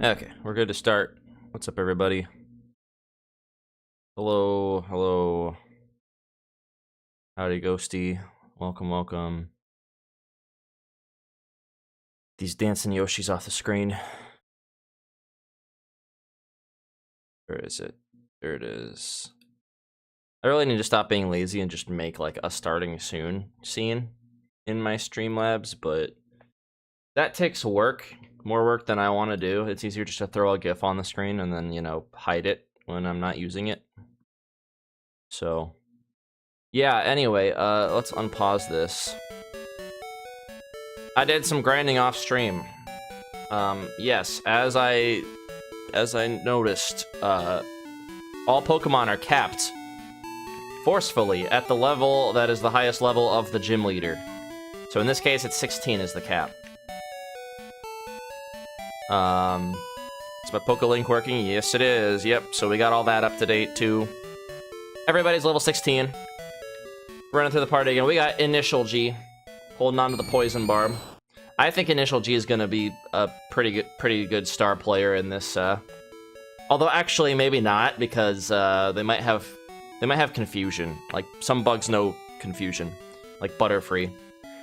Okay, we're good to start. What's up, everybody? Hello, hello. Howdy, Ghosty. Welcome, welcome. These dancing Yoshis off the screen. Where is it? There it is. I really need to stop being lazy and just make like a starting soon scene in my Streamlabs, but that takes work. More work than I want to do. It's easier just to throw a GIF on the screen and then, you know, hide it when I'm not using it. So, yeah, anyway, let's unpause this. I did some grinding off stream. Yes, as I noticed, all Pokemon are capped forcefully at the level that is the highest level of the gym leader. So in this case, it's 16 is the cap. Is my PokeLink working? Yes, it is. Yep, so we got all that up to date, too. Everybody's level 16. Running through the party again. We got Initial G, holding on to the Poison Barb. I think Initial G is going to be a pretty good star player in this, although actually maybe not, because they might have confusion. Like, some bugs know confusion, like Butterfree.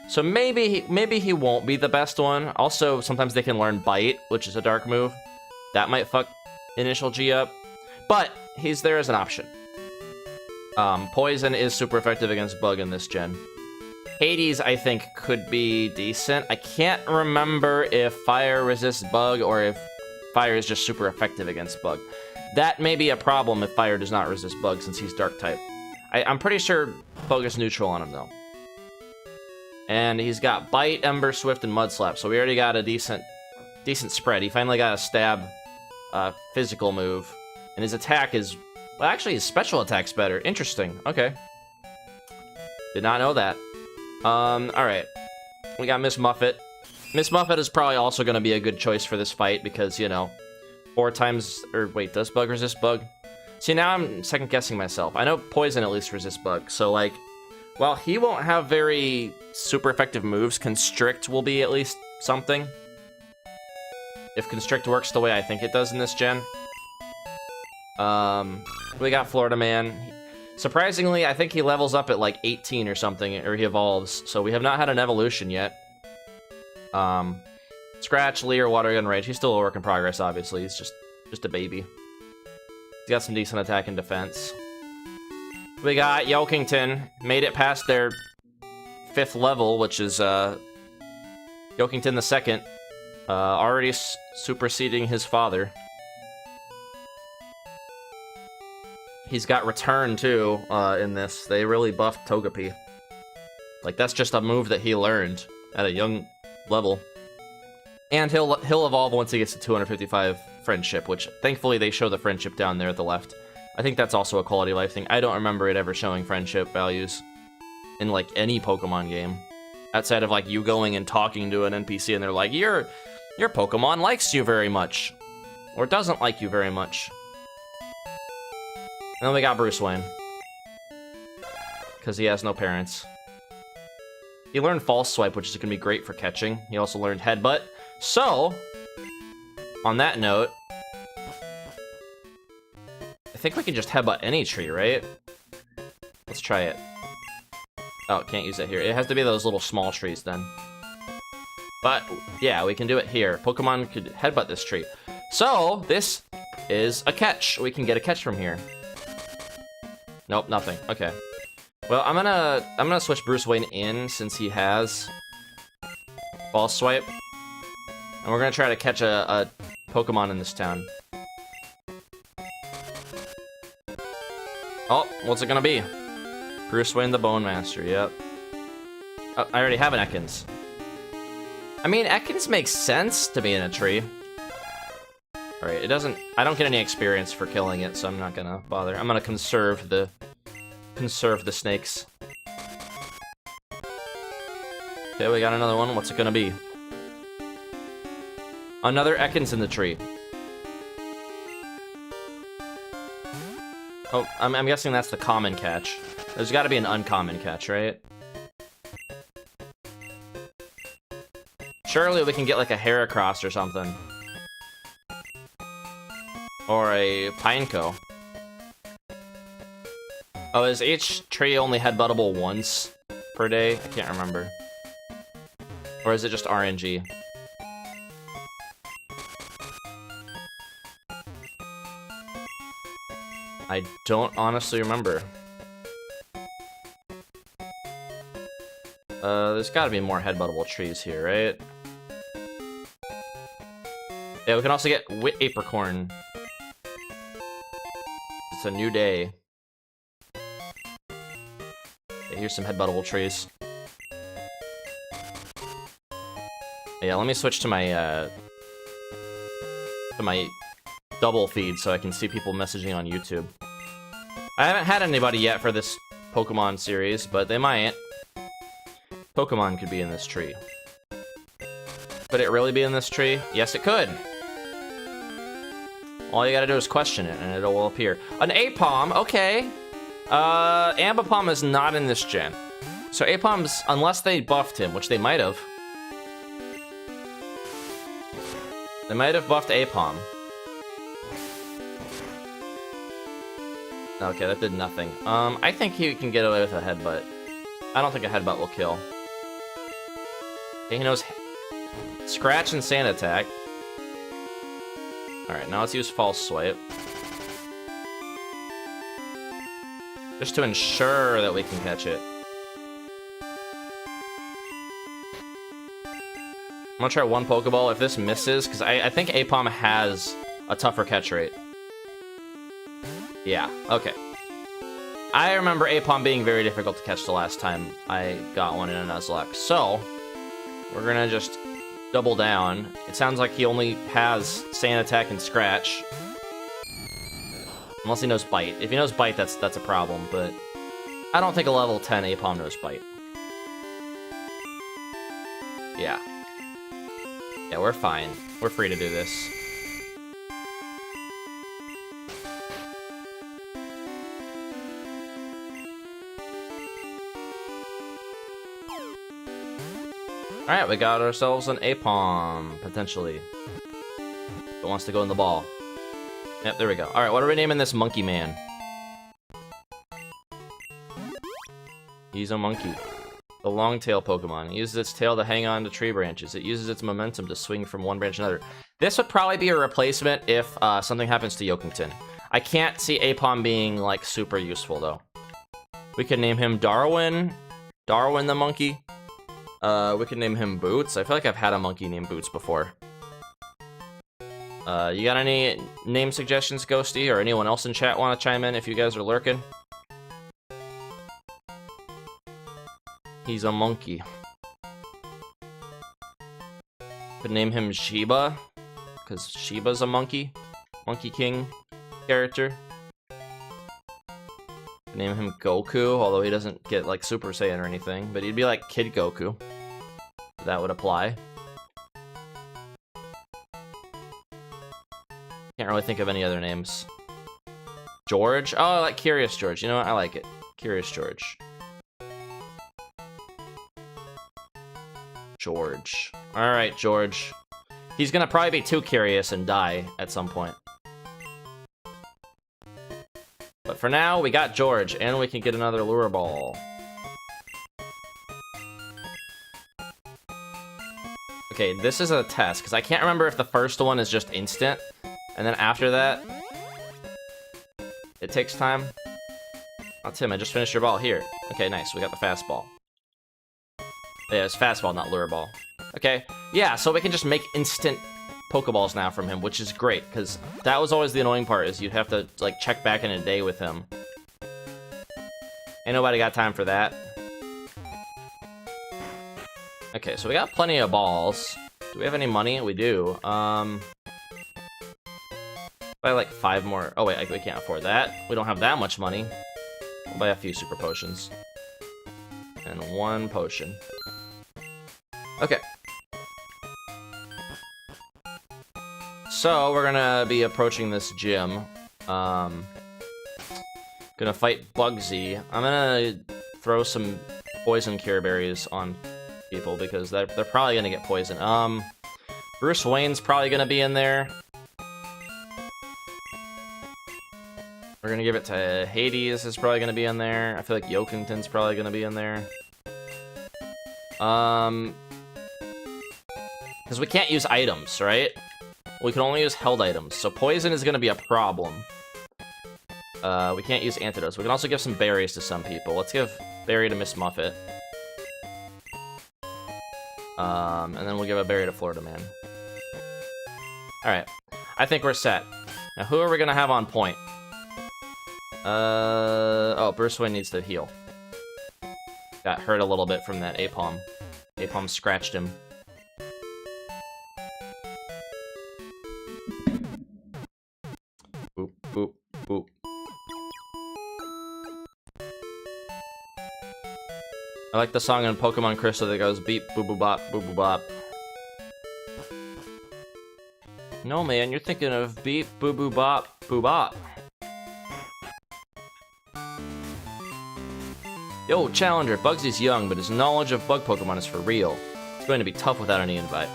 So maybe he won't be the best one. Also, sometimes they can learn Bite, which is a dark move. That might fuck Initial G up. But he's there as an option. Poison is super effective against Bug in this gen. Hades, I think, could be decent. I can't remember if Fire resists Bug or if Fire is just super effective against Bug. That may be a problem if Fire does not resist Bug since he's Dark type. I'm pretty sure Focus Neutral on him, though. And he's got Bite, Ember, Swift, and Mud Slap, so we already got a decent spread. He finally got a stab physical move. And his attack is... Well, actually, his special attack's better. Interesting. Okay. Did not know that. Alright. We got Miss Muffet. Miss Muffet is probably also going to be a good choice for this fight because, you know, 4 times... Or, wait, does Bug resist Bug? See, now I'm second-guessing myself. I know Poison at least resists Bug, so, like... While he won't have very super effective moves, Constrict will be at least something. If Constrict works the way I think it does in this gen. We got Florida Man. Surprisingly, I think he levels up at like 18 or something, or he evolves. So we have not had an evolution yet. Scratch, Leer, Water Gun, Rage. He's still a work in progress, obviously. He's just a baby. He's got some decent attack and defense. We got Yokington. Made it past their 5th level, which is Yokington the Second. Already superseding his father. He's got Return, too, in this. They really buffed Togepi. Like, that's just a move that he learned at a young level. And he'll evolve once he gets to 255 Friendship, which, thankfully, they show the Friendship down there at the left. I think that's also a quality of life thing. I don't remember it ever showing Friendship values in, like, any Pokemon game. Outside of, like, you going and talking to an NPC and they're like, your Pokemon likes you very much. Or doesn't like you very much. And then we got Bruce Wayne. Because he has no parents. He learned False Swipe, which is going to be great for catching. He also learned Headbutt. So, on that note, I think we can just Headbutt any tree, right? Let's try it. Oh, can't use it here. It has to be those little small trees then. But, yeah, we can do it here. Pokemon could Headbutt this tree. So, this is a catch. We can get a catch from here. Nope, nothing. Okay. Well, I'm gonna switch Bruce Wayne in since he has False Swipe. And we're gonna try to catch a Pokemon in this town. Oh, what's it gonna be? Bruce Wayne the Bone Master, yep. Oh, I already have an Ekans. I mean, Ekans makes sense to be in a tree. Alright, it doesn't... I don't get any experience for killing it, so I'm not gonna bother. I'm gonna conserve the snakes. Okay, we got another one. What's it gonna be? Another Ekans in the tree. Oh, I'm guessing that's the common catch. There's gotta be an uncommon catch, right? Surely we can get like a Heracross or something. Or a Pineco. Oh, is each tree only headbuttable once per day? I can't remember. Or is it just RNG? I don't honestly remember. There's gotta be more headbuttable trees here, right? Yeah, we can also get Wit Apricorn. It's a new day. Okay, here's some headbuttable trees. Yeah, let me switch to my double feed so I can see people messaging on YouTube. I haven't had anybody yet for this Pokemon series, but they might. Pokemon could be in this tree. Could it really be in this tree? Yes, it could. All you gotta do is question it, and it will appear. An Apom, okay. Ambipom is not in this gen. So Apom's, unless they buffed him, which they might have. They might have buffed Apom. Okay, that did nothing. I think he can get away with a headbutt. I don't think a headbutt will kill. Okay, he knows Scratch and Sand Attack. Alright, now let's use False Swipe. Just to ensure that we can catch it. I'm gonna try one Pokeball. If this misses, because I think Apom has a tougher catch rate. Yeah, okay. I remember Apom being very difficult to catch the last time I got one in a Nuzlocke. So, we're gonna just double down. It sounds like he only has Sand Attack and Scratch. Unless he knows Bite. If he knows Bite, that's a problem, but I don't think a level 10 Apom knows Bite. Yeah. Yeah, we're fine. We're free to do this. Alright, we got ourselves an Apom, potentially. It wants to go in the ball. Yep, there we go. Alright, what are we naming this monkey man? He's a monkey. The long tail Pokemon. It uses its tail to hang on to tree branches. It uses its momentum to swing from one branch to another. This would probably be a replacement if something happens to Yokington. I can't see Aipom being, like, super useful, though. We could name him Darwin. Darwin the monkey. We could name him Boots. I feel like I've had a monkey named Boots before. You got any name suggestions, Ghosty? Or anyone else in chat want to chime in if you guys are lurking? He's a monkey. Could name him Shiba, because Shiba's a monkey. Monkey King character. Could name him Goku, although he doesn't get, like, Super Saiyan or anything. But he'd be like Kid Goku. That would apply. Can't really think of any other names. George? Oh, I like Curious George. You know what? I like it. Curious George. George. Alright, George. He's gonna probably be too curious and die at some point. But for now, we got George, and we can get another Lure Ball. Okay, this is a test, because I can't remember if the first one is just instant, and then after that, it takes time. Oh, Tim, I just finished your ball. Here. Okay, nice. We got the fastball. Yeah, it's fastball, not lure ball. Okay, yeah, so we can just make instant Pokeballs now from him, which is great, because that was always the annoying part, is you'd have to, like, check back in a day with him. Ain't nobody got time for that. Okay, so we got plenty of balls. Do we have any money? We do. Buy, like, 5 more. Oh, wait, we can't afford that. We don't have that much money. We'll buy a few Super Potions. And 1 potion. Okay. So, we're gonna be approaching this gym. Gonna fight Bugsy. I'm gonna throw some poison cure berries on people because they're probably gonna get poisoned. Bruce Wayne's probably gonna be in there. We're gonna give it to Hades is probably gonna be in there. I feel like Yokington's probably gonna be in there. Because we can't use items, right? We can only use held items, so poison is gonna be a problem. We can't use antidotes. We can also give some berries to some people. Let's give berry to Miss Muffet. And then we'll give a berry to Florida Man. Alright. I think we're set. Now, who are we gonna have on point? Oh, Bruce Wayne needs to heal. Got hurt a little bit from that Aipom. Aipom scratched him. Boop, boop, boop. I like the song in Pokemon Crystal that goes beep, boop, boop, bop, boop, boop, bop. No, man, you're thinking of beep, boop, boop, bop, boop, bop. Yo, Challenger, Bugsy's young, but his knowledge of bug Pokemon is for real. It's going to be tough without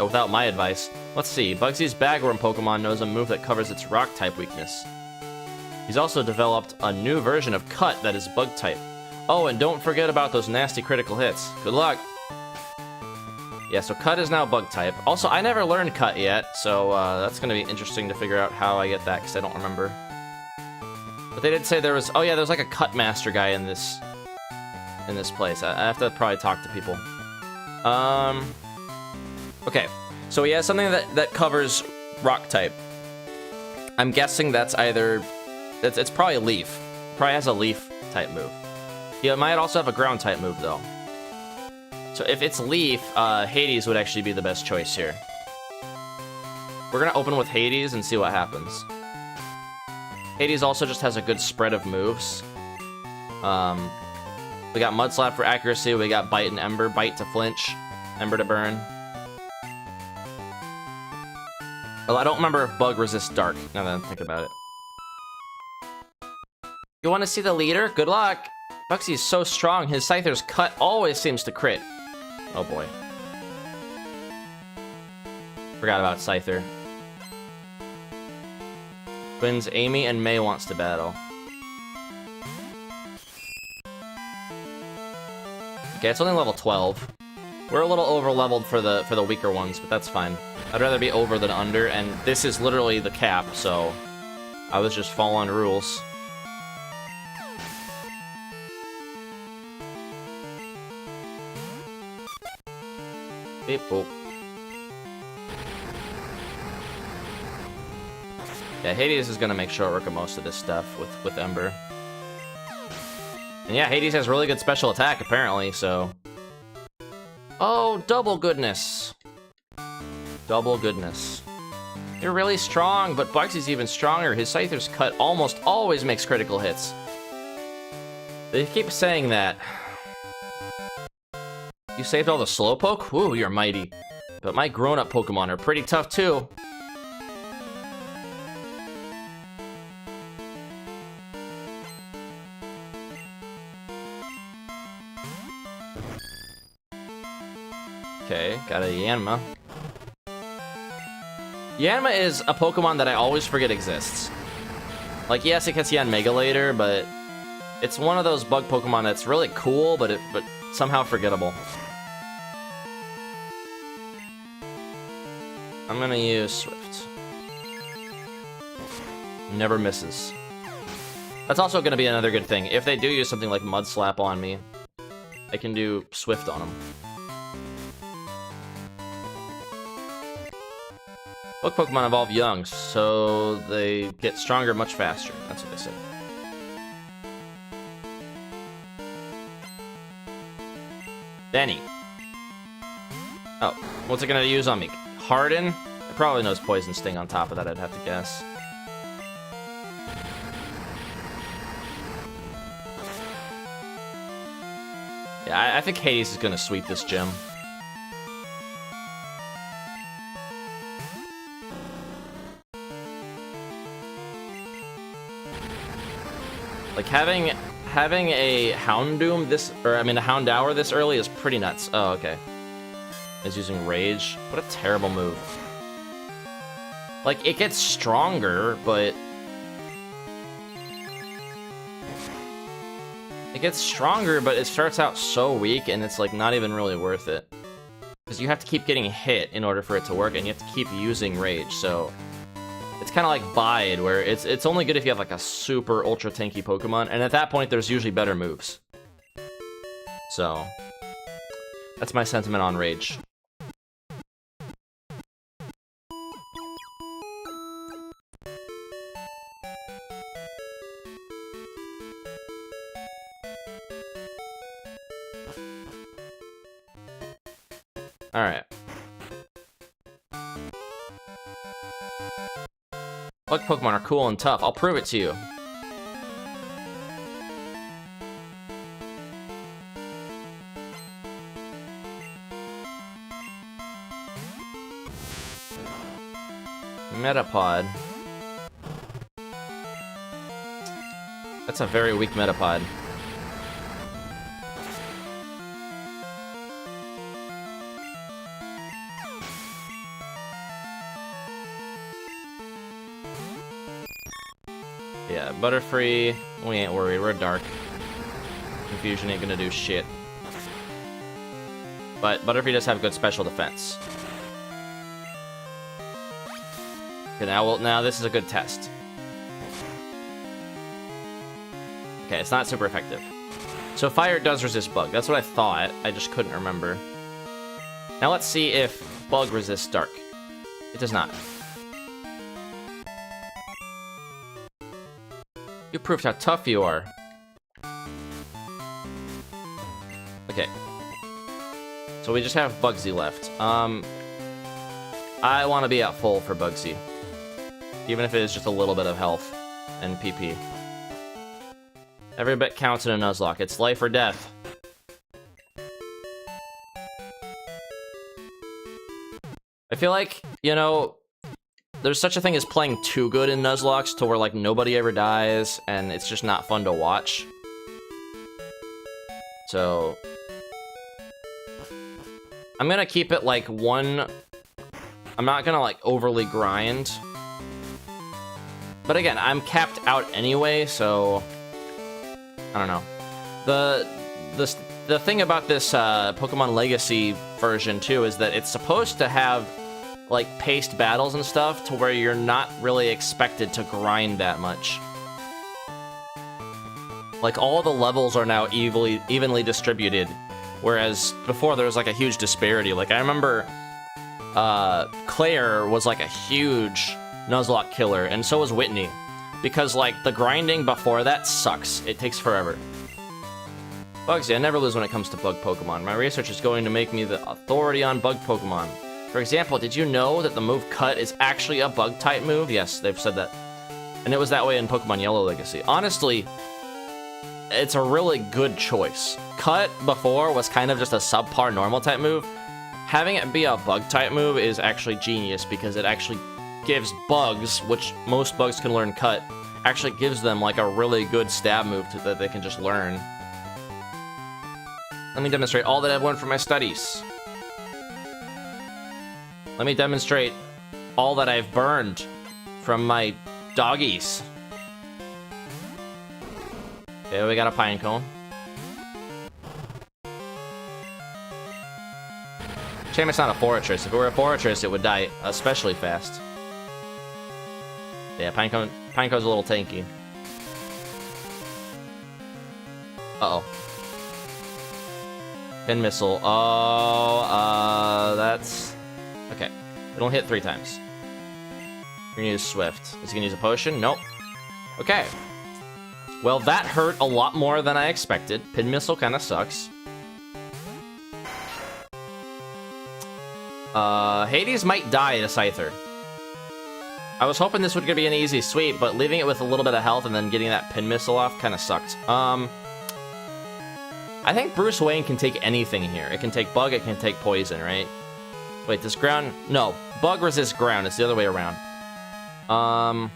without my advice. Let's see, Bugsy's Bagworm Pokemon knows a move that covers its Rock-type weakness. He's also developed a new version of Cut that is Bug-type. Oh, and don't forget about those nasty critical hits. Good luck! Yeah, so Cut is now Bug-type. Also, I never learned Cut yet, so that's going to be interesting to figure out how I get that, because I don't remember. But they did say there was... Oh yeah, there's like a Cut Master guy in this place. I have to probably talk to people. Okay, so he has something that covers Rock-type. I'm guessing that's either... It's probably Leaf. Probably has a Leaf-type move. He might also have a Ground-type move, though. So if it's Leaf, Hades would actually be the best choice here. We're gonna open with Hades and see what happens. Hades also just has a good spread of moves. We got Mudslap for accuracy, we got Bite and Ember. Bite to flinch, Ember to burn. Well, I don't remember if Bug resists Dark, now that I think about it. You want to see the leader? Good luck! Bugsy's so strong, his Scyther's Cut always seems to crit. Oh boy. Forgot about Scyther. Twins Amy and May wants to battle. Okay, it's only level 12. We're a little over-leveled for the weaker ones, but that's fine. I'd rather be over than under, and this is literally the cap, so I was just following rules. Beep boop. Yeah, Hades is gonna make short work of most of this stuff with Ember. And yeah, Hades has really good special attack, apparently, so... Oh, double goodness. Double goodness. You're really strong, but Bugsy's even stronger. His Scyther's cut almost always makes critical hits. They keep saying that. You saved all the Slowpoke? Woo, you're mighty. But my grown-up Pokemon are pretty tough, too. Okay, got a Yanma. Yanma is a Pokemon that I always forget exists. Like, yes, it gets Yanmega later, but it's one of those bug Pokemon that's really cool, but somehow forgettable. I'm gonna use Swift. Never misses. That's also gonna be another good thing. If they do use something like Mud Slap on me, I can do Swift on them. Bug Pokemon evolve young, so they get stronger much faster. That's what they say. Benny. Oh, what's it gonna use on me? Harden? It probably knows Poison Sting on top of that, I'd have to guess. Yeah, I think Hades is gonna sweep this gym. Like, having a Houndoom this, or I mean a Houndour this early is pretty nuts. Oh, okay. Is using Rage. What a terrible move. Like, it gets stronger, but... it starts out so weak, and it's, like, not even really worth it. Because you have to keep getting hit in order for it to work, and you have to keep using Rage, so... it's kind of like Bide, where it's only good if you have, like, a super ultra tanky Pokemon, and at that point, there's usually better moves. So... that's my sentiment on Rage. Alright. Bug Pokemon are cool and tough. I'll prove it to you. Metapod. That's a very weak Metapod. Yeah, Butterfree, we ain't worried, we're dark. Confusion ain't gonna do shit. But Butterfree does have good special defense. Okay, now this is a good test. Okay, it's not super effective. So Fire does resist Bug, that's what I thought, I just couldn't remember. Now let's see if Bug resists Dark. It does not. You proved how tough you are. Okay. So we just have Bugsy left. I want to be at full for Bugsy. Even if it is just a little bit of health and PP. Every bit counts in a Nuzlocke. It's life or death. I feel like, you know, there's such a thing as playing too good in Nuzlocks to where, like, nobody ever dies, and it's just not fun to watch. So... I'm gonna keep it, like, one... I'm not gonna, like, overly grind. But again, I'm capped out anyway, so... I don't know. The the thing about this Pokemon Legacy version, too, is that it's supposed to have, like, paced battles and stuff to where you're not really expected to grind that much. Like, all the levels are now evenly distributed, whereas before there was, like, a huge disparity. Like, I remember Claire was, like, a huge Nuzlocke killer, and so was Whitney. Because, like, the grinding before that sucks. It takes forever. Bugsy, I never lose when it comes to bug Pokemon. My research is going to make me the authority on bug Pokemon. For example, did you know that the move Cut is actually a bug-type move? Yes, they've said that. And it was that way in Pokemon Yellow Legacy. Honestly, it's a really good choice. Cut before was kind of just a subpar normal-type move. Having it be a bug-type move is actually genius because it actually gives bugs, which most bugs can learn Cut, actually gives them like a really good stab move that they can just learn. Let me demonstrate all that I've learned from my studies. Let me demonstrate all that I've burned from my doggies. Okay, we got a pine cone. Shame it's not a Fortress. If it were a Fortress, it would die especially fast. Yeah, Pinecone's a little tanky. Uh-oh. Pin Missile. Oh, that's... Okay. It'll hit 3 times. You're gonna use Swift. Is he gonna use a potion? Nope. Okay. Well, that hurt a lot more than I expected. Pin Missile kind of sucks. Hades might die to Scyther. I was hoping this would be an easy sweep, but leaving it with a little bit of health and then getting that Pin Missile off kind of sucked. I think Bruce Wayne can take anything here. It can take Bug, it can take Poison, right? Wait, does Ground... No, Bug resists Ground. It's the other way around. I'm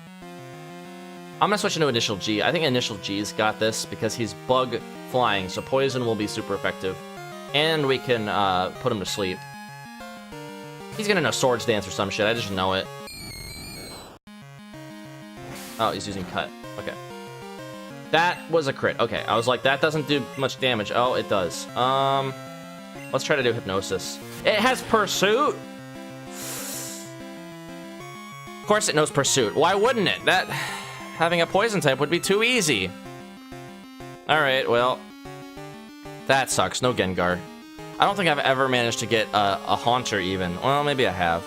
gonna switch into Initial G. I think Initial G's got this because he's Bug flying, so Poison will be super effective. And we can put him to sleep. He's gonna know Swords Dance or some shit. I just know it. Oh, he's using Cut. Okay. That was a crit. Okay, I was like, that doesn't do much damage. Oh, it does. Let's try to do Hypnosis. It has Pursuit! Of course it knows Pursuit. Why wouldn't it? That... Having a Poison type would be too easy. Alright, well... That sucks. No Gengar. I don't think I've ever managed to get a Haunter even. Well, maybe I have.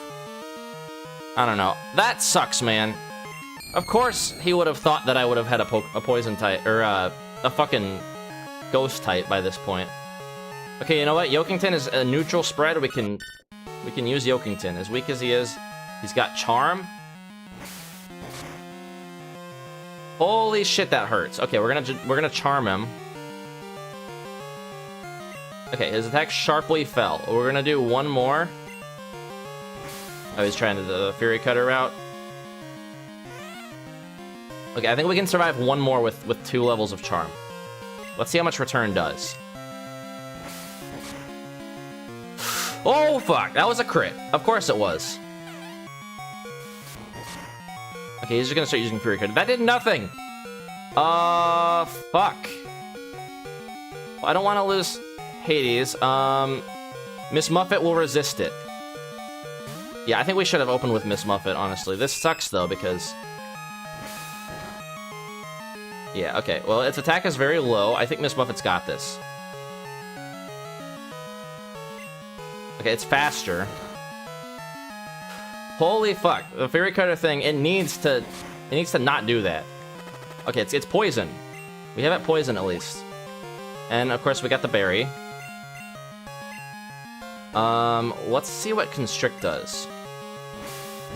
I don't know. That sucks, man. Of course, he would have thought that I would have had a Poison type, or a fucking Ghost type by this point. Okay, you know what? Yokington is a neutral spread. We can use Yokington. As weak as he is, he's got Charm. Holy shit, that hurts. Okay, we're gonna Charm him. Okay, his attack sharply fell. We're gonna do one more. Oh, he's trying to the Fury Cutter route. Okay, I think we can survive one more with 2 levels of Charm. Let's see how much Return does. Oh, fuck. That was a crit. Of course it was. Okay, he's just gonna start using Fury Cutter. That did nothing! Fuck. I don't want to lose Hades. Miss Muffet will resist it. Yeah, I think we should have opened with Miss Muffet, honestly. This sucks, though, because... Yeah, okay. Well, its attack is very low. I think Miss Muffet's got this. Okay, it's faster. Holy fuck. The Fury Cutter thing, it needs to not do that. Okay, it's Poison. We have it Poison, at least. And, of course, we got the Berry. Let's see what Constrict does.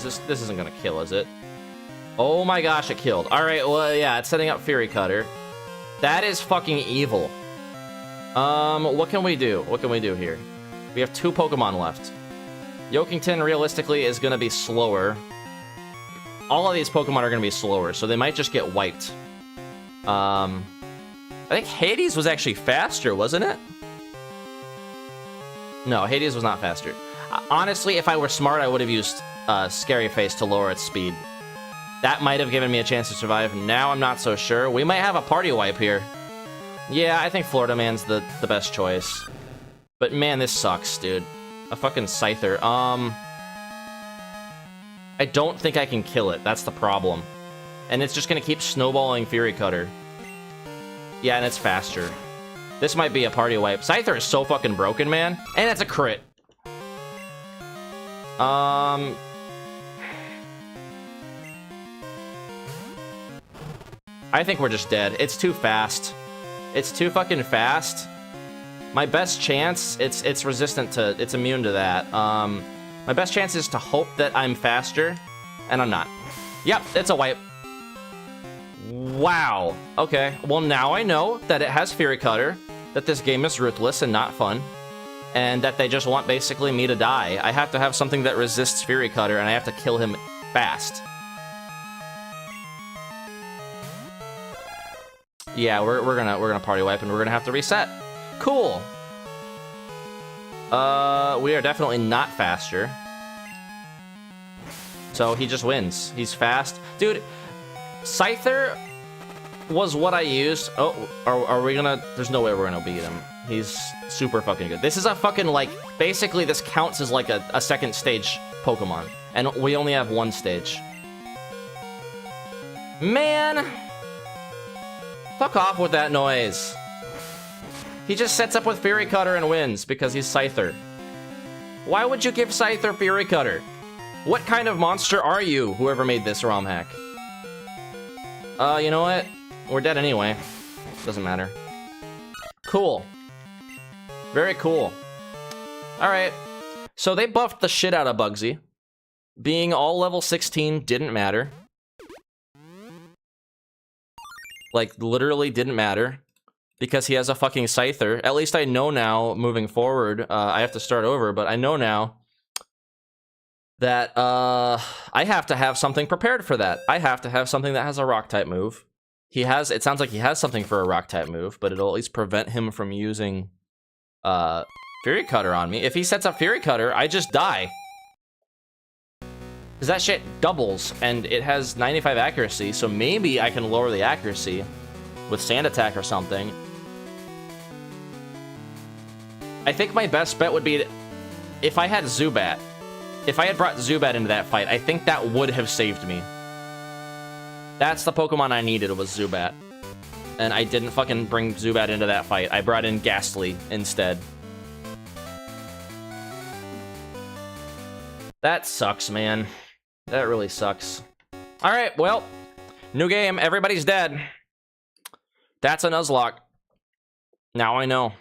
This isn't gonna kill, is it? Oh my gosh, it killed. Alright, well, yeah, it's setting up Fury Cutter. That is fucking evil. What can we do? What can we do here? We have 2 Pokemon left. Yokington, realistically, is gonna be slower. All of these Pokemon are gonna be slower, so they might just get wiped. I think Hades was actually faster, wasn't it? No, Hades was not faster. Honestly, if I were smart, I would have used Scary Face to lower its speed. That might have given me a chance to survive. Now I'm not so sure. We might have a party wipe here. Yeah, I think Florida Man's the best choice. But man, this sucks, dude. A fucking Scyther. I don't think I can kill it. That's the problem. And it's just gonna keep snowballing Fury Cutter. Yeah, and it's faster. This might be a party wipe. Scyther is so fucking broken, man. And it's a crit. I think we're just dead. It's too fast. It's too fucking fast. My best chance, it's resistant to, it's immune to that. My best chance is to hope that I'm faster, and I'm not. Yep, it's a wipe. Wow. Okay, well now I know that it has Fury Cutter, that this game is ruthless and not fun, and that they just want basically me to die. I have to have something that resists Fury Cutter, and I have to kill him fast. Yeah, we're gonna party wipe, and we're gonna have to reset. Cool. We are definitely not faster. So he just wins. He's fast. Dude, Scyther was what I used. Oh, are we gonna... There's no way we're gonna beat him. He's super fucking good. This is a fucking, like... Basically, this counts as, like, a second stage Pokemon. And we only have one stage. Man! Fuck off with that noise. He just sets up with Fury Cutter and wins because he's Scyther. Why would you give Scyther Fury Cutter? What kind of monster are you, whoever made this ROM hack? You know what? We're dead anyway. Doesn't matter. Cool. Very cool. Alright. So they buffed the shit out of Bugsy. Being all level 16 didn't matter. Like, literally didn't matter. Because he has a fucking Scyther. At least I know now, moving forward, I have to start over, but I know now that I have to have something prepared for that. I have to have something that has a Rock-type move. It sounds like he has something for a Rock-type move, but it'll at least prevent him from using Fury Cutter on me. If he sets up Fury Cutter, I just die. Because that shit doubles, and it has 95 accuracy, so maybe I can lower the accuracy with Sand Attack or something. I think my best bet would be if I had Zubat. If I had brought Zubat into that fight, I think that would have saved me. That's the Pokemon I needed, was Zubat. And I didn't fucking bring Zubat into that fight. I brought in Ghastly instead. That sucks, man. That really sucks. Alright, well, new game, everybody's dead. That's a Nuzlocke. Now I know.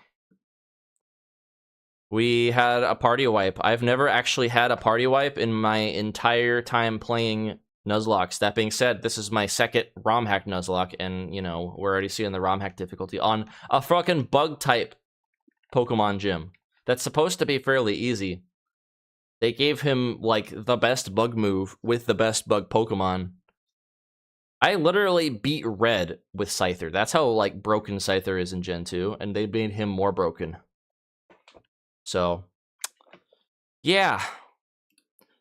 We had a party wipe. I've never actually had a party wipe in my entire time playing Nuzlocke. That being said, this is my second ROM hack Nuzlocke, and, you know, we're already seeing the ROM hack difficulty on a fucking bug-type Pokemon gym. That's supposed to be fairly easy. They gave him, like, the best bug move with the best bug Pokemon. I literally beat Red with Scyther. That's how, like, broken Scyther is in Gen 2, and they made him more broken. So, yeah.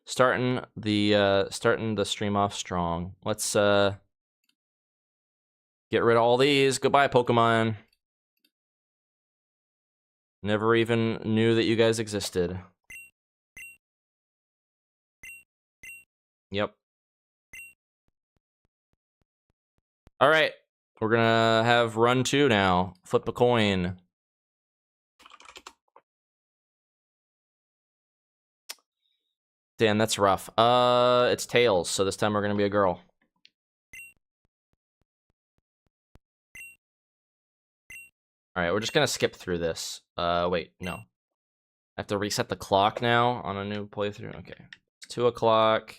Starting the stream off strong. Let's, get rid of all these. Goodbye, Pokemon. Never even knew that you guys existed. Yep. Alright, we're gonna have run 2 now. Flip a coin. Damn, that's rough. It's Tails, so this time we're gonna be a girl. Alright, we're just gonna skip through this. Wait, no. I have to reset the clock now on a new playthrough? Okay. It's 2 o'clock.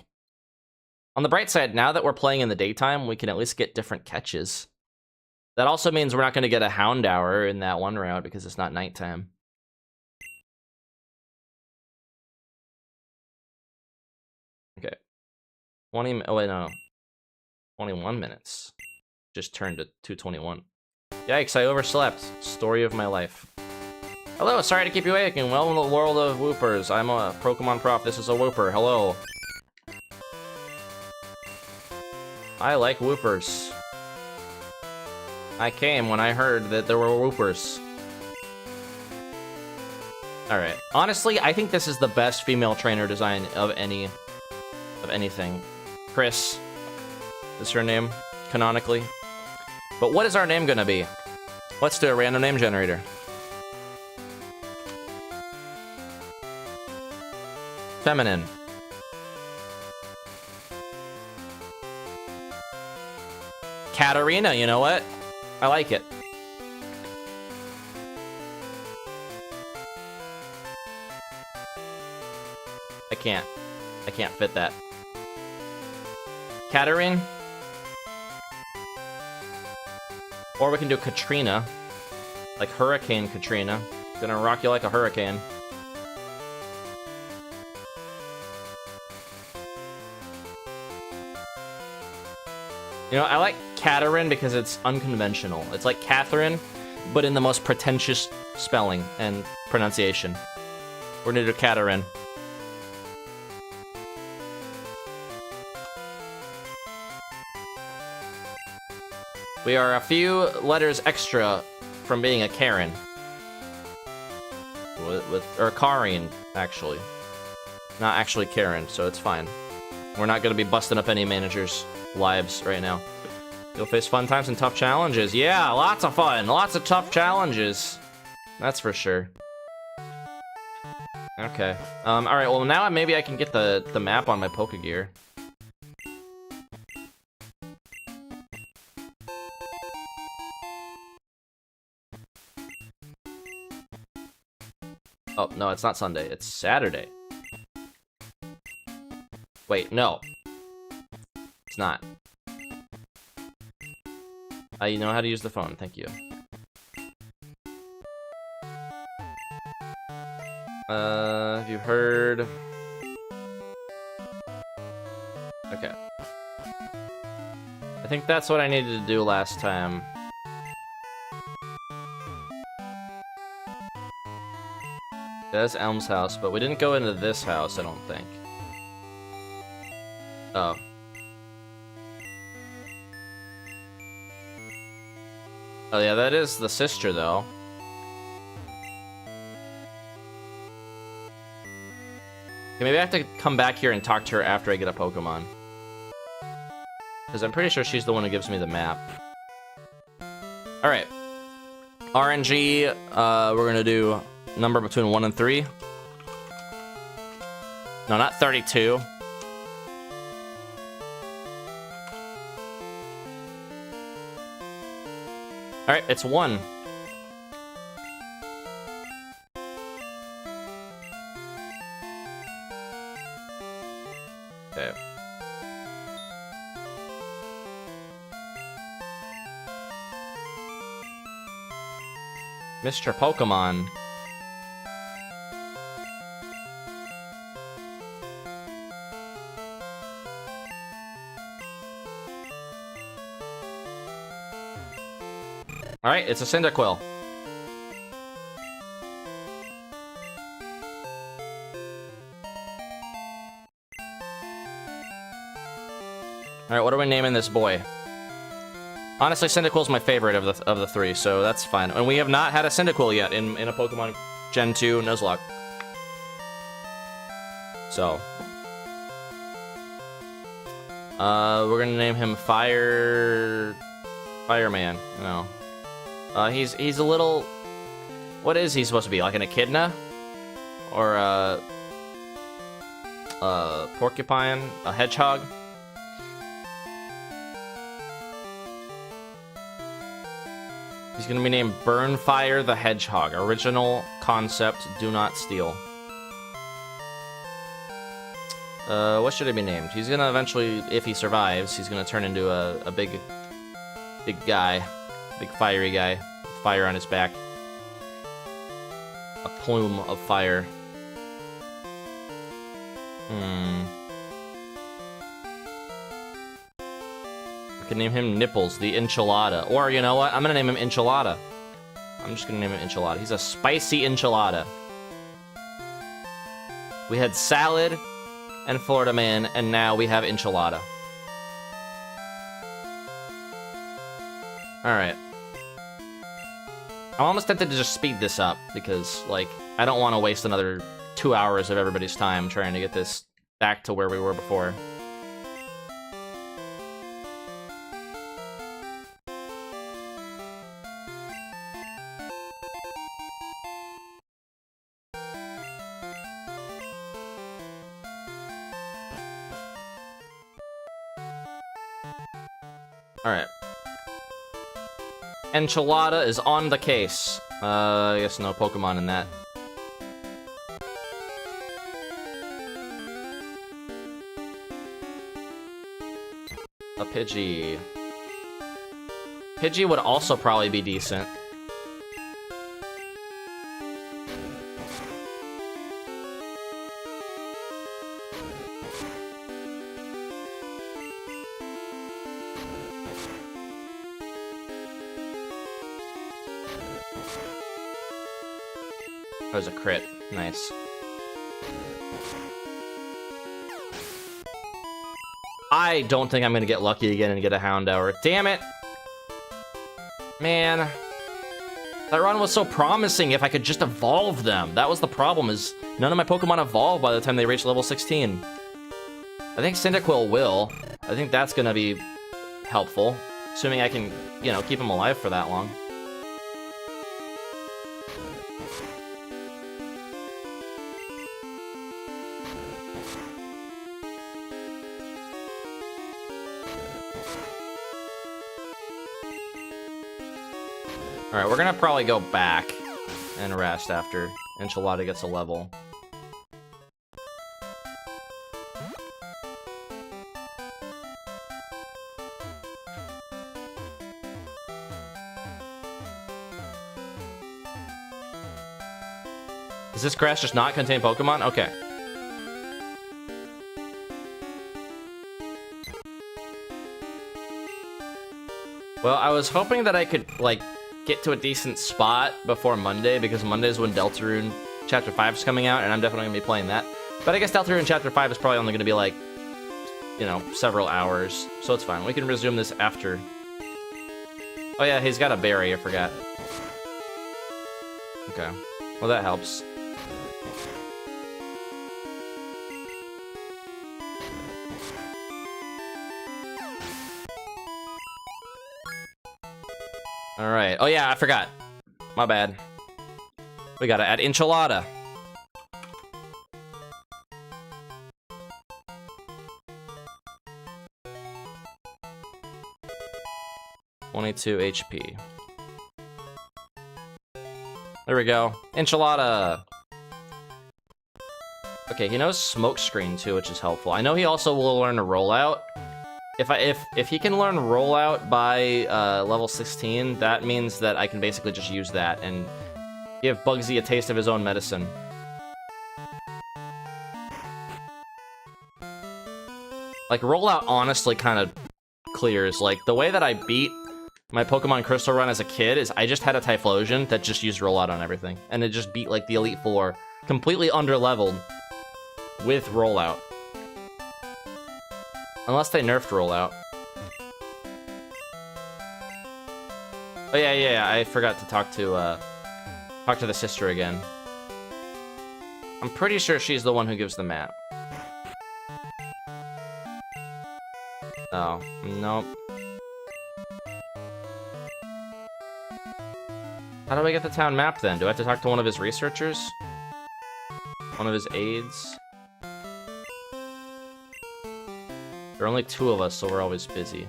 On the bright side, now that we're playing in the daytime, we can at least get different catches. That also means we're not going to get a Houndour in that one route because it's not nighttime. Okay. 20... Oh, wait, no. 21 minutes. Just turned to 2:21. Yikes, I overslept. Story of my life. Hello, sorry to keep you awake, and welcome to the world of Whoopers. I'm a Pokemon prof. This is a Whooper. Hello. I like Whoopers. I came when I heard that there were whoopers. Alright. Honestly, I think this is the best female trainer design of anything. Chris is her name, canonically. But what is our name gonna be? Let's do a random name generator. Feminine. Katarina, you know what? I like it. I can't fit that. Katarine? Or we can do Katrina. Like Hurricane Katrina. Gonna rock you like a hurricane. You know, I like Katarine because it's unconventional. It's like Catherine, but in the most pretentious spelling and pronunciation. We're gonna do Katarine. We are a few letters extra from being a Karen. Or Karine, actually. Not actually Karen, so it's fine. We're not gonna be busting up any managers' lives right now. You'll face fun times and tough challenges. Yeah, lots of fun. Lots of tough challenges. That's for sure. Okay. Alright, well now maybe I can get the map on my Pokegear. Oh, no, it's not Sunday. It's Saturday. Wait, no. It's not. You know how to use the phone. Thank you. Have you heard? Okay. I think that's what I needed to do last time. That's Elm's house, but we didn't go into this house, I don't think. Oh. Oh yeah, that is the sister, though. Okay, maybe I have to come back here and talk to her after I get a Pokemon. Because I'm pretty sure she's the one who gives me the map. Alright. RNG, we're gonna do number between 1 and 3. No, not 32. Alright, it's 1. Okay. Mr. Pokemon. Alright, it's a Cyndaquil. Alright, what are we naming this boy? Honestly, Cyndaquil's my favorite of the three, so that's fine. And we have not had a Cyndaquil yet in a Pokemon Gen 2 Nuzlocke. So. We're gonna name him Fireman. No. He's a little... What is he supposed to be? Like an echidna? Or a porcupine? A hedgehog? He's gonna be named Burnfire the Hedgehog. Original concept, do not steal. What should he be named? He's gonna eventually, if he survives, he's gonna turn into a big guy. Big fiery guy. With fire on his back. A plume of fire. We can name him Nipples, the Enchilada. Or, you know what? I'm gonna name him Enchilada. I'm just gonna name him Enchilada. He's a spicy enchilada. We had Salad and Florida Man, and now we have Enchilada. Alright. I'm almost tempted to just speed this up, because, like, I don't want to waste another 2 hours of everybody's time trying to get this back to where we were before. Alright. Enchilada is on the case. I guess no Pokemon in that. A Pidgey. Pidgey would also probably be decent. That was a crit. Nice. I don't think I'm gonna get lucky again and get a Houndour. Damn it! Man. That run was so promising if I could just evolve them. That was the problem, is none of my Pokemon evolve by the time they reach level 16. I think Cyndaquil will. I think that's gonna be helpful. Assuming I can, you know, keep him alive for that long. Alright, we're gonna probably go back and rest after Enchilada gets a level. Does this grass just not contain Pokemon? Okay. Well, I was hoping that I could, like, get to a decent spot before Monday, because Monday's when Deltarune Chapter 5 is coming out, and I'm definitely going to be playing that. But I guess Deltarune Chapter 5 is probably only going to be, like, you know, several hours, so it's fine. We can resume this after. Oh yeah, he's got a berry, I forgot. Okay. Well, that helps. Alright. Oh yeah, I forgot. My bad. We gotta add Enchilada. (22 HP). There we go. Enchilada! Okay, he knows Smokescreen too, which is helpful. I know he also will learn a Rollout. If he can learn Rollout by level 16, that means that I can basically just use that and give Bugsy a taste of his own medicine. Like, Rollout honestly kind of clears. Like, the way that I beat my Pokemon Crystal run as a kid is I just had a Typhlosion that just used Rollout on everything. And it just beat, like, the Elite Four completely under-leveled with Rollout. Unless they nerfed Rollout. Oh yeah, I forgot to talk to the sister again. I'm pretty sure she's the one who gives the map. Oh, nope. How do I get the town map then? Do I have to talk to one of his researchers? One of his aides? There are only 2 of us, so we're always busy.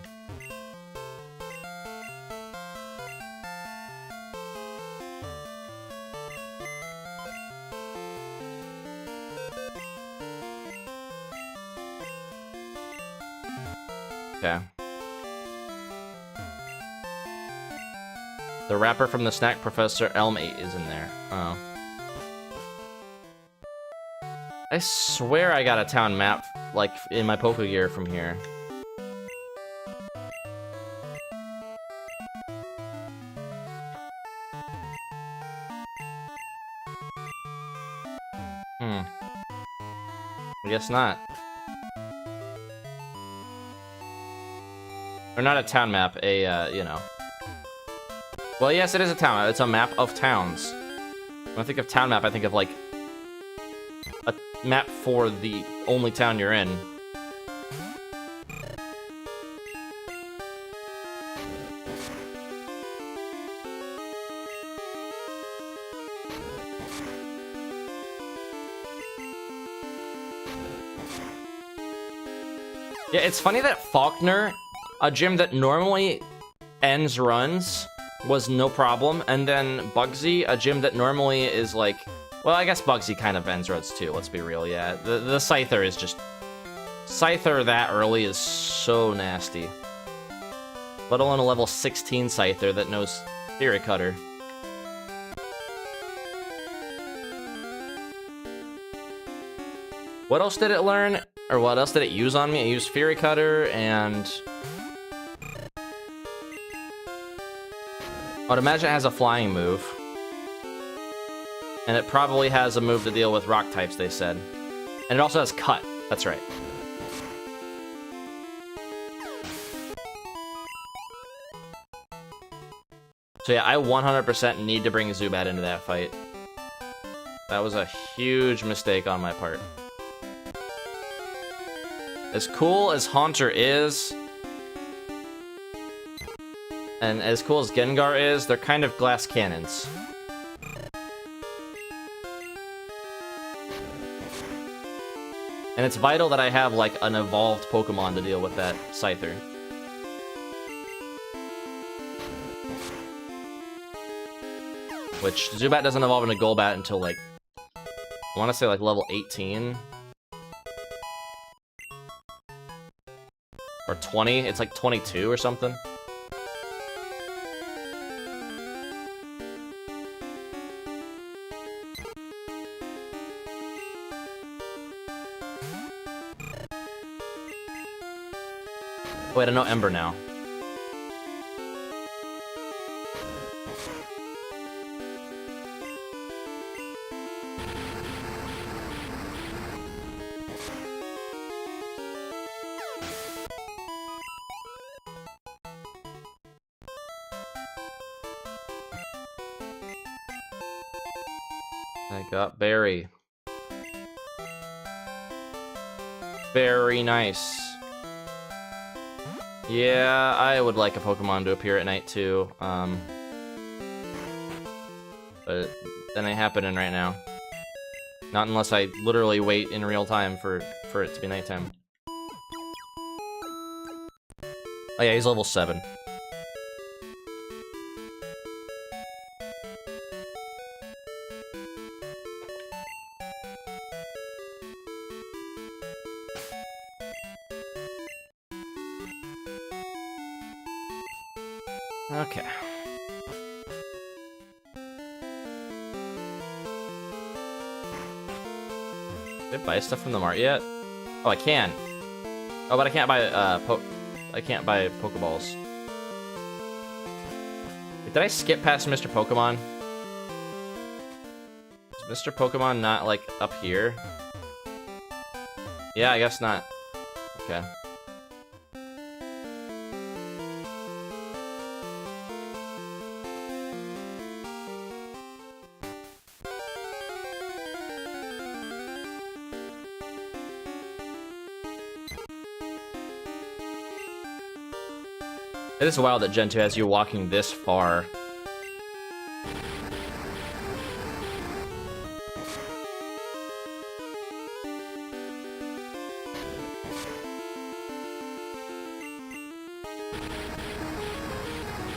Okay. The wrapper from the Snack Professor Elm 8 is in there. Oh. I swear I got a town map, like, in my Pokegear from here. I guess not. Or not a town map, a, you know, Well, yes, it is a town. It's a map of towns. When I think of town map, I think of, like, a map for the only town you're in. Yeah, it's funny that Faulkner, a gym that normally ends runs, was no problem, and then Bugsy, a gym that normally is like, well, I guess Bugsy kind of ends runs too, let's be real, yeah. The Scyther is just, Scyther that early is so nasty. Let alone a level 16 Scyther that knows Theory Cutter. What else did it learn? Or what else did it use on me? It used Fury Cutter and... I'd imagine it has a flying move. And it probably has a move to deal with rock types, they said. And it also has Cut. That's right. So yeah, I 100% need to bring Zubat into that fight. That was a huge mistake on my part. As cool as Haunter is, and as cool as Gengar is, they're kind of glass cannons. And it's vital that I have, like, an evolved Pokemon to deal with that Scyther. Which, Zubat doesn't evolve into Golbat until, like, I want to say, like, level 18. Or 20, it's like 22 or something. Wait, I know Ember now. I got Berry. Very nice. Yeah, I would like a Pokemon to appear at night too. But that ain't happening right now. Not unless I literally wait in real time for it to be nighttime. Oh yeah, he's level 7. Okay. Did I buy stuff from the mart yet? Oh, I can. Oh, but I can't buy I can't buy Pokeballs. Wait, did I skip past Mr. Pokemon? Is Mr. Pokemon not like up here? Yeah, I guess not. Okay. It is wild that Gen 2 has you walking this far.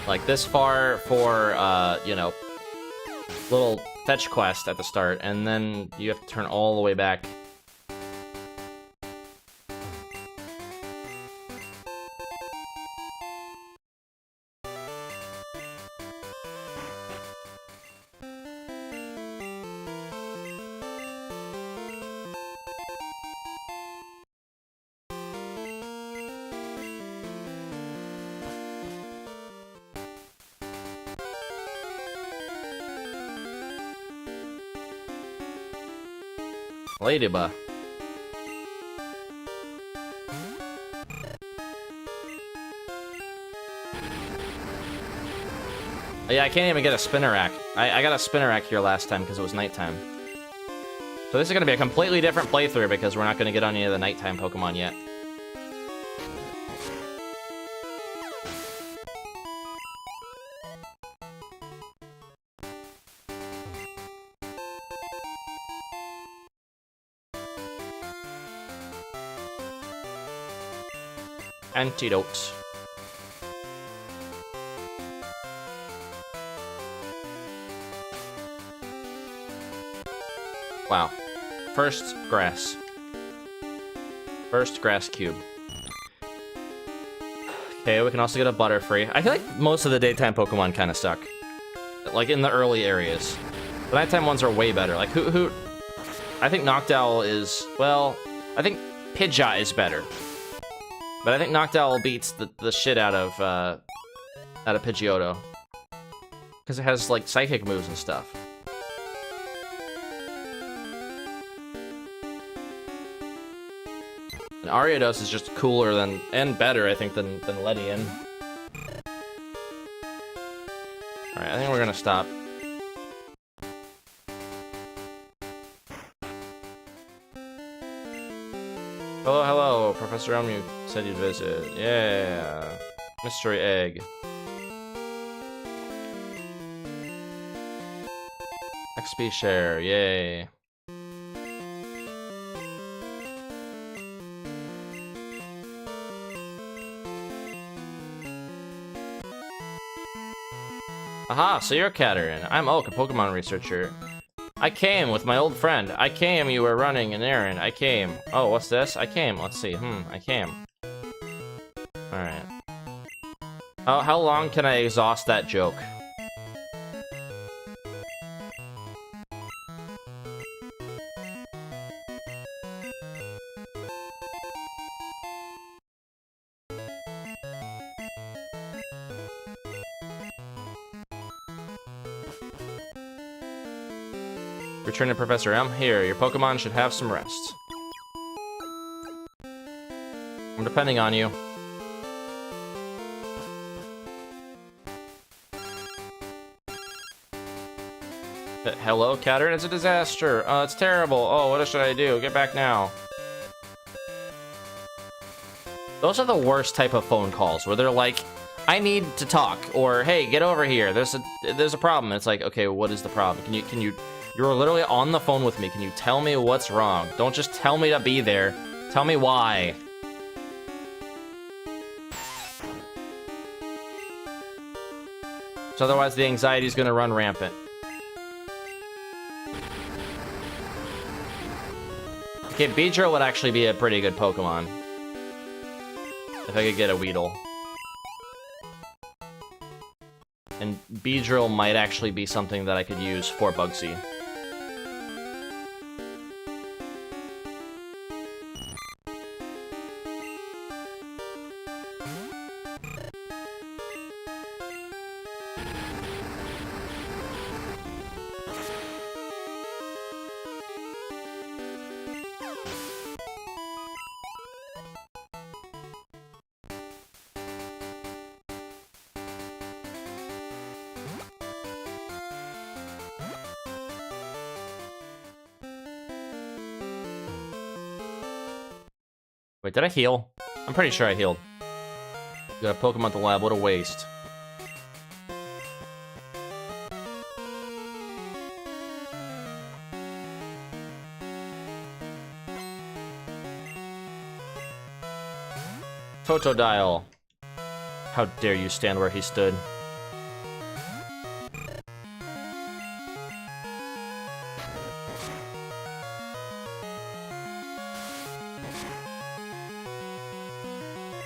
Like this far for, you know, little fetch quest at the start, and then you have to turn all the way back. Ladybug. Yeah, I can't even get a Spinnerack. I got a Spinnerack here last time because it was nighttime. So this is going to be a completely different playthrough because we're not going to get on any of the nighttime Pokemon yet. Antidote. Wow. First grass. First grass cube. Okay, we can also get a Butterfree. I feel like most of the daytime Pokemon kind of suck. Like in the early areas. The nighttime ones are way better. Like who I think Noctowl is, well, I think Pidgeot is better. But I think Noctowl beats the shit out of Pidgeotto. Because it has like psychic moves and stuff. And Ariados is just cooler than, and better, I think, than Ledian. Alright, I think we're gonna stop. Hello, hello, Professor Elm, you said you'd visit. Yeah, mystery egg. XP share, yay. Aha, so you're Katarina. I'm Oak, a Pokemon researcher. I came with my old friend. I came, you were running an errand. I came. Oh, what's this? I came. Let's see. I came. Alright. How long can I exhaust that joke? Return to Professor M. Here, your Pokemon should have some rest. I'm depending on you. Hello, Katarina? It's a disaster. It's terrible. Oh, what should I do? Get back now. Those are the worst type of phone calls, where they're like, I need to talk, or hey, get over here. There's a problem. And it's like, okay, what is the problem? Can you You're literally on the phone with me. Can you tell me what's wrong? Don't just tell me to be there. Tell me why. So otherwise the anxiety is gonna run rampant. Okay, Beedrill would actually be a pretty good Pokemon. If I could get a Weedle. And Beedrill might actually be something that I could use for Bugsy. Wait, did I heal? I'm pretty sure I healed. Got a Pokemon at the lab, what a waste. Totodile. How dare you stand where he stood.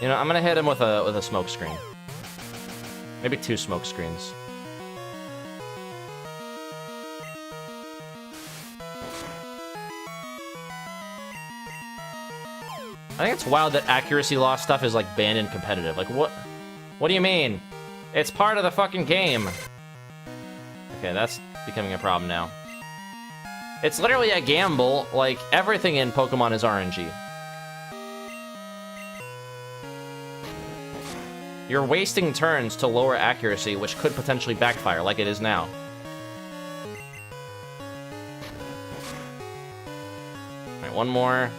You know, I'm gonna hit him with a smoke screen. Maybe 2 smoke screens. I think it's wild that accuracy loss stuff is like banned in competitive. Like what do you mean? It's part of the fucking game. Okay, that's becoming a problem now. It's literally a gamble. Like everything in Pokemon is RNG. You're wasting turns to lower accuracy, which could potentially backfire, like it is now. Alright, one more.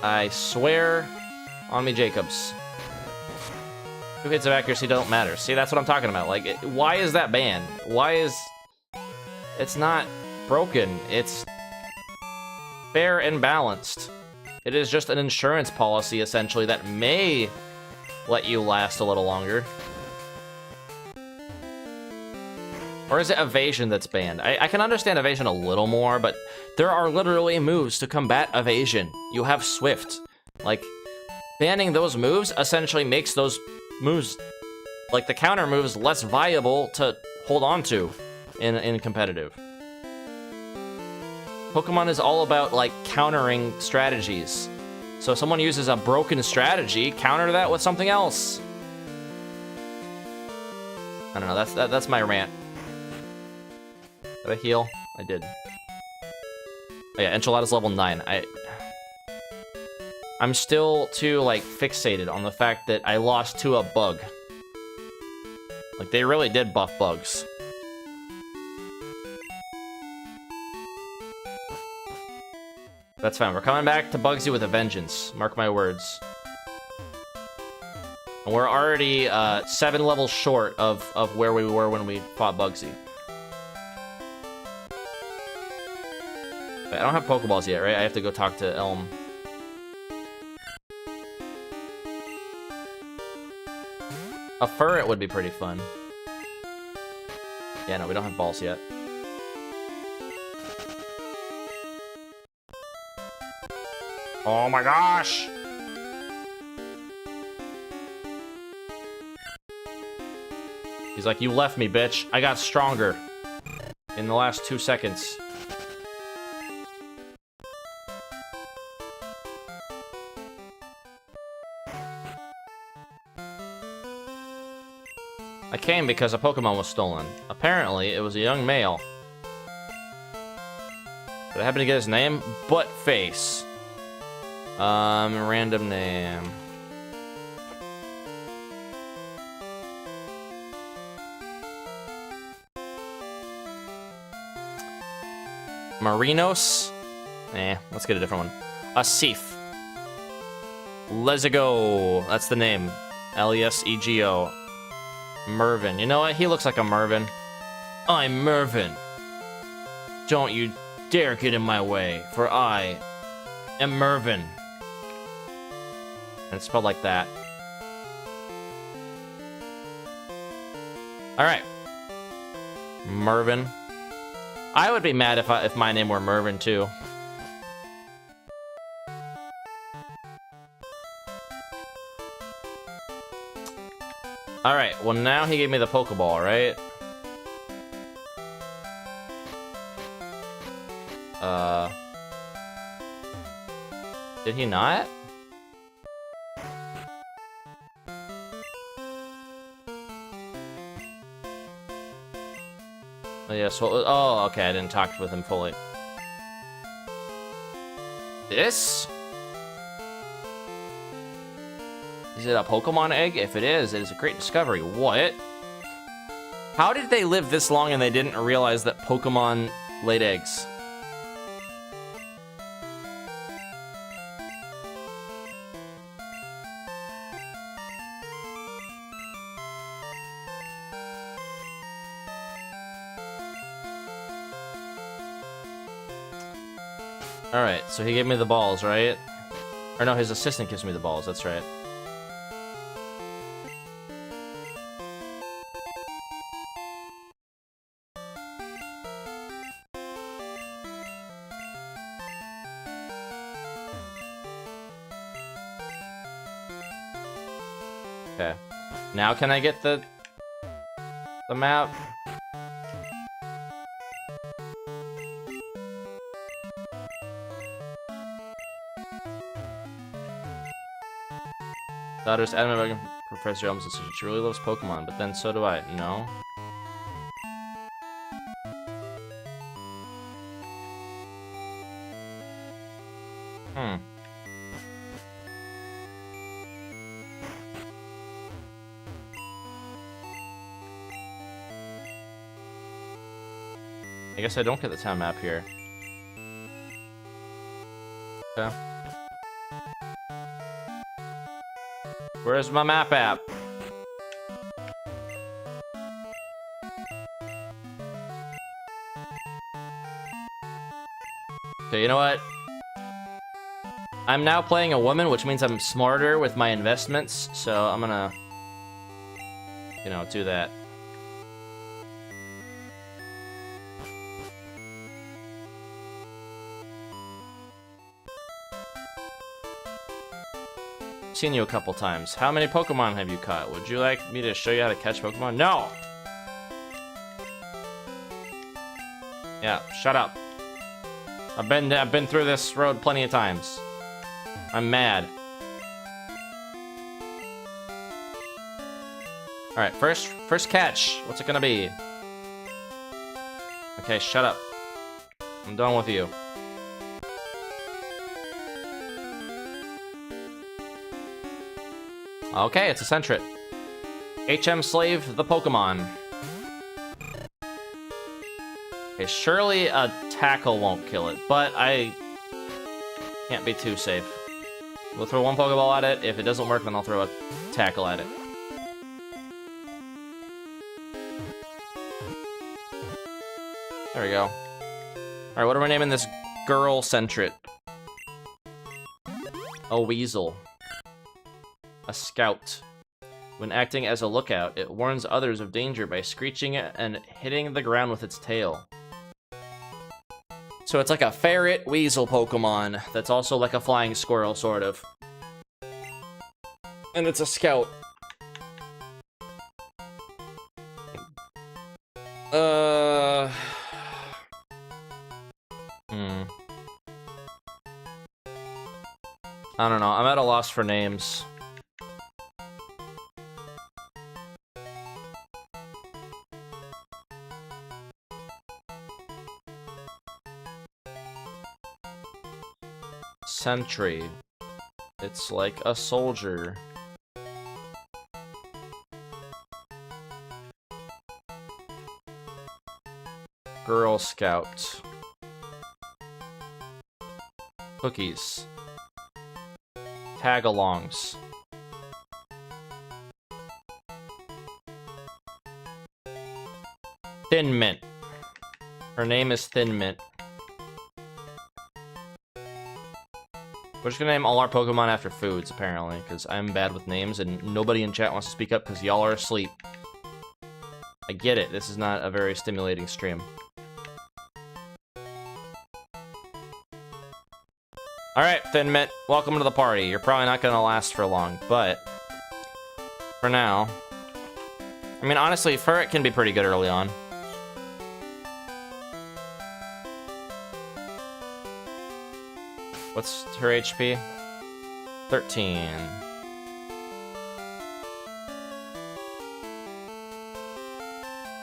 I swear on me, Jacobs. 2 hits of accuracy don't matter. See, that's what I'm talking about. Like, why is that banned? Why is... It's not broken. It's fair and balanced. It is just an insurance policy, essentially, that may let you last a little longer. Or is it evasion that's banned? I can understand evasion a little more, but there are literally moves to combat evasion. You have Swift. Like, banning those moves essentially makes those moves, like the counter moves, less viable to hold on to in competitive. Pokemon is all about, like, countering strategies. So if someone uses a broken strategy, counter that with something else. I don't know, that's my rant. Did I heal? I did. Oh yeah, Enchilada's level 9. I'm still too, like, fixated on the fact that I lost to a bug. Like, they really did buff bugs. That's fine. We're coming back to Bugsy with a vengeance. Mark my words. And we're already 7 levels short of where we were when we fought Bugsy. I don't have Pokeballs yet, right? I have to go talk to Elm. A Furret would be pretty fun. Yeah, no, we don't have balls yet. Oh my gosh! He's like, you left me, bitch. I got stronger in the last 2 seconds. I came because a Pokemon was stolen. Apparently, it was a young male. Did I happen to get his name? Buttface. Random name. Marinos? Let's get a different one. Asif. Lesego. That's the name. Lesego. Mervin. You know what? He looks like a Mervin. I'm Mervin. Don't you dare get in my way, for I am Mervin. And it's spelled like that. Alright. Mervin. I would be mad if my name were Mervin, too. Alright, well now he gave me the Pokeball, right? Did he not? Oh, yeah, so, oh, okay, I didn't talk with him fully. This? Is it a Pokemon egg? If it is a great discovery. What? How did they live this long and they didn't realize that Pokemon laid eggs? Alright, so he gave me the balls, right? Or no, his assistant gives me the balls, that's right. Okay. Now can I get the map? Daughter's adamant about Professor Elm's decision. She really loves Pokemon, but then so do I. No? I guess I don't get the town map here. Okay. Where's my map app? Okay, you know what? I'm now playing a woman, which means I'm smarter with my investments, so I'm gonna, you know, do that. Seen you a couple times. How many Pokemon have you caught? Would you like me to show you how to catch Pokemon? No! Yeah, shut up. I've been through this road plenty of times. I'm mad. Alright, first catch. What's it gonna be? Okay, shut up. I'm done with you. Okay, it's a Sentret. HM Slave the Pokemon. Okay, surely a tackle won't kill it, but I can't be too safe. We'll throw one Pokeball at it. If it doesn't work, then I'll throw a tackle at it. There we go. Alright, what are we naming this girl Sentret? A Weasel. A Scout. When acting as a lookout, it warns others of danger by screeching and hitting the ground with its tail. So it's like a ferret weasel Pokemon that's also like a flying squirrel, sort of. And it's a Scout. I don't know. I'm at a loss for names. Sentry. It's like a soldier. Girl Scout. Cookies. Tagalongs. Thin Mint. Her name is Thin Mint. We're just gonna name all our Pokemon after foods, apparently, because I'm bad with names and nobody in chat wants to speak up because y'all are asleep. I get it, this is not a very stimulating stream. Alright, Thin Mint, welcome to the party. You're probably not gonna last for long, but for now. I mean, honestly, Ferret can be pretty good early on. What's her HP? 13.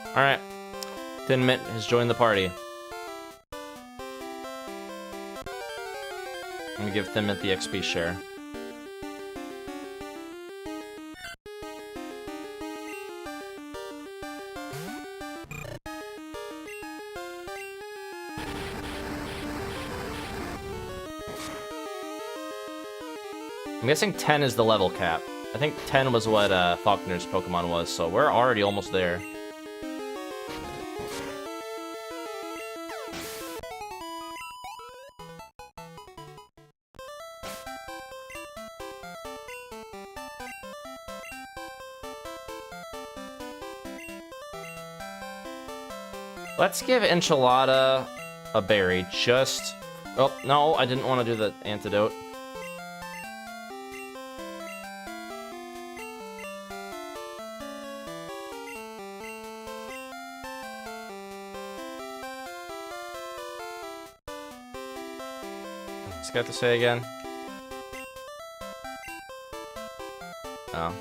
Alright. Thin Mint has joined the party. I'm gonna give Thin Mint the XP share. I'm guessing 10 is the level cap. I think 10 was what Faulkner's Pokemon was, so we're already almost there. Let's give Enchilada a berry, just... Oh, no, I didn't want to do the antidote. What's got to say again? Oh.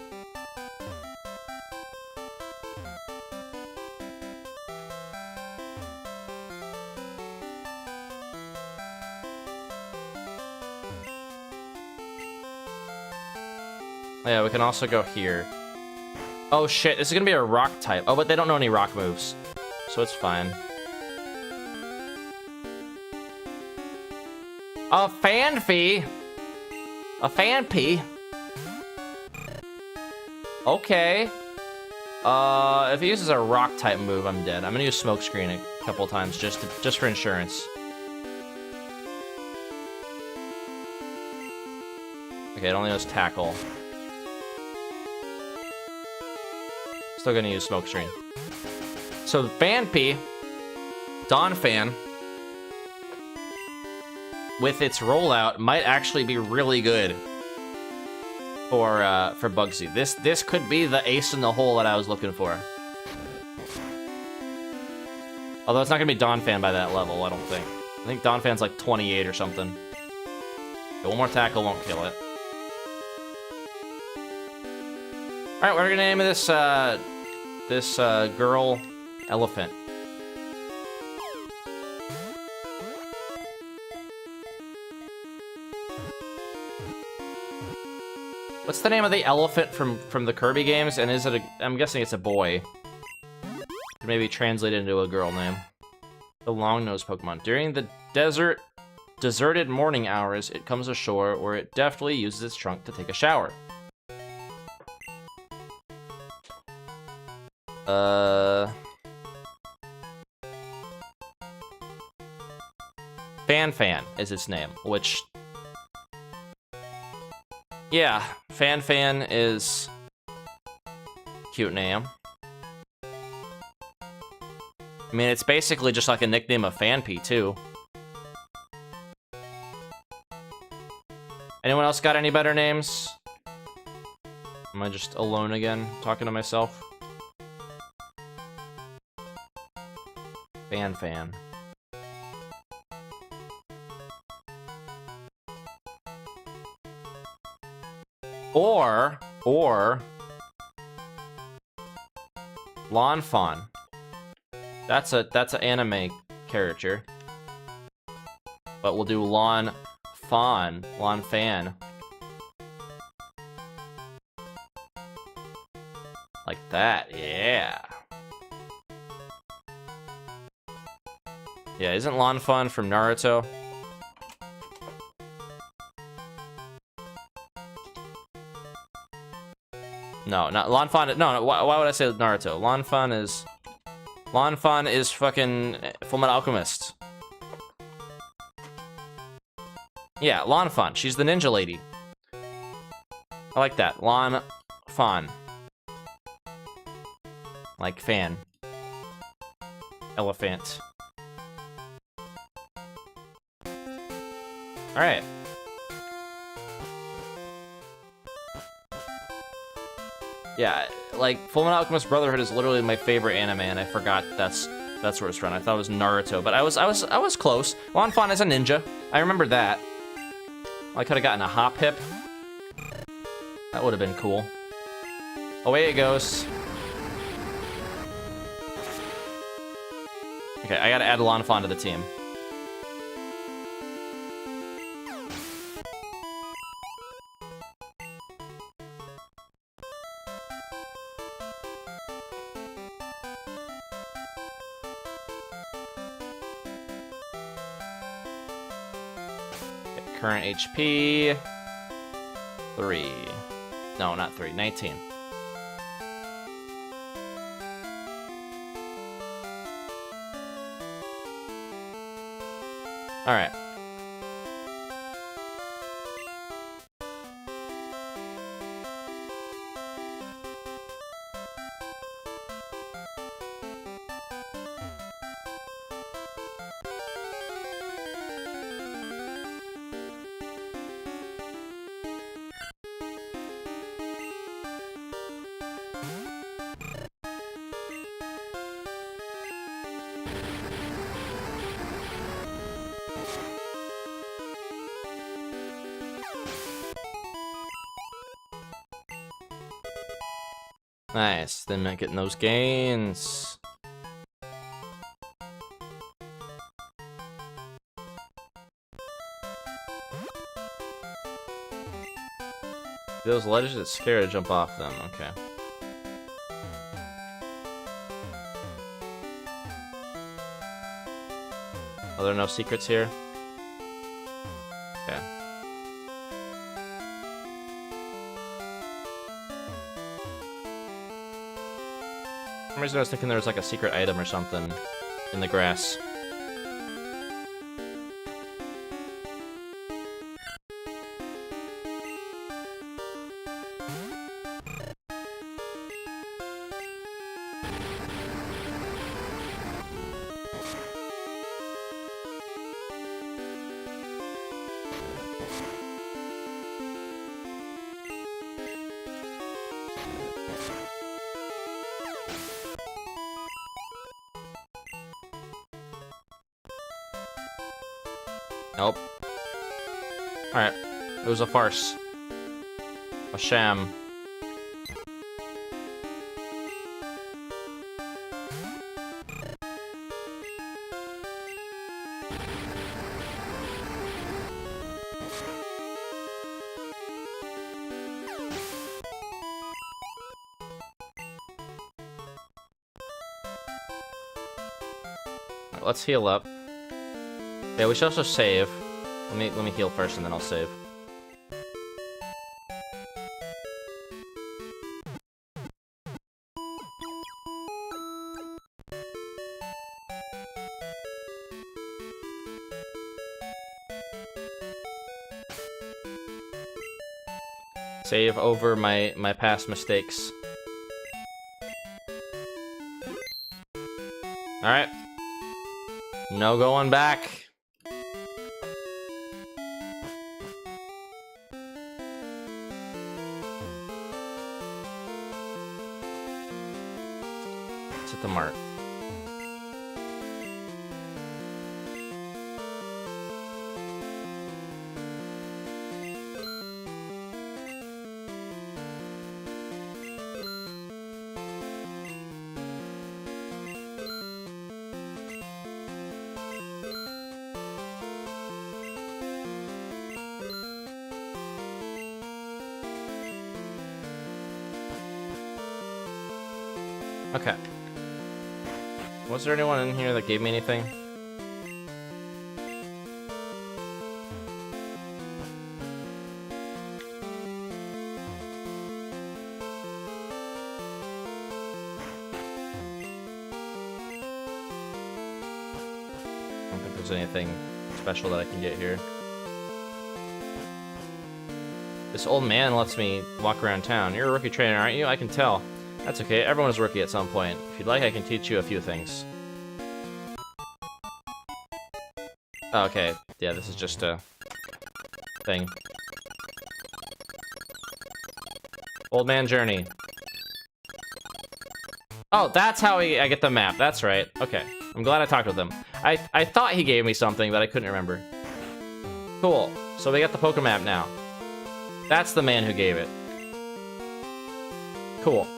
Yeah, we can also go here. Oh shit, this is gonna be a rock type. Oh, but they don't know any rock moves, so it's fine. A Fanpy? A Fanpy? Okay. If he uses a rock type move, I'm dead. I'm gonna use Smokescreen a couple times just for insurance. Okay, it only knows Tackle. Still gonna use Smokescreen. So Fanpy, Donphan, with its rollout, might actually be really good for Bugsy. This could be the ace in the hole that I was looking for. Although it's not gonna be Donphan by that level, I don't think. I think Donphan's like 28 or something. Okay, one more tackle won't kill it. All right, we're gonna name this girl Elephant. What's the name of the elephant from the Kirby games? And is it I'm guessing it's a boy. Maybe translate it into a girl name. The long-nosed Pokemon. During the deserted morning hours, it comes ashore where it deftly uses its trunk to take a shower. Fan is its name, which... Yeah, Fan is... cute name. I mean, it's basically just like a nickname of Fanpy, too. Anyone else got any better names? Am I just alone again, talking to myself? Fan. Or Lanfan. That's an anime character. But we'll do Lanfan. Like that, yeah. Yeah, isn't Lanfan from Naruto? No, not Lanfan. No, why would I say Naruto? Lanfan is fucking Fullmetal Alchemist. Yeah, Lanfan. She's the ninja lady. I like that. Lanfan. Like fan. Elephant. Alright. Yeah, like, Fullmetal Alchemist Brotherhood is literally my favorite anime, and I forgot that's where it's from. I thought it was Naruto, but I was close. Lanfan is a ninja. I remember that. I could have gotten a hop hip. That would have been cool. Away it goes. Okay, I gotta add Lanfan to the team. Current HP, 3. No, not 3, 19. All right. Nice, then getting those gains. Those ledges that scare to jump off them, okay. Are there no secrets here? reason I was thinking there was like a secret item or something in the grass. Nope. Alright. It was a farce. A sham. Alright, let's heal up. Yeah, we should also save. Let me heal first and then I'll save. Save over my past mistakes. Alright. No going back. It's at the mart. Okay. Was there anyone in here that gave me anything? I don't think there's anything special that I can get here. This old man lets me walk around town. You're a rookie trainer, aren't you? I can tell. That's okay, everyone's a rookie at some point. If you'd like, I can teach you a few things. Oh, okay, yeah, this is just a thing. Old man journey. Oh, that's how I get the map, that's right. Okay, I'm glad I talked with him. I thought he gave me something, but I couldn't remember. Cool, so we got the Pokemap now. That's the man who gave it. Cool.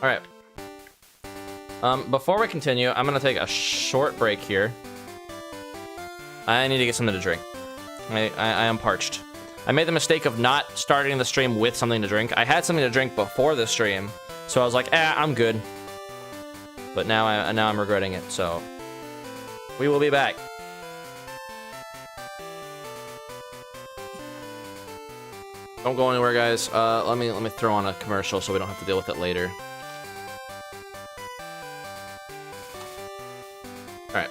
Alright. Before we continue, I'm gonna take a short break here. I need to get something to drink. I am parched. I made the mistake of not starting the stream with something to drink. I had something to drink before the stream, so I was like, I'm good. But now I'm regretting it, so... We will be back. Don't go anywhere, guys. Let me throw on a commercial so we don't have to deal with it later. Alright.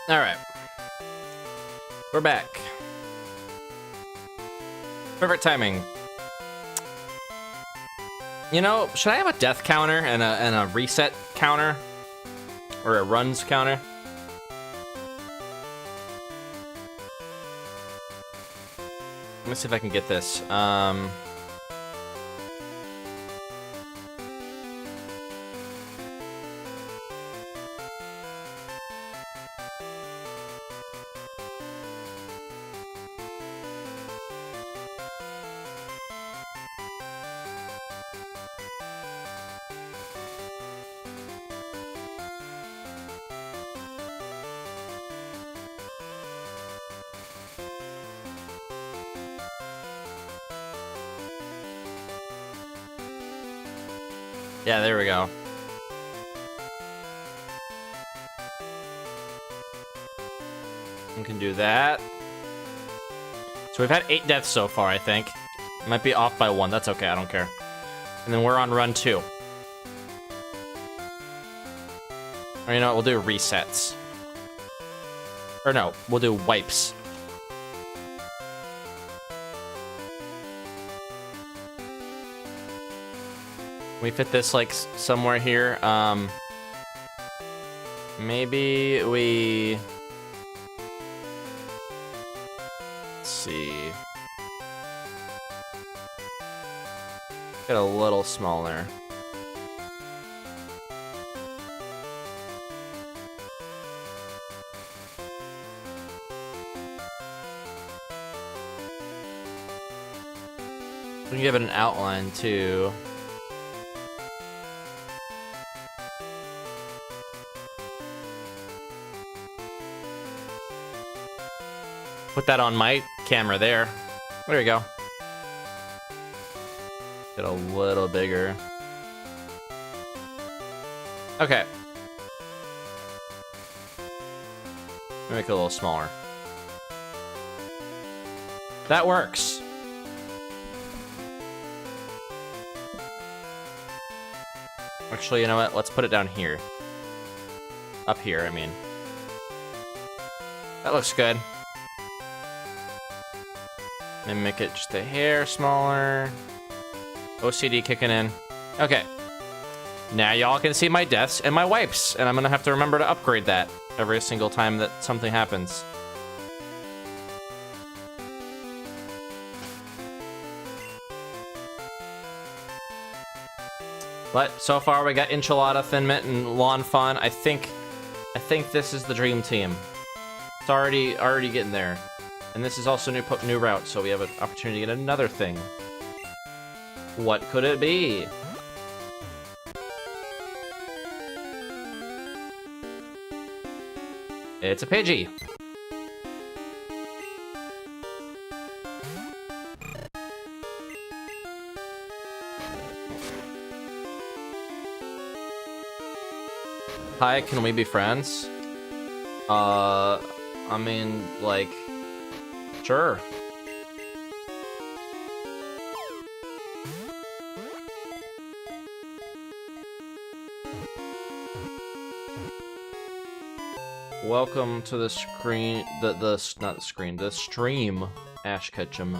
Alright. We're back. Perfect timing. You know, should I have a death counter and a reset counter? Or a runs counter? Let me see if I can get this. Yeah, there we go. We can do that. So we've had 8 deaths so far, I think. Might be off by 1. That's okay, I don't care. And then we're on run 2. Or you know what, we'll do resets. Or no, we'll do wipes. We fit this like somewhere here. Maybe we... Let's see. Get a little smaller. We can give it an outline too. Put that on my camera there. There we go. Get a little bigger. Okay. Make it a little smaller. That works. Actually, you know what? Let's put it down here. Up here, I mean. That looks good. Maybe make it just a hair smaller. OCD kicking in. Okay. Now y'all can see my deaths and my wipes, and I'm gonna have to remember to upgrade that every single time that something happens. But so far we got Enchilada, Thin Mint, and Lawn Fun. I think this is the dream team. It's already getting there. And this is also new route, so we have an opportunity to get another thing. What could it be? It's a Pidgey. Hi, can we be friends? I mean, like... Sure. Welcome to the screen, not the screen, the stream, Ash Ketchum.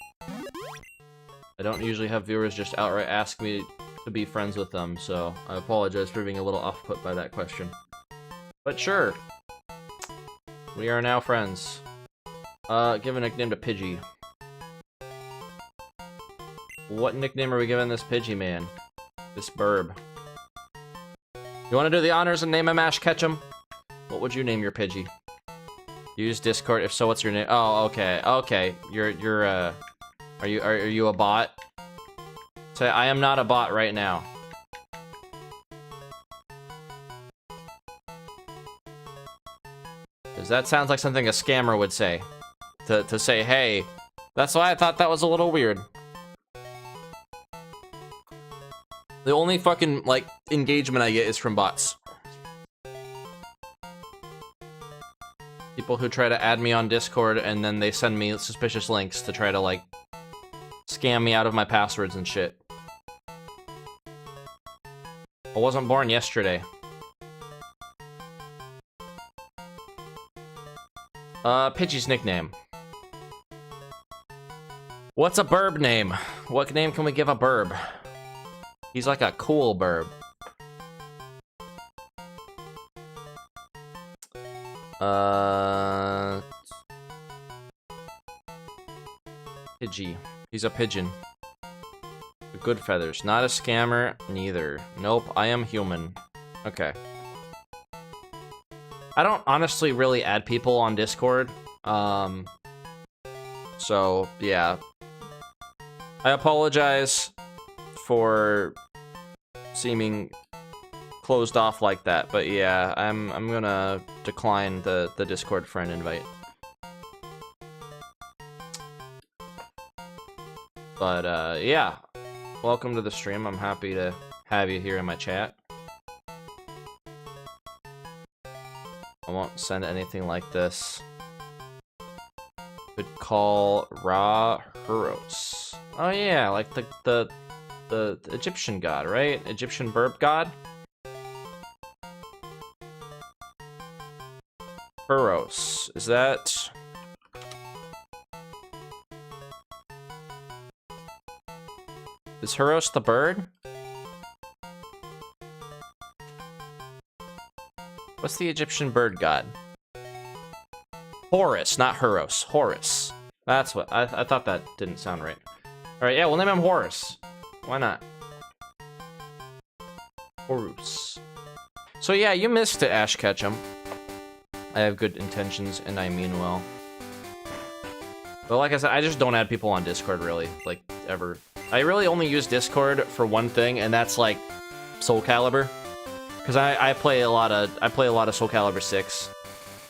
I don't usually have viewers just outright ask me to be friends with them, so I apologize for being a little off-put by that question. But sure. We are now friends. Give a nickname to Pidgey. What nickname are we giving this Pidgey man? This burb. You want to do the honors and name him Ash Ketchum? What would you name your Pidgey? Use Discord. If so, what's your name? Oh, okay. Okay. Are you a bot? Say, I am not a bot right now. Because that sounds like something a scammer would say. To say, hey, that's why I thought that was a little weird. The only fucking, like, engagement I get is from bots. People who try to add me on Discord and then they send me suspicious links to try to, like, scam me out of my passwords and shit. I wasn't born yesterday. Pidgey's nickname. What's a burb name? What name can we give a burb? He's like a cool burb. Pidgey. He's a pigeon. Good feathers. Not a scammer, neither. Nope, I am human. Okay. I don't honestly really add people on Discord. So, yeah. I apologize for seeming closed off like that, but yeah, I'm gonna decline the Discord friend invite. But yeah, welcome to the stream. I'm happy to have you here in my chat. I won't send anything like this. Could call Ra Huros. Oh yeah, like the Egyptian god, right? Egyptian burp god? Huros. Is that... Is Huros the bird? What's the Egyptian bird god? Horus, not Huros. Horus. That's what... I thought that didn't sound right. Alright, yeah, we'll name him Horus. Why not? Horus. So yeah, you missed it, Ash Ketchum. I have good intentions, and I mean well. But like I said, I just don't add people on Discord, really. Like, ever. I really only use Discord for one thing, and that's, like, Soul Calibur. Because I play a lot of Soul Calibur 6.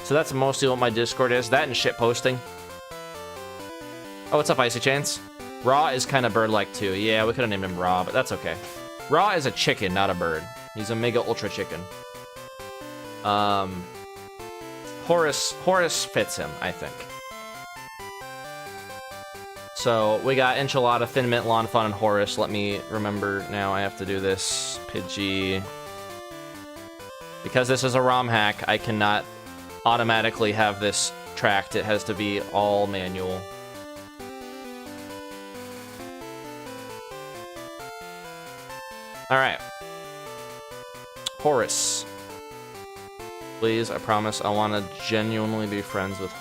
So that's mostly what my Discord is. That and shit posting. Oh, what's up, Icy Chains? Ra is kind of bird-like, too. Yeah, we could have named him Ra, but that's okay. Ra is a chicken, not a bird. He's a mega ultra chicken. Horus fits him, I think. So, we got Enchilada, Thin Mint, Lawn Fun, and Horus. Let me remember now I have to do this. Pidgey. Because this is a ROM hack, I cannot automatically have this tracked. It has to be all manual. Alright. Horus. Please, I promise, I want to genuinely be friends with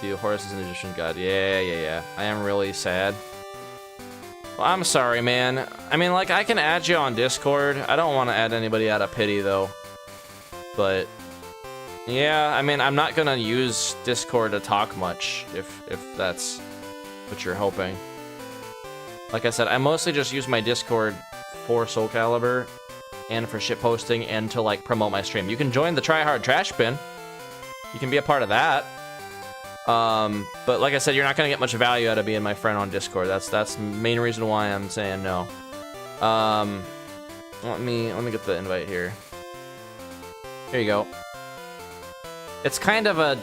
you. Horus is an Egyptian god. Yeah. I am really sad. Well, I'm sorry, man. I mean, like, I can add you on Discord. I don't want to add anybody out of pity, though. But, yeah, I mean, I'm not gonna use Discord to talk much, if that's what you're hoping. Like I said, I mostly just use my Discord for Soul Calibur, and for shitposting, and to, like, promote my stream. You can join the Tryhard Trash Bin. You can be a part of that. But like I said, you're not gonna get much value out of being my friend on Discord. That's the main reason why I'm saying no. Let me get the invite here. Here you go. It's kind of a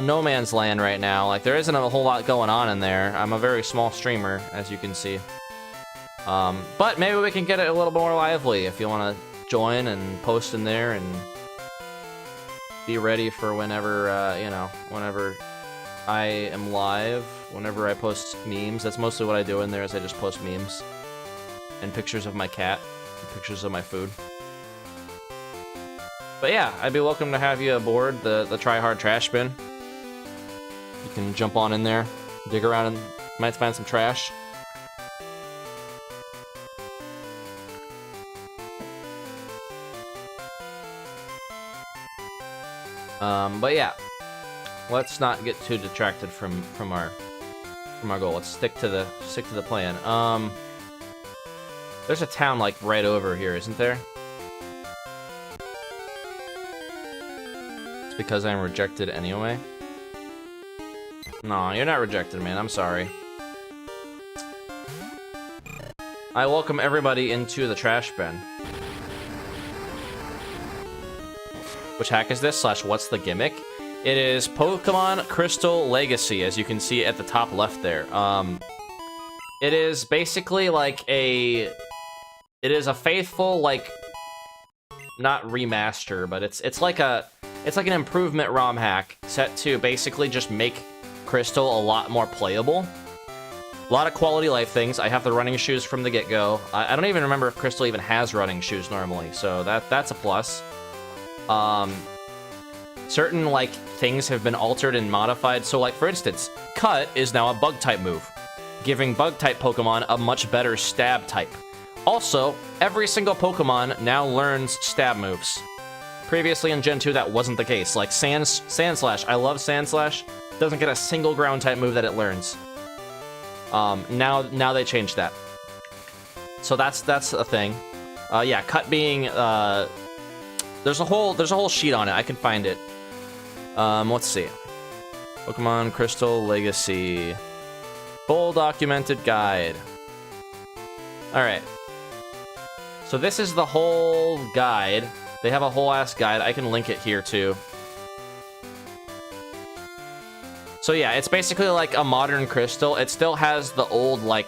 no man's land right now. Like, there isn't a whole lot going on in there. I'm a very small streamer, as you can see. But maybe we can get it a little more lively if you want to join and post in there and be ready for whenever, you know, whenever I am live, whenever I post memes. That's mostly what I do in there, is I just post memes and pictures of my cat and pictures of my food. But yeah, I'd be welcome to have you aboard the Tryhard Trash Bin. You can jump on in there, dig around, and might find some trash. But yeah, let's not get too detracted from our goal. Let's stick to the plan. There's a town like right over here, isn't there? It's because I'm rejected anyway. No, you're not rejected, man. I'm sorry. I welcome everybody into the trash bin. Which hack is this? / what's the gimmick? It is Pokemon Crystal Legacy, as you can see at the top left there. It is basically like it is a faithful, like, not remaster, but it's like It's like an improvement ROM hack set to basically just make Crystal a lot more playable. A lot of quality life things. I have the running shoes from the get-go. I don't even remember if Crystal even has running shoes normally, so that's a plus. Certain, like, things have been altered and modified. So, like, for instance, Cut is now a Bug-type move, giving Bug-type Pokemon a much better Stab type. Also, every single Pokemon now learns Stab moves. Previously in Gen 2, that wasn't the case. Like, Sandslash. I love Sandslash. Doesn't get a single Ground-type move that it learns. Now they changed that. So that's a thing. Yeah, Cut being, there's a whole sheet on it. I can find it. Let's see. Pokemon Crystal Legacy. Full documented guide. Alright. So this is the whole guide. They have a whole ass guide. I can link it here too. So yeah, it's basically like a modern Crystal. It still has the old, like,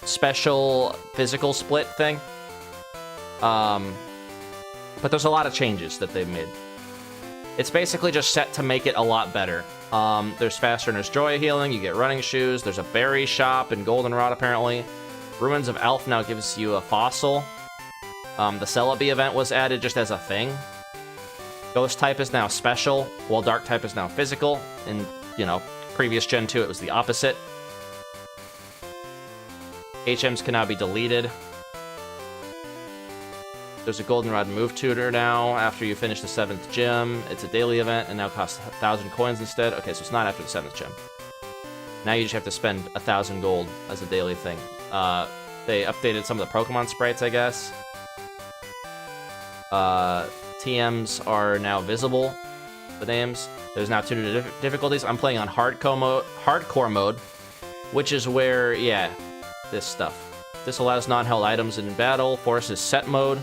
special physical split thing. But there's a lot of changes that they've made. It's basically just set to make it a lot better. There's faster Nurse Joy healing, you get running shoes, there's a berry shop in Goldenrod apparently. Ruins of Elf now gives you a fossil. The Celebi event was added just as a thing. Ghost type is now special, while Dark type is now physical. In, you know, previous Gen 2 it was the opposite. HMs can now be deleted. There's a Goldenrod move tutor now after you finish the 7th gym. It's a daily event and now costs 1,000 coins instead. Okay, so it's not after the 7th gym. Now you just have to spend 1,000 gold as a daily thing. They updated some of the Pokemon sprites, I guess. TMs are now visible, the names. There's now 2 new difficulties. I'm playing on hardcore mode, which is where, yeah, this stuff. This allows non-held items in battle, forces set mode,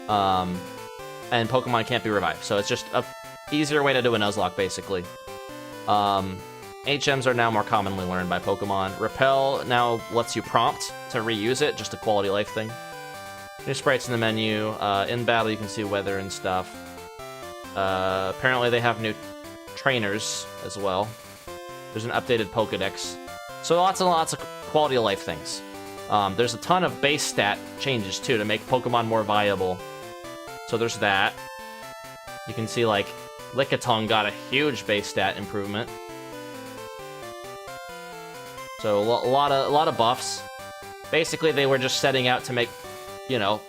and Pokemon can't be revived. So it's just a easier way to do a Nuzlocke, basically. HMs are now more commonly learned by Pokemon. Repel now lets you prompt to reuse it, just a quality life thing. New sprites in the menu. In battle, you can see weather and stuff. Apparently, they have new trainers as well. There's an updated Pokedex. So lots and lots of quality of life things. There's a ton of base stat changes, too, to make Pokemon more viable. So there's that. You can see, like, Lickitung got a huge base stat improvement. So a lot of buffs. Basically, they were just setting out to make, you know,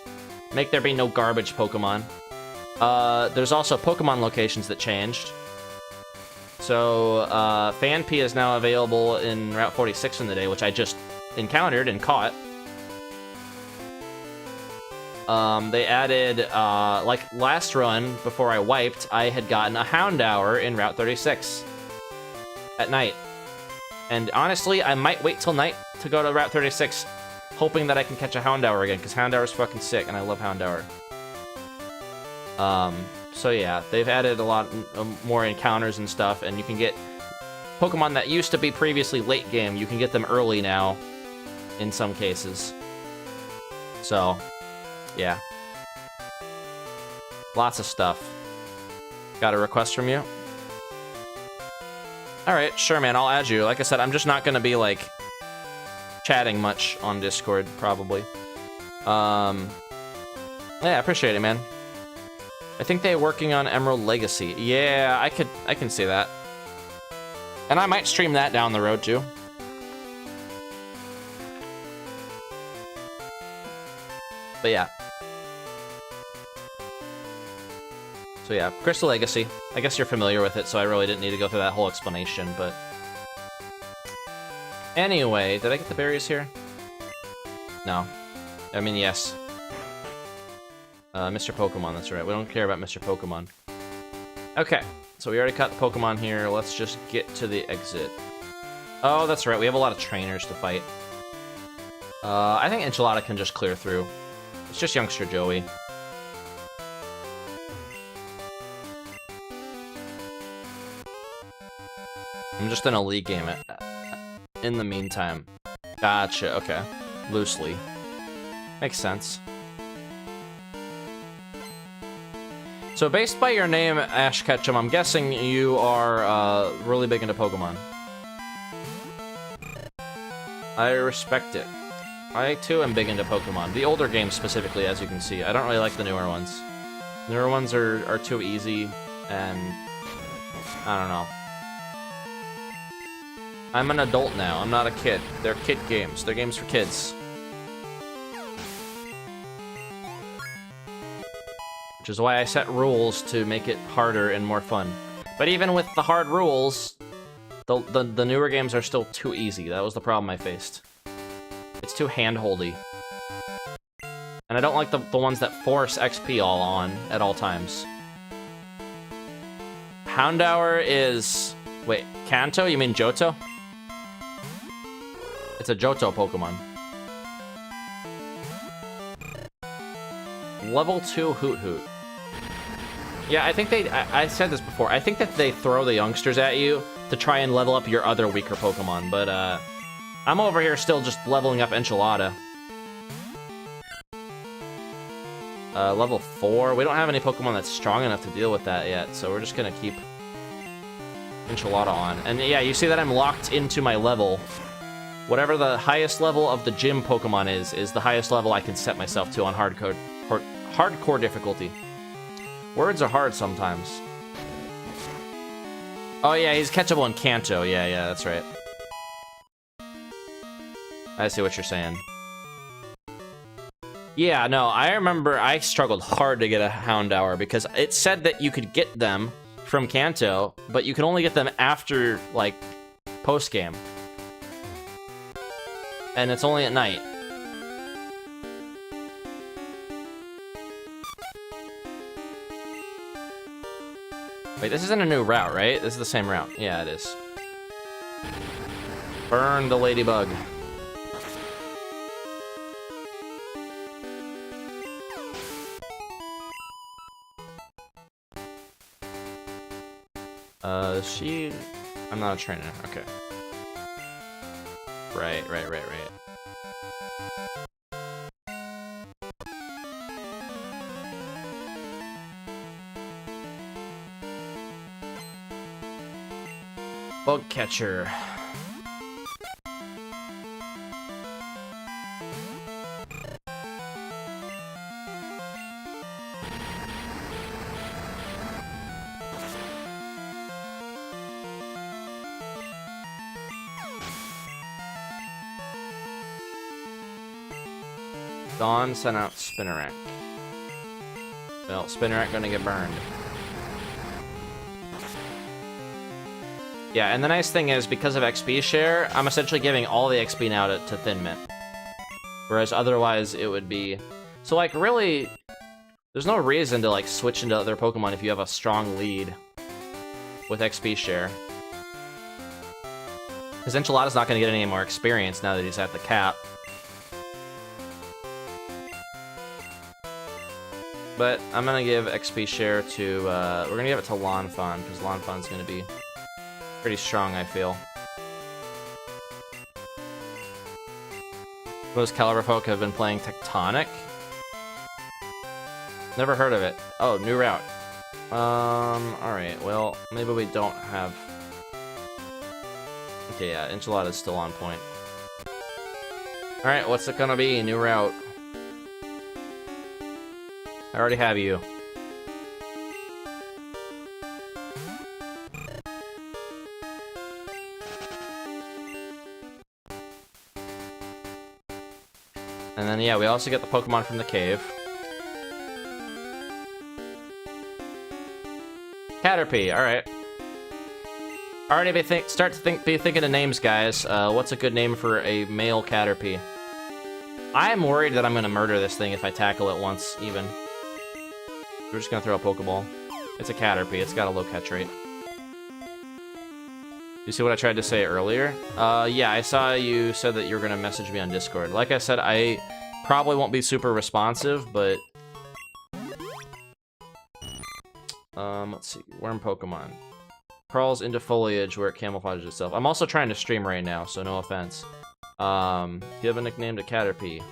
make there be no garbage Pokemon. There's also Pokemon locations that changed. So, Phanpy is now available in Route 46 in the day, which I just encountered and caught. They added, like, last run, before I wiped, I had gotten a Houndour in Route 36 at night. And honestly, I might wait till night to go to Route 36, hoping that I can catch a Houndour again, because Houndour is fucking sick, and I love Houndour. So yeah, they've added a lot more encounters and stuff, and you can get Pokemon that used to be previously late game, you can get them early now, in some cases. So, yeah. Lots of stuff. Got a request from you? Alright, sure man, I'll add you. Like I said, I'm just not gonna be, like, chatting much on Discord, probably. Yeah, I appreciate it, man. I think they're working on Emerald Legacy. Yeah, I can see that. And I might stream that down the road, too. But yeah. So yeah, Crystal Legacy. I guess you're familiar with it, so I really didn't need to go through that whole explanation, but... Anyway, did I get the berries here? No. I mean, yes. Mr. Pokemon, that's right. We don't care about Mr. Pokemon. Okay, so we already caught the Pokemon here. Let's just get to the exit. Oh, that's right. We have a lot of trainers to fight. I think Enchilada can just clear through. It's just Youngster Joey. I'm just in a league game in the meantime. Gotcha, okay. Loosely. Makes sense. So based by your name, Ash Ketchum, I'm guessing you are really big into Pokemon. I respect it. I too am big into Pokemon. The older games specifically, as you can see. I don't really like the newer ones. Newer ones are too easy, and I don't know. I'm an adult now. I'm not a kid. They're kid games. They're games for kids. Which is why I set rules to make it harder and more fun. But even with the hard rules, the newer games are still too easy. That was the problem I faced. It's too hand-holdy. And I don't like the ones that force XP all on at all times. Houndour is... Wait, Kanto? You mean Johto? It's a Johto Pokemon. Level 2 Hoot Hoot. Yeah, I think I said this before. I think that they throw the youngsters at you to try and level up your other weaker Pokemon, but I'm over here still just leveling up Enchilada. Level 4. We don't have any Pokemon that's strong enough to deal with that yet, so we're just gonna keep Enchilada on. And yeah, you see that I'm locked into my level. Whatever the highest level of the gym Pokemon is the highest level I can set myself to on hardcore difficulty. Words are hard sometimes. Oh yeah, he's catchable in Kanto. Yeah, that's right. I see what you're saying. Yeah, no, I remember I struggled hard to get a Houndour because it said that you could get them from Kanto, but you can only get them after, like, post-game. And it's only at night. Wait, this isn't a new route, right? This is the same route. Yeah, it is. Burn the ladybug. I'm not a trainer. Okay. Right. Bug catcher. Dawn sent out Spinnerack. Well, Spinnerack gonna get burned. Yeah, and the nice thing is, because of XP share, I'm essentially giving all the XP now to Thin Mint. Whereas otherwise, it would be... So, like, really, there's no reason to, like, switch into other Pokemon if you have a strong lead with XP share. Because Enchilada's not going to get any more experience now that he's at the cap. But I'm going to give XP share to... we're going to give it to Lanfon, because Lanfon's going to be pretty strong, I feel. Most Caliber folk have been playing Tectonic. Never heard of it. Oh, new route. Alright, well, maybe we don't have... Okay, yeah, Enchilada's still on point. Alright, what's it gonna be? New route. I already have you. And then, yeah, we also get the Pokemon from the cave. Caterpie, alright. Already be thinking of names, guys. What's a good name for a male Caterpie? I am worried that I'm gonna murder this thing if I tackle it once, even. We're just gonna throw a Pokeball. It's a Caterpie, it's got a low catch rate. You see what I tried to say earlier? Yeah, I saw you said that you were gonna message me on Discord. Like I said, I probably won't be super responsive, but... let's see. Worm Pokemon. Crawls into foliage where it camouflages itself. I'm also trying to stream right now, so no offense. Give a nickname to Caterpie.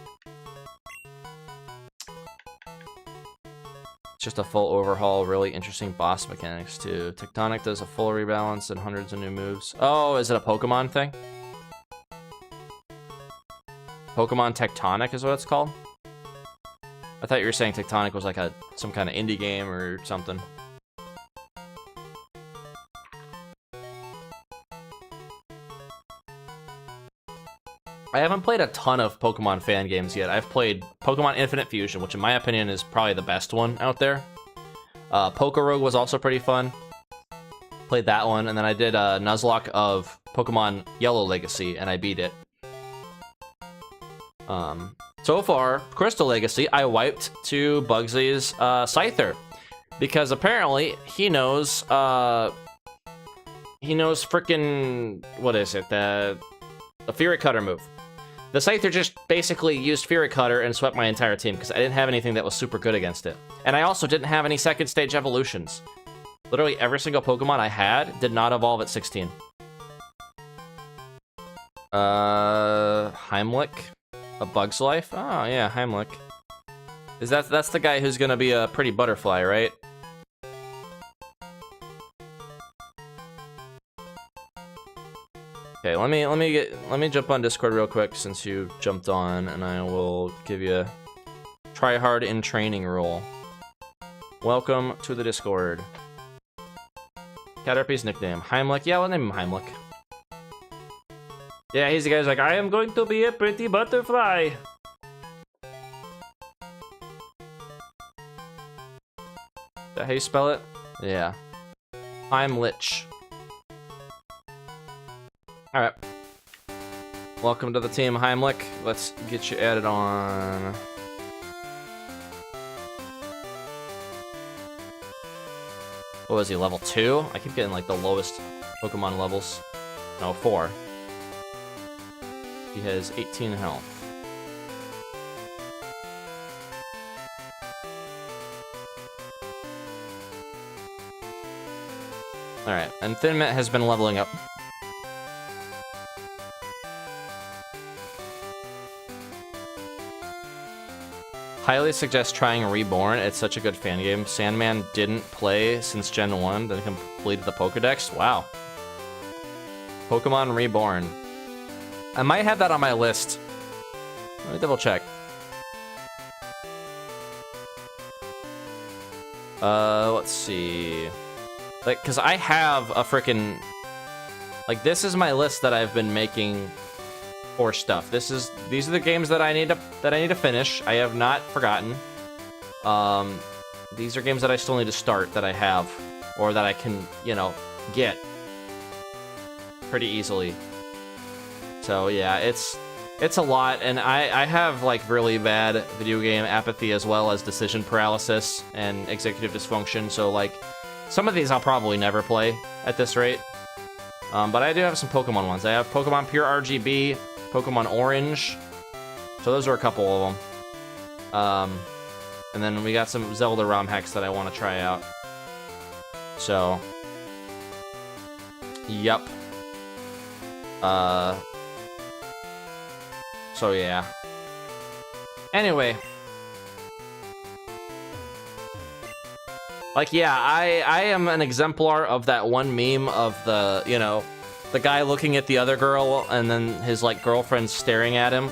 just a full overhaul, really interesting boss mechanics too. Tectonic does a full rebalance and hundreds of new moves. Oh, is it a Pokemon thing? Pokemon Tectonic is what it's called? I thought you were saying Tectonic was like some kind of indie game or something. I haven't played a ton of Pokemon fan games yet. I've played Pokemon Infinite Fusion, which in my opinion is probably the best one out there. Pokorogue was also pretty fun. Played that one, and then I did a Nuzlocke of Pokemon Yellow Legacy, and I beat it. So far, Crystal Legacy, I wiped to Bugsy's Scyther. Because apparently, he knows frickin', what is it, the Fury Cutter move. The Scyther just basically used Fury Cutter and swept my entire team because I didn't have anything that was super good against it. And I also didn't have any second stage evolutions. Literally every single Pokemon I had did not evolve at 16. Heimlich? A Bug's Life? Oh yeah, Heimlich. That's the guy who's gonna be a pretty butterfly, right? Okay, let me jump on Discord real quick since you jumped on, and I will give you a tryhard in training role. Welcome to the Discord. Caterpie's nickname, Heimlich. Yeah, we'll name him Heimlich. Yeah, he's the guy who's like, I am going to be a pretty butterfly. Is that how you spell it? Yeah. Heimlich. Alright. Welcome to the team, Heimlich. Let's get you added on. What was he, level 2? I keep getting like the lowest Pokemon levels. No, 4. He has 18 health. Alright, and Thin Mint has been leveling up. Highly suggest trying Reborn. It's such a good fan game. Sandman didn't play since Gen 1, then completed the Pokedex. Wow. Pokemon Reborn. I might have that on my list. Let me double check. Let's see. Like, cause I have a frickin'... Like, this is my list that I've been making for stuff. These are the games that I need to finish. I have not forgotten. These are games that I still need to start that I have, or that I can, you know, get pretty easily. So yeah, it's a lot, and I have like really bad video game apathy as well as decision paralysis and executive dysfunction. So like, some of these I'll probably never play at this rate. But I do have some Pokemon ones. I have Pokemon Pure RGB, Pokemon Orange. So those are a couple of them. And then we got some Zelda ROM hacks that I want to try out. So, yep. So yeah. Anyway. Like, yeah, I am an exemplar of that one meme of the, you know, the guy looking at the other girl and then his, like, girlfriend staring at him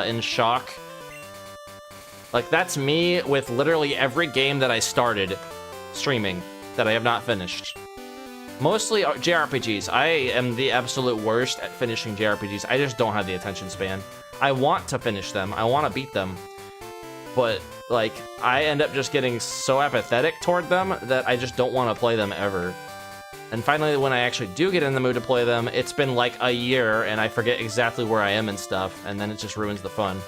in shock. Like, that's me with literally every game that I started streaming that I have not finished. Mostly JRPGs. I am the absolute worst at finishing JRPGs. I just don't have the attention span. I want to finish them. I want to beat them. But, like, I end up just getting so apathetic toward them that I just don't want to play them ever. And finally, when I actually do get in the mood to play them, it's been like a year and I forget exactly where I am and stuff, and then it just ruins the fun.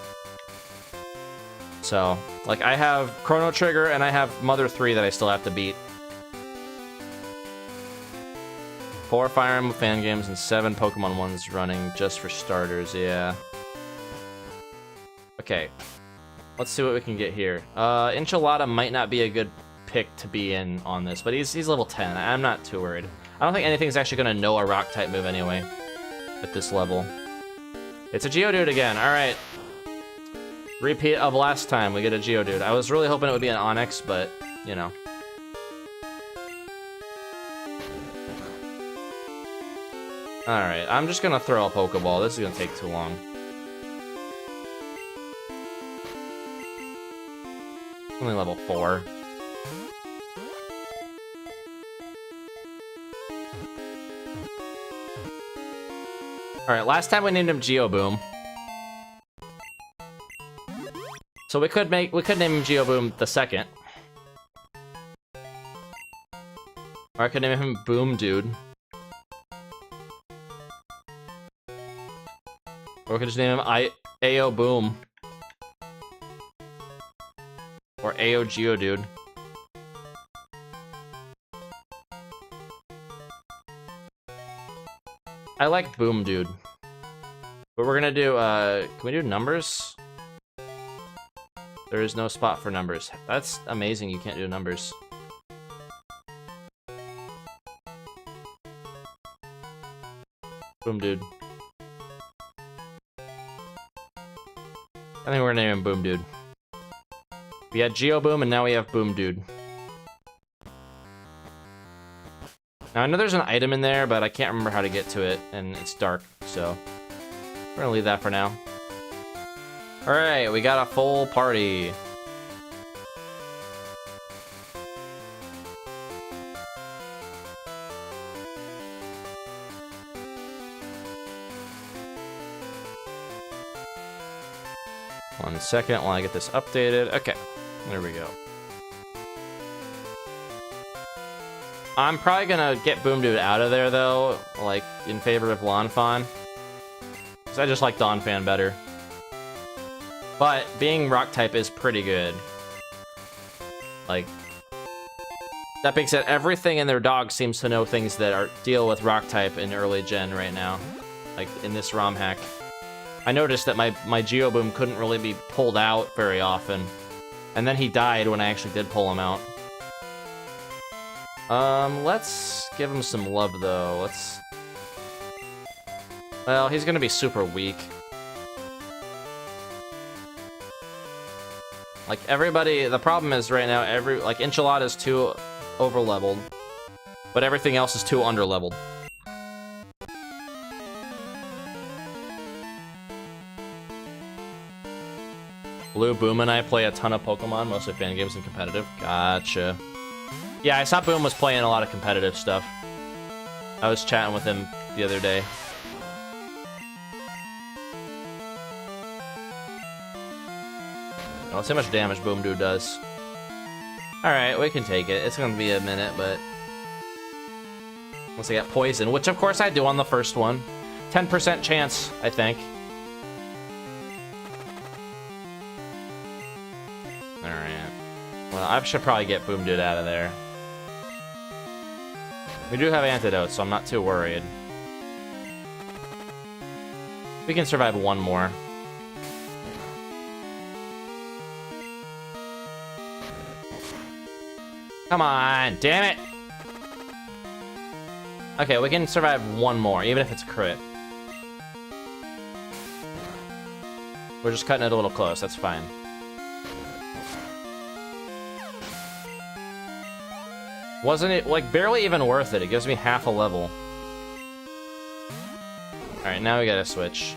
So, like, I have Chrono Trigger and I have Mother 3 that I still have to beat. 4 Fire Emblem fan games and 7 Pokemon ones running just for starters, yeah. Okay. Let's see what we can get here. Enchilada might not be a good pick to be in on this, but he's level 10. I'm not too worried. I don't think anything's actually going to know a rock-type move anyway at this level. It's a Geodude again. All right. Repeat of last time, we get a Geodude. I was really hoping it would be an Onyx, but, you know. Alright, I'm just gonna throw a Pokeball. This is gonna take too long. Only level 4. Alright, last time we named him Geoboom. So we could name him Geoboom the second. Or I could name him Boom Dude. Or we could just name him Ayo Boom. Or Ayo Geodude. I like Boom Dude. But we're gonna do, can we do numbers? There is no spot for numbers. That's amazing, you can't do numbers. Boom Dude. I think we're gonna name him Boom Dude. We had Geoboom and now we have Boom Dude. Now I know there's an item in there, but I can't remember how to get to it, and it's dark, so we're gonna leave that for now. Alright, we got a full party. One second while I get this updated. Okay, there we go. I'm probably gonna get Boom Dude out of there though, like in favor of Lanfan. Because I just like Donphan better. But being rock type is pretty good. Like, that being said, everything in their dog seems to know things that deal with rock type in early gen right now. Like in this ROM hack. I noticed that my Geoboom couldn't really be pulled out very often. And then he died when I actually did pull him out. Let's give him some love, though. Well, he's gonna be super weak. Like, everybody... The problem is, right now, like, Enchilada's too over-leveled. But everything else is too under-leveled. Blue Boom and I play a ton of Pokemon, mostly fan games and competitive. Gotcha. Yeah, I saw Boom was playing a lot of competitive stuff. I was chatting with him the other day. Let's see how much damage Boom Dude does. Alright, we can take it. It's gonna be a minute, but... Once I get poison, which of course I do on the first one. 10% chance, I think. Alright. Well, I should probably get Boom Dude out of there. We do have antidotes, so I'm not too worried. We can survive one more. Come on, damn it! Okay, we can survive one more, even if it's crit. We're just cutting it a little close, that's fine. Wasn't it, like, barely even worth it? It gives me half a level. Alright, now we gotta switch.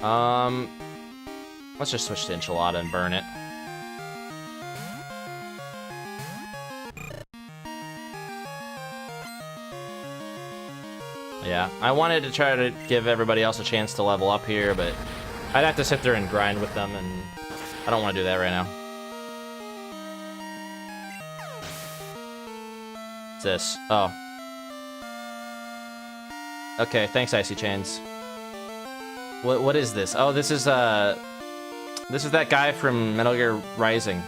Let's just switch to Enchilada and burn it. Yeah, I wanted to try to give everybody else a chance to level up here, but I'd have to sit there and grind with them, and I don't want to do that right now. What's this? Oh. Okay, thanks, Icy Chains. What is this? Oh, this is that guy from Metal Gear Rising.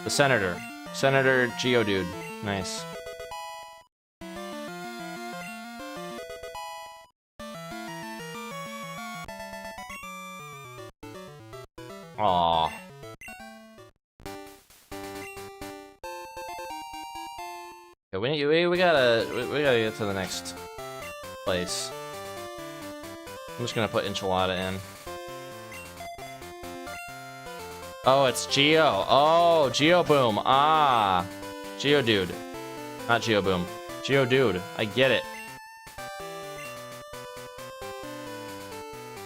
The Senator. Senator Geodude. Nice. Aww. Okay, we gotta get to the next place. I'm just gonna put Enchilada in. Oh, it's Geo. Oh, Geoboom. Ah. Geodude. Not Geoboom. Geodude. I get it.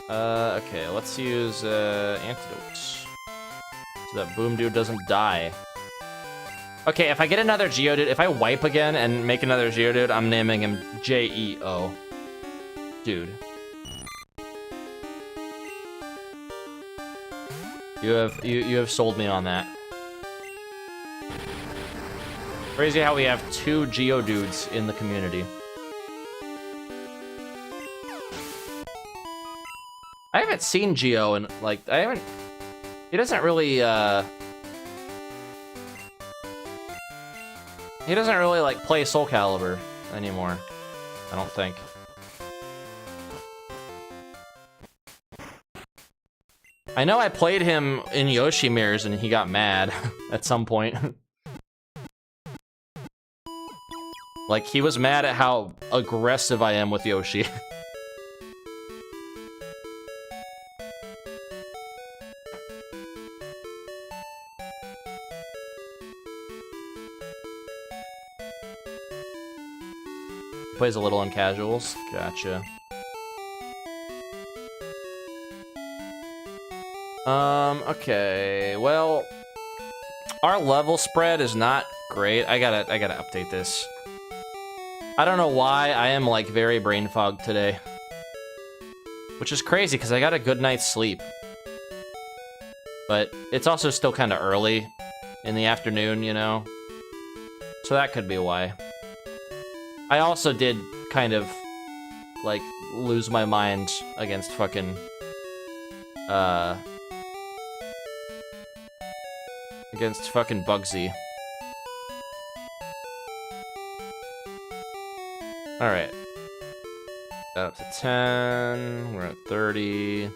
Okay, let's use antidote. So that Boom Dude doesn't die. Okay, if I get another Geodude, if I wipe again and make another Geodude, I'm naming him J-E-O. Dude. You have sold me on that. Crazy how we have 2 Geodudes in the community. I haven't seen Geo and like he doesn't really like play Soul Calibur anymore, I don't think. I know I played him in Yoshi Mirrors and he got mad at some point. Like, he was mad at how aggressive I am with Yoshi. Plays a little on casuals. Gotcha. Okay, well, our level spread is not great. I gotta update this. I don't know why I am like very brain fogged today, which is crazy because I got a good night's sleep, but it's also still kind of early in the afternoon, you know, so that could be why. I also did kind of like lose my mind against fucking Bugsy. Alright. Up to 10. We're at 30.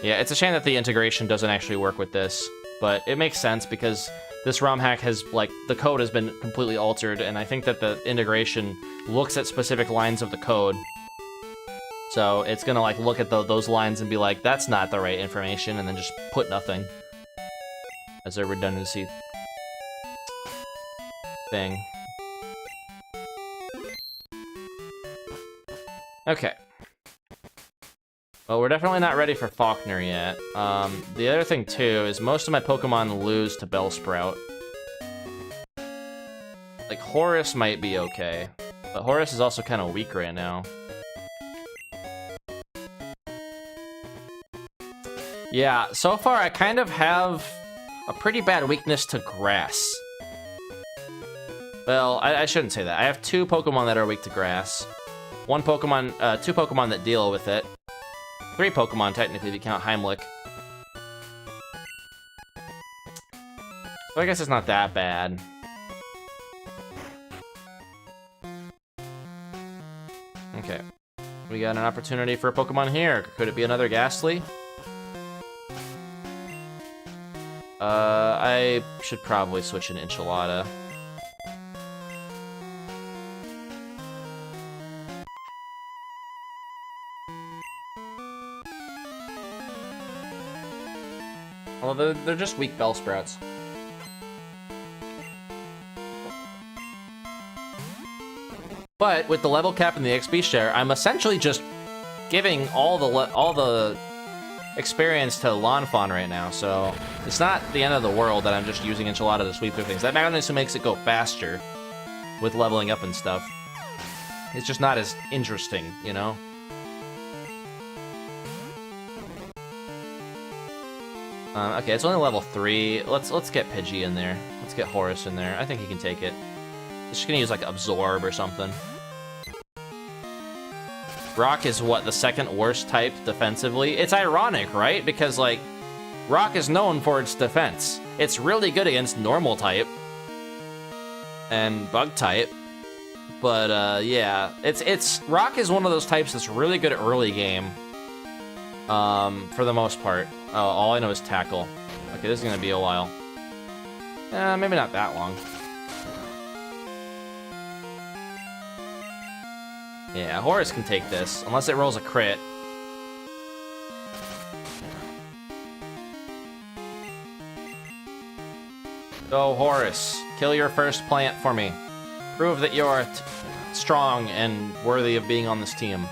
Yeah, it's a shame that the integration doesn't actually work with this, but it makes sense because this ROM hack has, like, the code has been completely altered, and I think that the integration looks at specific lines of the code. So it's gonna, like, look at those lines and be like, that's not the right information, and then just put nothing as a redundancy thing. Okay. Well, we're definitely not ready for Faulkner yet. The other thing, too, is most of my Pokemon lose to Bellsprout. Like, Horus might be okay, but Horus is also kind of weak right now. Yeah, so far I kind of have a pretty bad weakness to grass. Well, I shouldn't say that. I have 2 Pokemon that are weak to grass. 2 Pokemon that deal with it. 3 Pokemon, technically, if you count Heimlich. So I guess it's not that bad. Okay. We got an opportunity for a Pokemon here. Could it be another Ghastly? I should probably switch an Enchilada. Well, they're just weak Bellsprouts. But with the level cap and the XP share, I'm essentially just giving all the experience to Lanfon right now, so it's not the end of the world that I'm just using Enchilada to sweep through things. That magnetism makes it go faster with leveling up and stuff. It's just not as interesting, you know? Okay, it's only level 3. Let's get Pidgey in there. Let's get Horus in there. I think he can take it. He's just gonna use like Absorb or something. Rock is what, the 2nd worst type defensively? It's ironic, right? Because like, Rock is known for its defense. It's really good against normal type and bug type. But yeah, Rock is one of those types that's really good early game. For the most part. Oh, all I know is Tackle. Okay, this is gonna be a while. Maybe not that long. Yeah, Horus can take this, unless it rolls a crit. Go, Horus. Kill your first plant for me. Prove that you're strong and worthy of being on this team.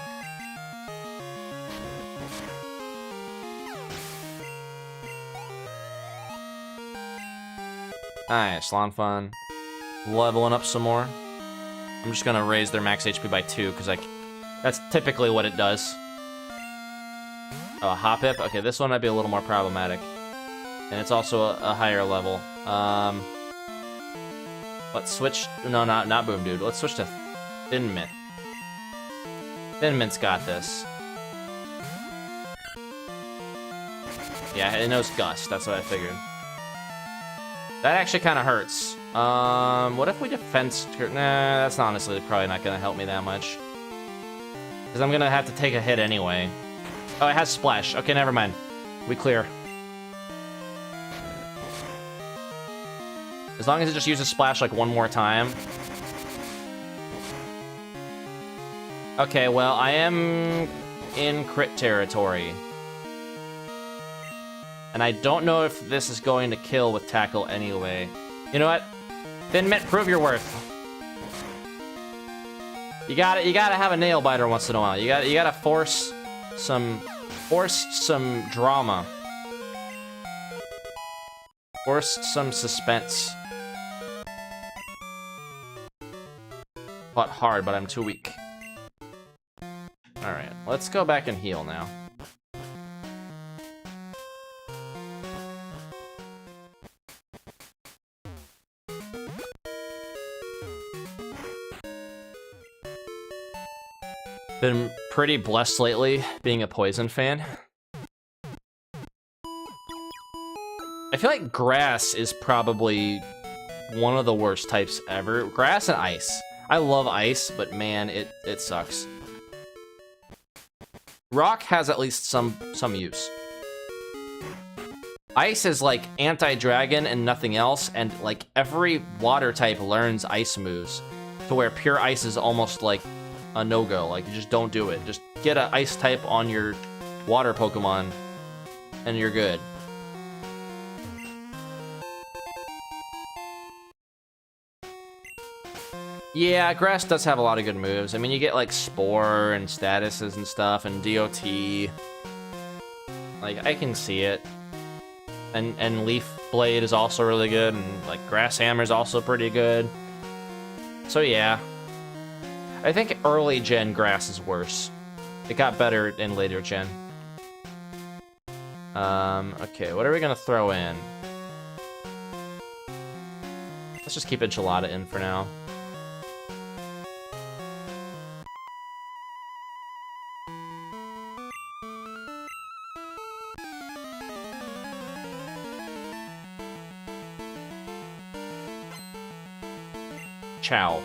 Nice, Lawn Fun. Leveling up some more. I'm just gonna raise their max HP by 2, because that's typically what it does. Oh, a Hoppip? Okay, this one might be a little more problematic. And it's also a higher level. Let's switch... No, not Boom Dude. Let's switch to Thin Mint. Thin Mint's got this. Yeah, it knows Gust. That's what I figured. That actually kind of hurts. What if we defense... Nah, that's honestly probably not going to help me that much. Because I'm going to have to take a hit anyway. Oh, it has Splash. Okay, never mind. We clear. As long as it just uses Splash like one more time. Okay, well, I am in crit territory. And I don't know if this is going to kill with Tackle anyway. You know what? Thin Mint, prove your worth. You gotta have a nail biter once in a while. You gotta force some drama. Force some suspense. Fought hard, but I'm too weak. Alright, let's go back and heal now. Been pretty blessed lately being a Poison fan. I feel like Grass is probably one of the worst types ever. Grass and Ice. I love Ice, but man, it sucks. Rock has at least some use. Ice is like anti-dragon and nothing else, and like every water type learns ice moves to where pure ice is almost like a no-go. Like, you just don't do it. Just get an ice type on your water Pokemon and you're good. Yeah, Grass does have a lot of good moves. I mean, you get like Spore and statuses and stuff and DOT. Like, I can see it. And Leaf Blade is also really good, and like Grass Hammer is also pretty good. So yeah. I think early gen Grass is worse. It got better in later gen. Okay, what are we gonna throw in? Let's just keep Enchilada in for now. Chow.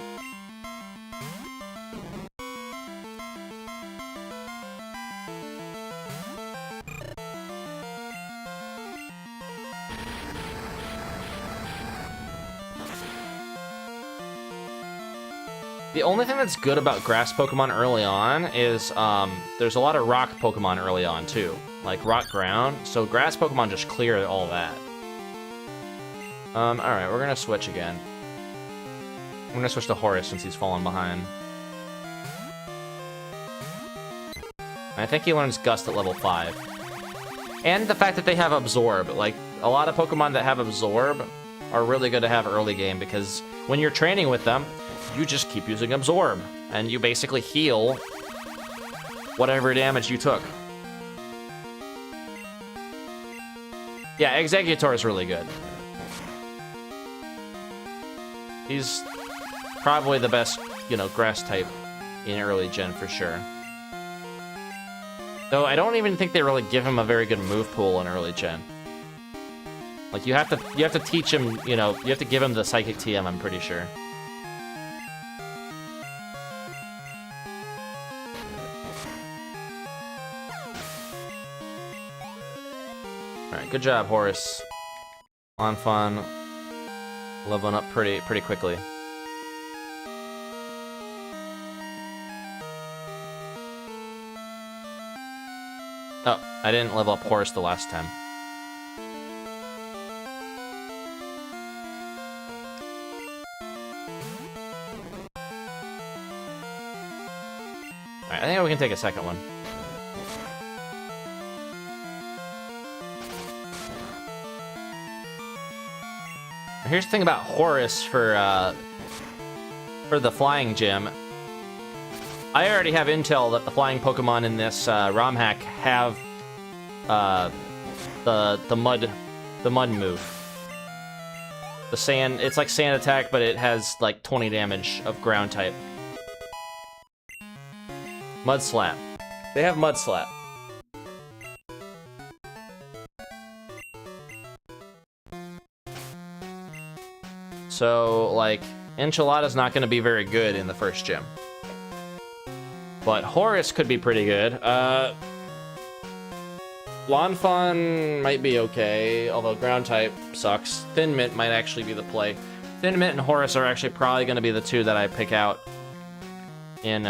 The only thing that's good about Grass Pokemon early on is there's a lot of Rock Pokemon early on too, like Rock Ground. So Grass Pokemon just clear all that. All right, we're gonna switch again. I'm gonna switch to Horus since he's fallen behind. I think he learns Gust at level 5. And the fact that they have Absorb. Like, a lot of Pokemon that have Absorb are really good to have early game, because when you're training with them, you just keep using Absorb, and you basically heal whatever damage you took. Yeah, Exeggutor is really good. He's probably the best, you know, Grass type in early gen for sure. Though I don't even think they really give him a very good move pool in early gen. Like, you have to teach him, you know, you have to give him the Psychic TM, I'm pretty sure. Alright, good job, Horus. On fun. Leveling up pretty quickly. Oh, I didn't level up Horus the last time. Alright, I think we can take a second one. Here's the thing about Horus for the flying gym. I already have intel that the flying Pokemon in this ROM hack have the mud move. The sand, it's like sand attack, but it has like 20 damage of ground type. Mud Slap. They have Mud Slap. So, like, Enchilada's not going to be very good in the first gym. But Horus could be pretty good. Lanfon might be okay, although ground type sucks. Thin Mint might actually be the play. Thin Mint and Horus are actually probably going to be the two that I pick out in,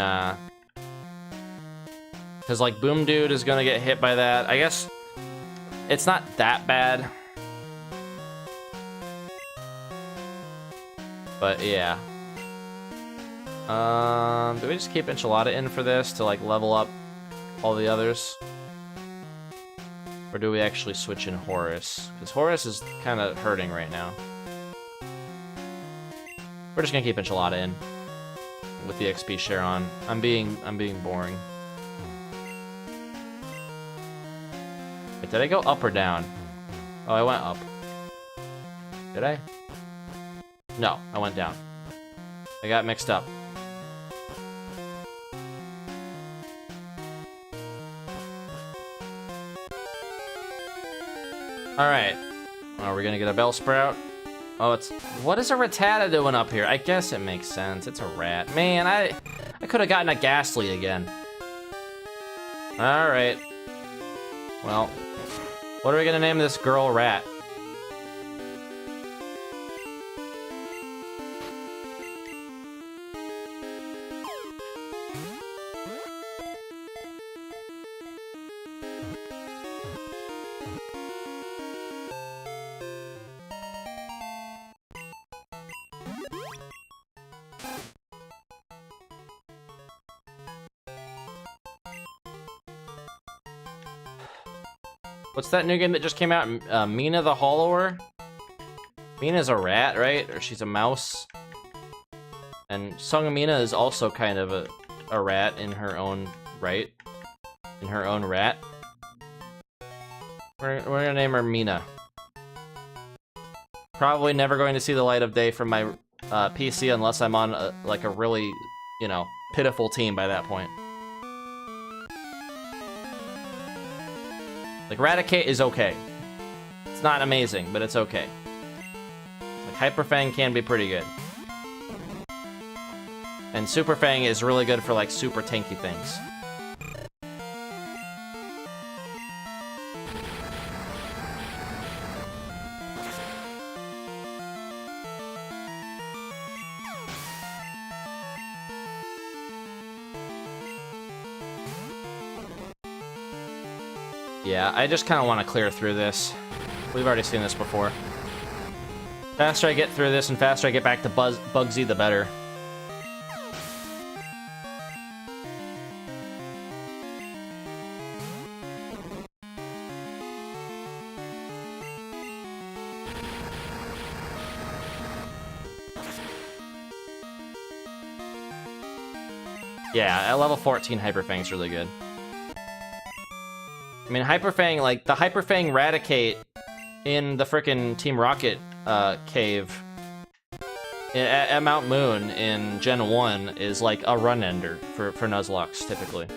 because, like, Boom Dude is going to get hit by that. I guess it's not that bad. But, yeah. Do we just keep Enchilada in for this to, like, level up all the others? Or do we actually switch in Horus? Because Horus is kind of hurting right now. We're just gonna keep Enchilada in with the XP share on. I'm being boring. Wait, did I go up or down? Oh, I went up. Did I? No, I went down. I got mixed up. Alright. Are we gonna get a Bellsprout? Oh, it's... What is a Rattata doing up here? I guess it makes sense. It's a rat. Man, I could have gotten a Ghastly again. Alright. Well, what are we gonna name this girl rat? What's that new game that just came out? Mina the Hollower? Mina's a rat, right? Or she's a mouse. And Songamina is also kind of a rat in her own right. In her own rat. We're gonna name her Mina. Probably never going to see the light of day from my PC unless I'm on like a really, you know, pitiful team by that point. Like, Raticate is okay. It's not amazing, but it's okay. Like, Hyper Fang can be pretty good. And Super Fang is really good for, like, super tanky things. Yeah, I just kind of want to clear through this. We've already seen this before. Faster I get through this and faster I get back to Bugsy, the better. Yeah, at level 14, Hyper Fang's really good. I mean, Hyper Fang, like, the Hyper Fang Raticate in the frickin' Team Rocket cave at Mount Moon in Gen 1 is like a run ender for Nuzlocke, typically.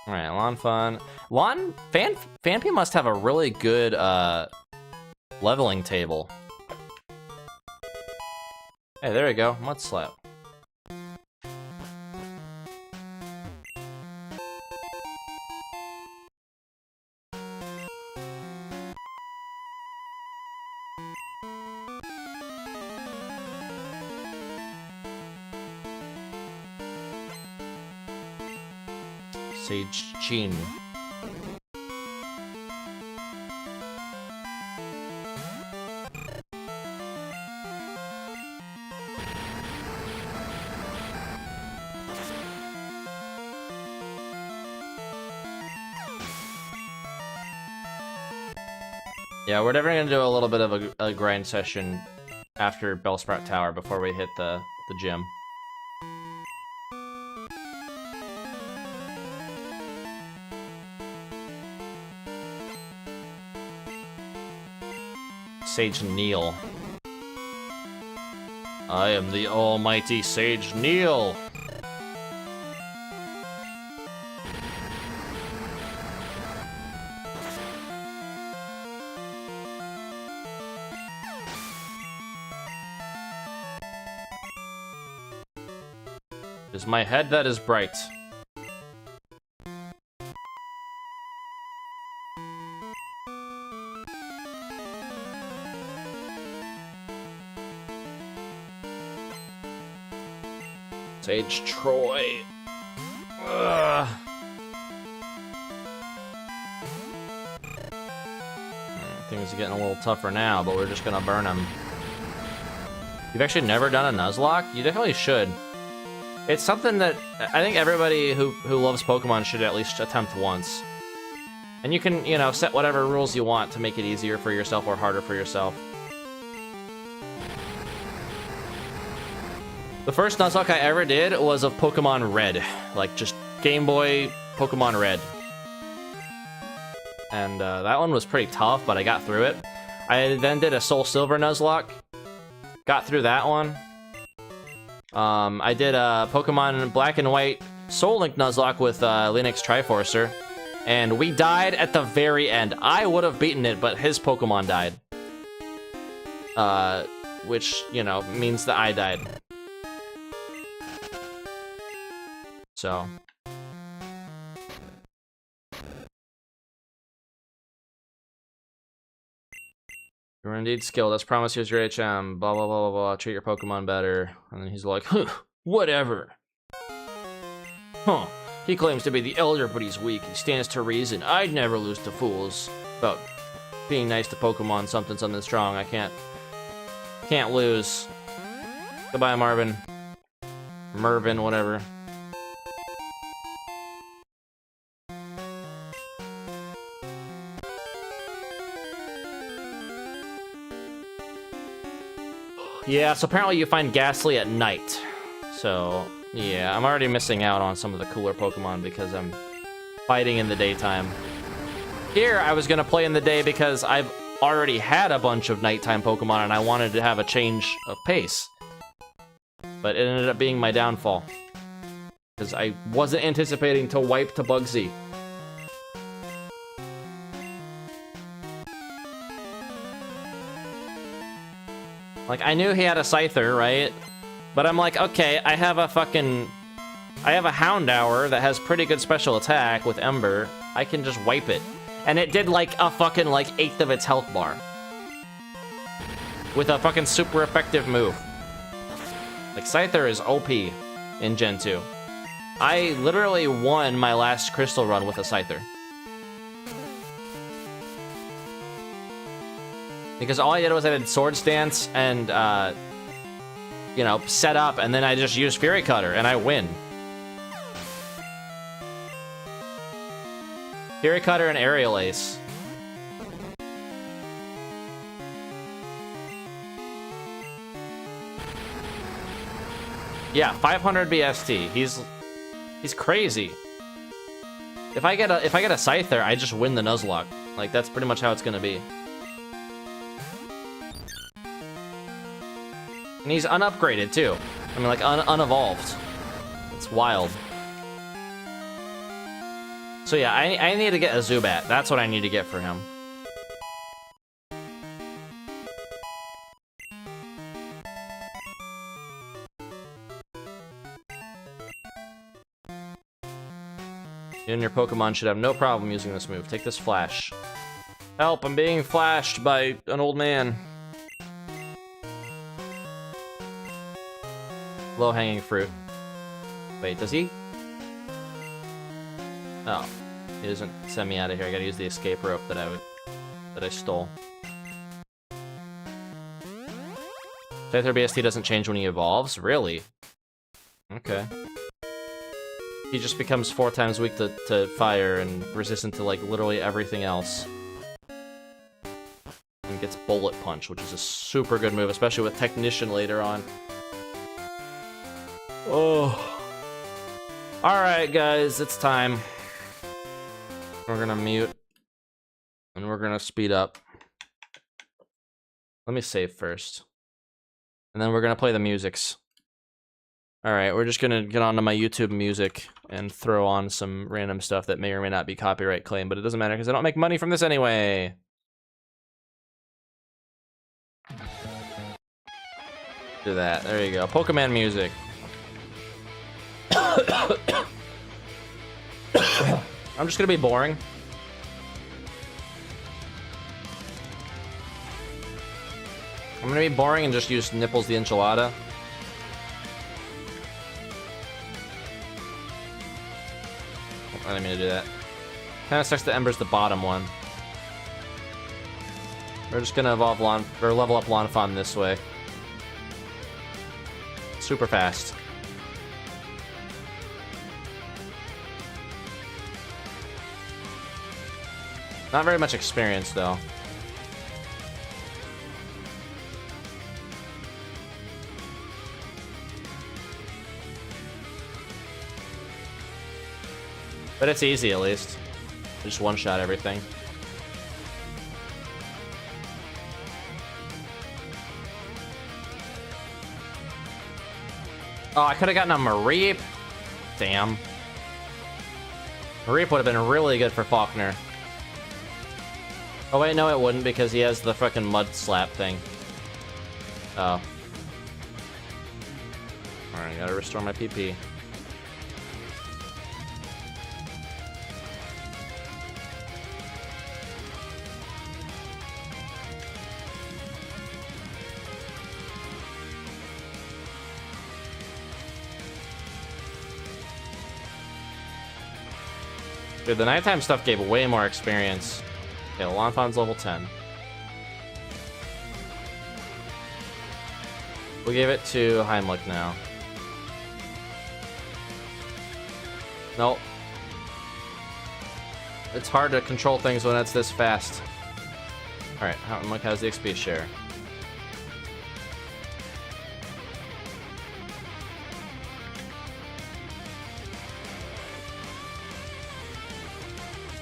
Alright, Lanfon. Phanpy must have a really good leveling table. Hey, there we go. Mud Slap. Sage Chin. Yeah, we're definitely gonna do a little bit of a grind session after Bellsprout Tower before we hit the gym. Sage Neil. I am the almighty Sage Neil. It is my head that is bright. Sage Troy. Ugh. Things are getting a little tougher now, but we're just gonna burn them. You've actually never done a Nuzlocke? You definitely should. It's something that I think everybody who loves Pokemon should at least attempt once. And you can, you know, set whatever rules you want to make it easier for yourself or harder for yourself. The first Nuzlocke I ever did was of Pokemon Red. Like, just Game Boy Pokemon Red. And that one was pretty tough, but I got through it. I then did a Soul Silver Nuzlocke. Got through that one. I did a Pokemon Black and White Soul Link Nuzlocke with Linux Triforcer. And we died at the very end. I would have beaten it, but his Pokemon died. Which, you know, means that I died. So. You're indeed skilled. Let's promise here's your HM. Blah, blah, blah, blah, blah. Treat your Pokemon better. And then he's like, huh, whatever. Huh. He claims to be the elder, but he's weak. He stands to reason. I'd never lose to fools. About being nice to Pokemon, something strong. I can't lose. Goodbye, Marvin. Mervin, whatever. Yeah, so apparently you find Ghastly at night. So, yeah, I'm already missing out on some of the cooler Pokemon because I'm fighting in the daytime. Here, I was gonna play in the day because I've already had a bunch of nighttime Pokemon and I wanted to have a change of pace. But it ended up being my downfall. Because I wasn't anticipating to wipe to Bugsy. Like, I knew he had a Scyther, right? But I'm like, okay, I have a Houndour that has pretty good special attack with Ember. I can just wipe it. And it did, like, a fucking, like, 1/8 of its health bar. With a fucking super effective move. Like, Scyther is OP in Gen 2. I literally won my last Crystal run with a Scyther. Because all I did was I did Swords Dance and, you know, set up, and then I just used Fury Cutter, and I win. Fury Cutter and Aerial Ace. Yeah, 500 BST. He's crazy. If I get a Scyther, I just win the Nuzlocke. Like, that's pretty much how it's gonna be. And he's unupgraded, too. I mean, like, unevolved. It's wild. So yeah, I need to get a Zubat. That's what I need to get for him. You and your Pokemon should have no problem using this move. Take this Flash. Help, I'm being flashed by an old man. Low-hanging fruit. Wait, does he? Oh, he doesn't send me out of here. I gotta use the escape rope that I stole. Scyther BST doesn't change when he evolves? Really? Okay. He just becomes 4 times weak to fire and resistant to, like, literally everything else. And gets Bullet Punch, which is a super good move, especially with Technician later on. Oh. Alright, guys, it's time. We're gonna mute. And we're gonna speed up. Let me save first. And then we're gonna play the musics. Alright, we're just gonna get onto my YouTube music and throw on some random stuff that may or may not be copyright claim, but it doesn't matter because I don't make money from this anyway. Do that. There you go. Pokemon music. I'm just gonna be boring. I'm gonna be boring and just use Nipples the Enchilada. I didn't mean to do that. Kinda sucks that Ember's the bottom one. We're just gonna evolve level up Lanfon this way. Super fast. Not very much experience, though. But it's easy, at least. Just one-shot everything. Oh, I could have gotten a Mareep. Damn. Mareep would have been really good for Faulkner. Oh wait, no it wouldn't because he has the fucking Mud Slap thing. Oh. Alright, gotta restore my PP. Dude, the nighttime stuff gave way more experience. Okay, Lanfon's level 10. We'll give it to Heimlich now. Nope. It's hard to control things when it's this fast. Alright, Heimlich has the XP share.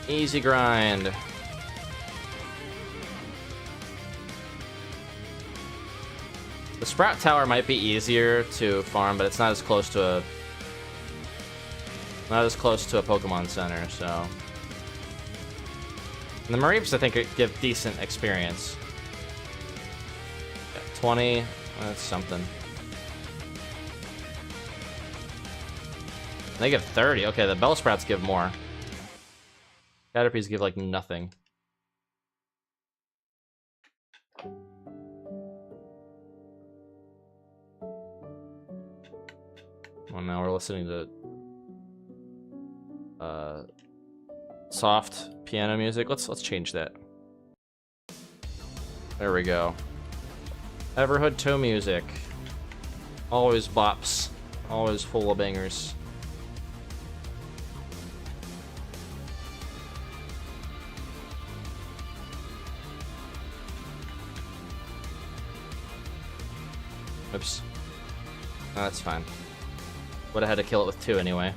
Easy grind. The Sprout Tower might be easier to farm, but it's not as close to a Pokemon Center, so. And the Mareeps, I think, give decent experience. Yeah, 20, that's something. They give 30. Okay, the Bellsprouts give more. Caterpies give like nothing. Well, now we're listening to soft piano music. Let's change that. There we go. Everhood toe music. Always bops. Always full of bangers. Oops. No, that's fine. Would have had to kill it with 2 anyway.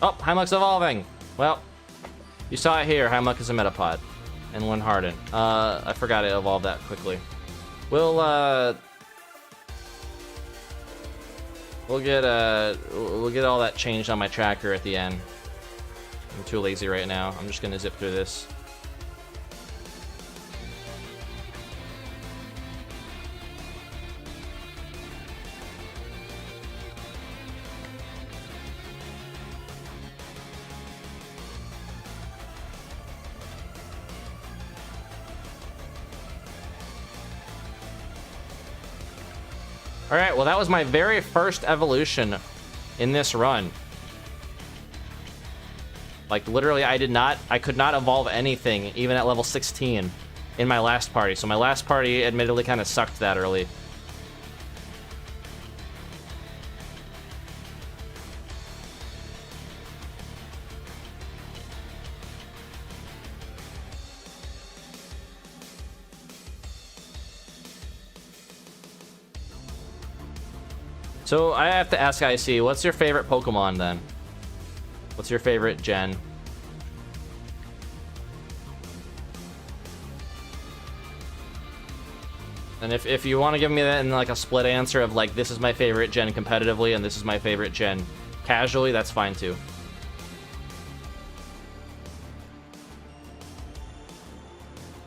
Oh, Heimlich's evolving! Well, you saw it here. Heimlich is a Metapod. And one Harden. I forgot it evolved that quickly. We'll get all that changed on my tracker at the end. I'm too lazy right now. I'm just gonna zip through this. All right, well, that was my very first evolution in this run. Like, literally, I could not evolve anything, even at level 16, in my last party. So my last party, admittedly, kind of sucked that early. So I have to ask IC, what's your favorite Pokemon then? What's your favorite gen? And if you want to give me that in like a split answer of like, this is my favorite gen competitively and this is my favorite gen casually, that's fine too.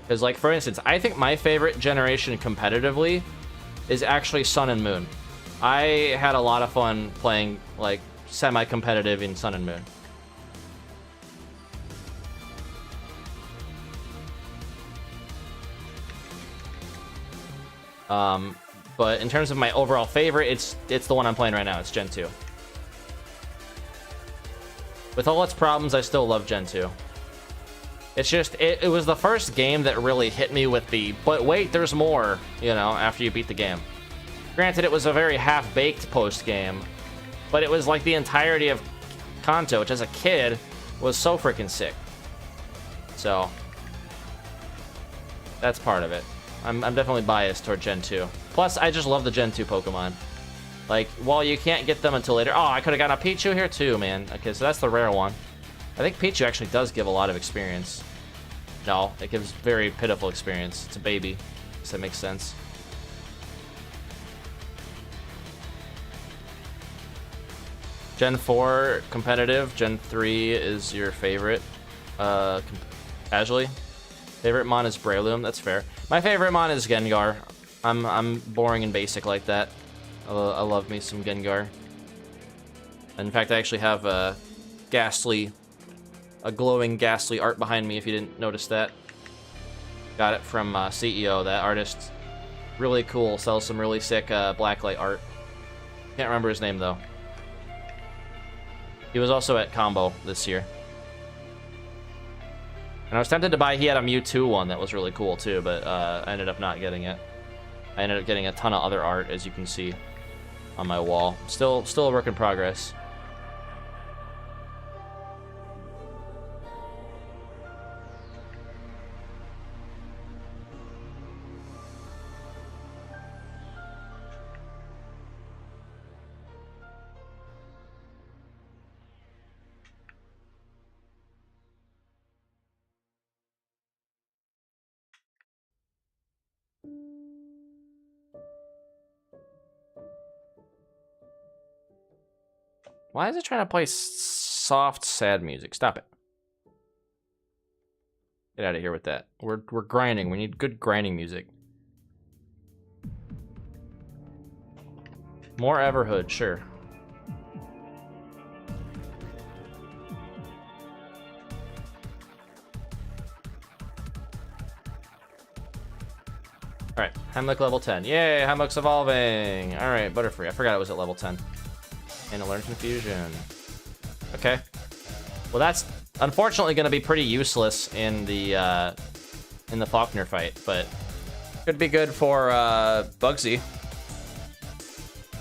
Because like, for instance, I think my favorite generation competitively is actually Sun and Moon. I had a lot of fun playing like semi-competitive in Sun and Moon. But in terms of my overall favorite, it's the one I'm playing right now. It's Gen 2. With all its problems, I still love Gen 2. It's just, it was the first game that really hit me with the, but wait, there's more, you know, after you beat the game. Granted, it was a very half-baked post-game, but it was like the entirety of Kanto, which as a kid was so freaking sick. So, that's part of it. I'm definitely biased toward Gen 2. Plus, I just love the Gen 2 Pokemon. Like, while you can't get them until later... Oh, I could have gotten a Pichu here too, man. Okay, so that's the rare one. I think Pichu actually does give a lot of experience. No, it gives very pitiful experience. It's a baby. Does that make sense? Gen 4, competitive. Gen 3 is your favorite. Casually. Favorite mon is Breloom, that's fair. My favorite mon is Gengar. I'm boring and basic like that. I love me some Gengar. In fact, I actually have a glowing ghastly art behind me if you didn't notice that. Got it from CEO, that artist. Really cool, sells some really sick blacklight art. Can't remember his name though. He was also at Combo this year. And I was tempted to buy, he had a Mewtwo one that was really cool too, but I ended up not getting it. I ended up getting a ton of other art, as you can see on my wall. Still a work in progress. Why is it trying to play soft, sad music? Stop it. Get out of here with that. We're grinding. We need good grinding music. More Everhood, sure. Alright, Hemlock level 10. Yay, Hemlock's evolving! Alright, Butterfree. I forgot it was at level 10. And a Learn Confusion. Okay. Well, that's unfortunately going to be pretty useless in the Faulkner fight, but could be good for Bugsy.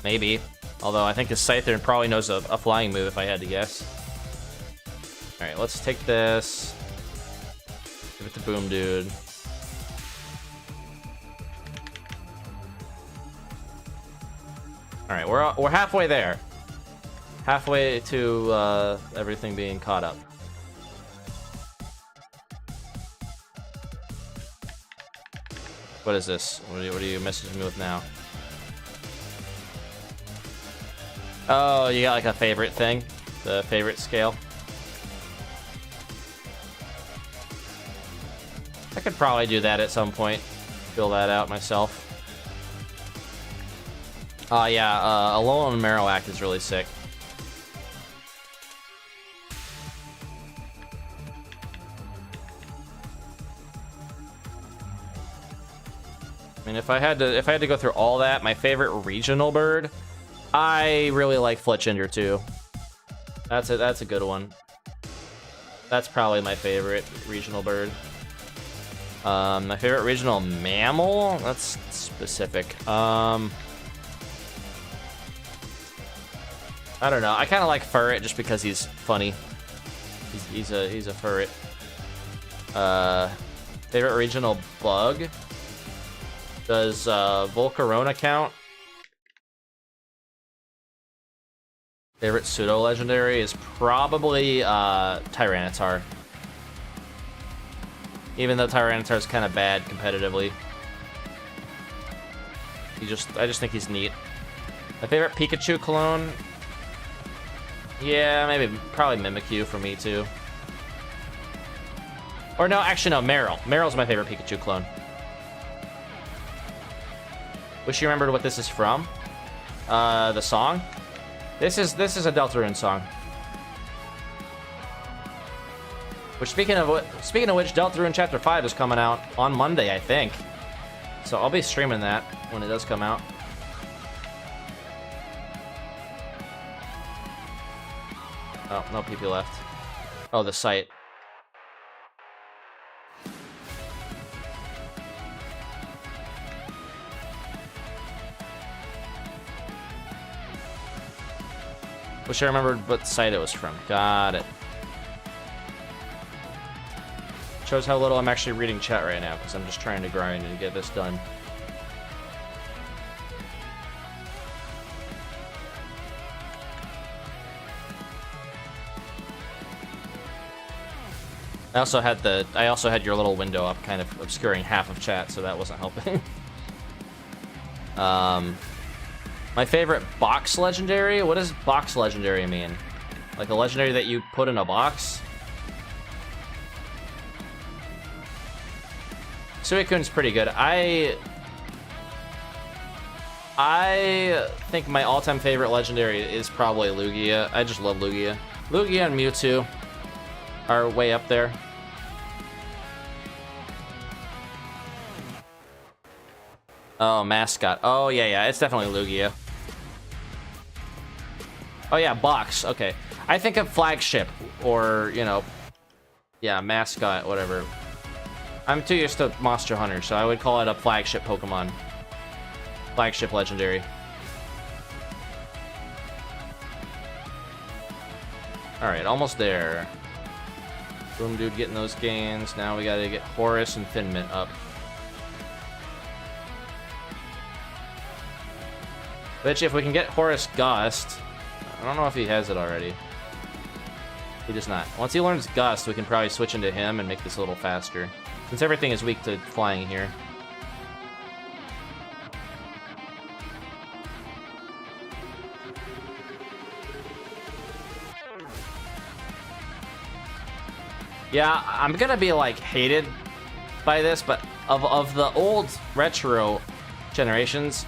Maybe. Although I think his Scyther probably knows a flying move if I had to guess. Alright, let's take this. Give it to Boom Dude. Alright, we're halfway there. Halfway to everything being caught up. What is this? What are you messaging me with now? Oh, you got like a favorite thing? The favorite scale? I could probably do that at some point. Fill that out myself. Yeah, Alolan Marowak is really sick. mean, if I had to go through all that, my favorite regional bird, I really like Fletchinder too. That's a good one. That's probably my favorite regional bird. My favorite regional mammal? That's specific. I don't know. I kind of like Furret just because he's funny. He's a Furret. Favorite regional bug? Does Volcarona count? Favorite pseudo legendary is probably Tyranitar. Even though Tyranitar is kind of bad competitively, I just think he's neat. My favorite Pikachu clone? Yeah, probably Mimikyu for me too. Or no, actually no, Meryl. Meryl's my favorite Pikachu clone. Wish you remembered what this is from. The song. This is a Deltarune song. Which, speaking of which, Deltarune Chapter 5 is coming out on Monday, I think. So I'll be streaming that when it does come out. Oh, no PP left. Oh, the site. Wish I remembered what site it was from. Got it. Shows how little I'm actually reading chat right now, because I'm just trying to grind and get this done. I also had your little window up, kind of obscuring half of chat, so that wasn't helping. My favorite box legendary? What does box legendary mean? Like a legendary that you put in a box? Suicune's pretty good. I think my all-time favorite legendary is probably Lugia. I just love Lugia. Lugia and Mewtwo are way up there. Oh, mascot. Oh, yeah, it's definitely Lugia. Oh, yeah, box. Okay. I think of flagship or, you know, yeah, mascot, whatever. I'm too used to Monster Hunter, so I would call it a flagship Pokemon. Flagship legendary. Alright, almost there. Boom Dude getting those gains. Now we gotta get Horus and Thinmint up. Which, if we can get Horus Gust, I don't know if he has it already. He does not. Once he learns Gust, we can probably switch into him and make this a little faster. Since everything is weak to flying here. Yeah, I'm gonna be like hated by this, but of the old retro generations,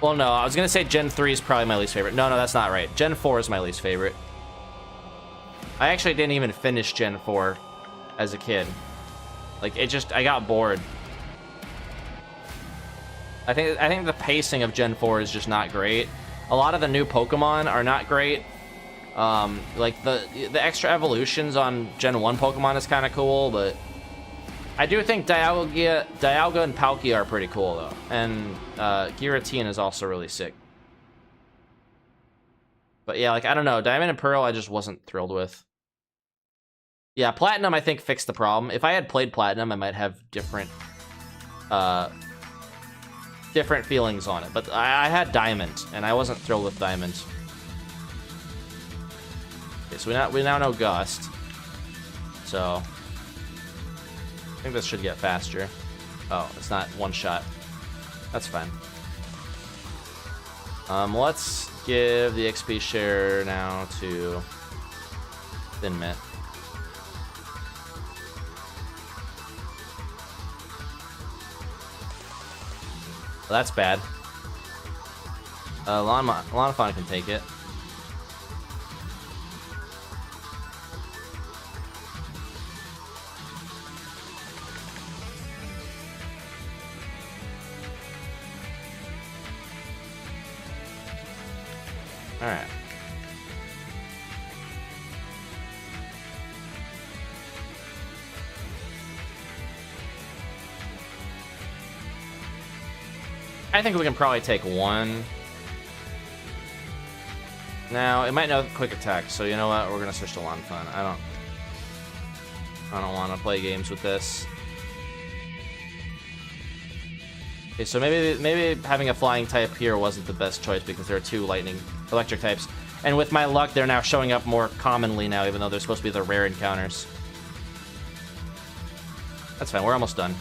well, no, I was gonna say Gen 3 is probably my least favorite. No, that's not right. Gen 4 is my least favorite. I actually didn't even finish Gen 4 as a kid. Like, I got bored. I think the pacing of Gen 4 is just not great. A lot of the new Pokemon are not great. Like the extra evolutions on Gen 1 Pokemon is kind of cool, but I do think Dialga and Palkia are pretty cool though, and Giratina is also really sick. But yeah, like I don't know, Diamond and Pearl I just wasn't thrilled with. Yeah, Platinum I think fixed the problem. If I had played Platinum, I might have different feelings on it. But I had Diamond, and I wasn't thrilled with Diamond. Okay, so we now know Gust. So I think this should get faster. Oh, it's not one shot. That's fine. Let's give the XP share now to Thinmint. Well, that's bad. Lonafon can take it. Alright. I think we can probably take one. Now, it might know quick attack, so you know what? We're gonna switch to Lawn Fun. I don't want to play games with this. Okay, so maybe having a flying type here wasn't the best choice because there are two electric types. And with my luck, they're now showing up more commonly now, even though they're supposed to be the rare encounters. That's fine, we're almost done.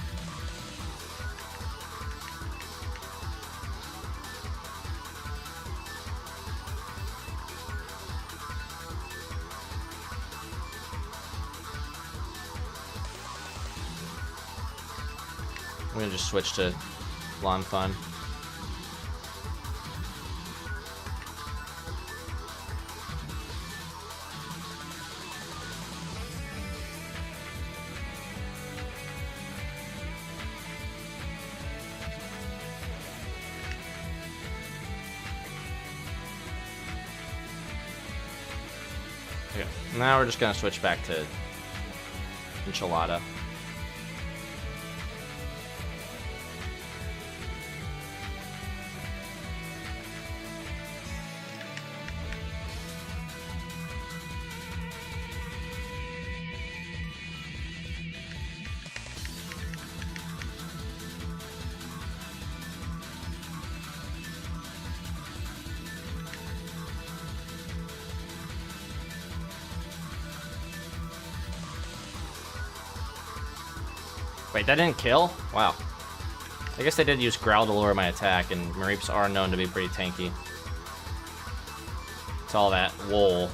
I'm gonna just switch to Lawn Fun. Okay, now we're just gonna switch back to Enchilada. Wait, that didn't kill? Wow. I guess I did use Growl to lower my attack, and Mareeps are known to be pretty tanky. It's all that wool.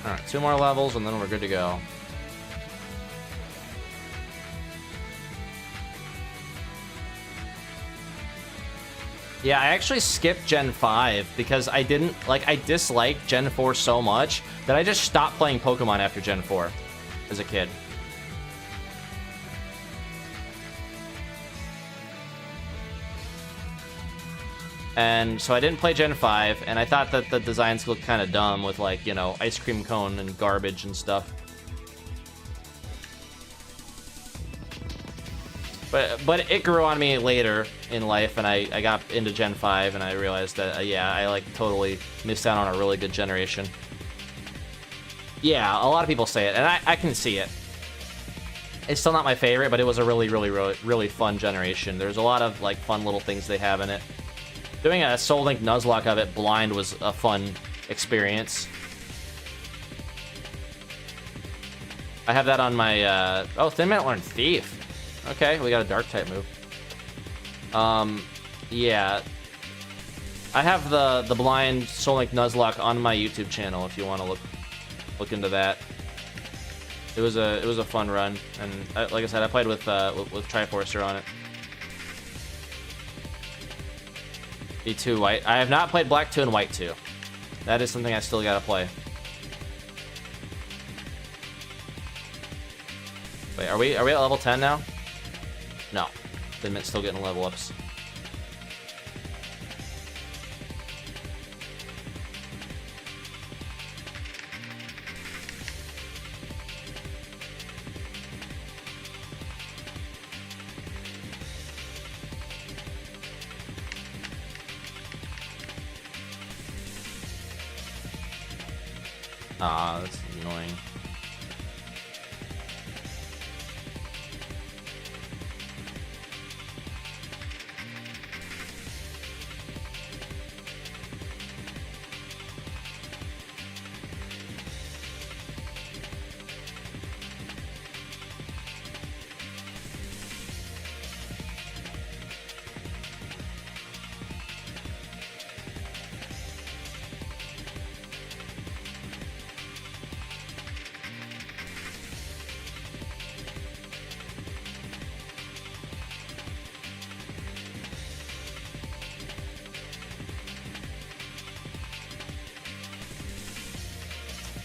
Alright, 2 more levels, and then we're good to go. Yeah, I actually skipped Gen 5 because I disliked Gen 4 so much that I just stopped playing Pokemon after Gen 4 as a kid. And so I didn't play Gen 5, and I thought that the designs looked kind of dumb with, like, you know, ice cream cone and garbage and stuff. But it grew on me later in life, and I got into Gen 5, and I realized that, yeah, I, like, totally missed out on a really good generation. Yeah, a lot of people say it, and I can see it. It's still not my favorite, but it was a really fun generation. There's a lot of, like, fun little things they have in it. Doing a Soul Link Nuzlocke of it blind was a fun experience. I have that on my, oh, Thin Man learned Thief. Okay, we got a dark type move. Yeah. I have the blind Soul Link Nuzlocke on my YouTube channel if you want to look into that. It was a fun run, and like I said, I played with Triforcer on it. E2 White. I have not played Black 2 and White 2. That is something I still gotta play. Wait, are we at level 10 now? No. Thin Mint's still getting level ups. Ah, that's annoying.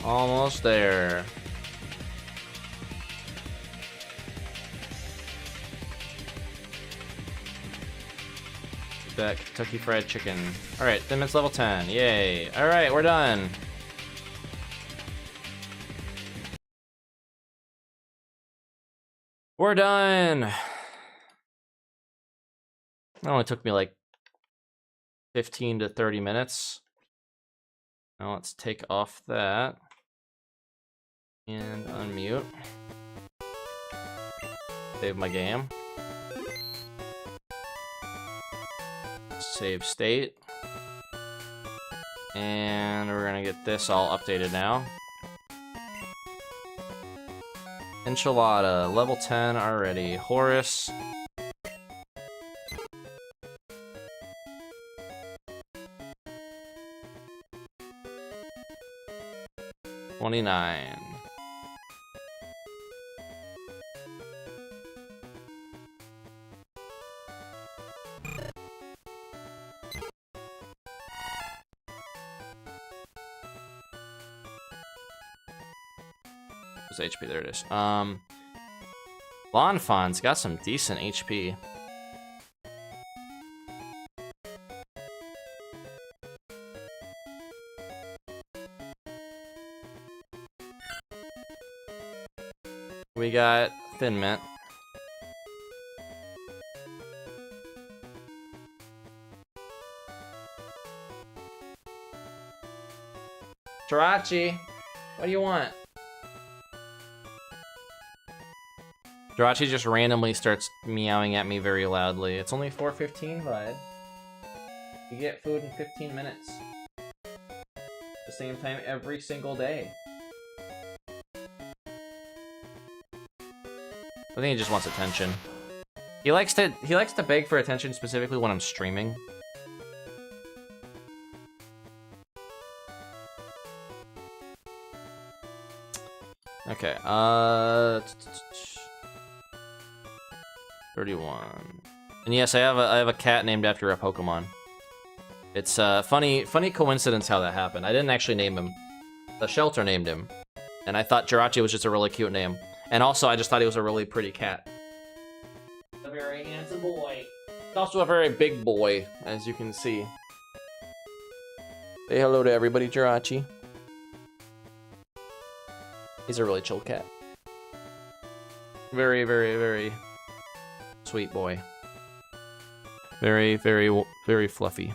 Almost there. That Kentucky Fried Chicken. Alright, then it's level 10. Yay. Alright, we're done. We're done. It only took me like 15 to 30 minutes. Now let's take off that. And unmute. Save my game. Save state. And we're gonna get this all updated now. Enchilada, level 10 already. Horus. $29. HP, there it is. Lonfon's got some decent HP. We got Thin Mint. Jirachi, what do you want? Jirachi just randomly starts meowing at me very loudly. It's only 4:15, bud. You get food in 15 minutes. At the same time every single day. I think he just wants attention. He likes to beg for attention specifically when I'm streaming. Okay, 31. And yes, I have a cat named after a Pokemon. It's funny coincidence how that happened. I didn't actually name him. The shelter named him. And I thought Jirachi was just a really cute name. And also, I just thought he was a really pretty cat. A very handsome boy. He's also a very big boy, as you can see. Say hello to everybody, Jirachi. He's a really chill cat. Very, very, very sweet boy. Very, very, very fluffy.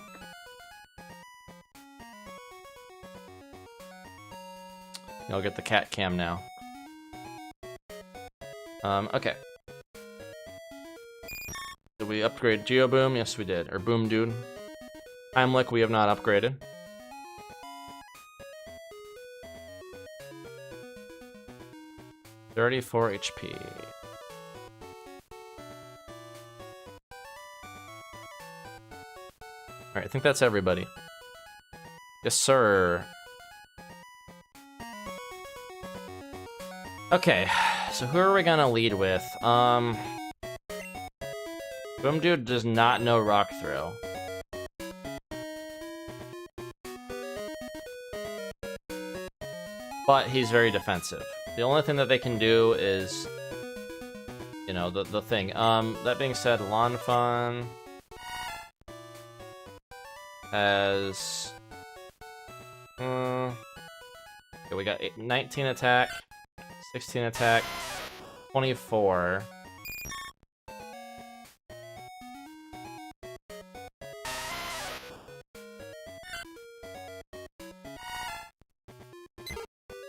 I'll get the cat cam now. Okay. Did we upgrade Geoboom? Yes, we did. Or Boom Dude. Heimlich, we have not upgraded. $34 HP. Alright, I think that's everybody. Yes, sir. Okay, so who are we gonna lead with? Boom Dude does not know Rock Throw. But he's very defensive. The only thing that they can do is, you know, the thing. That being said, Lonfon has... okay, we got 19 attack, 16 attack, 24.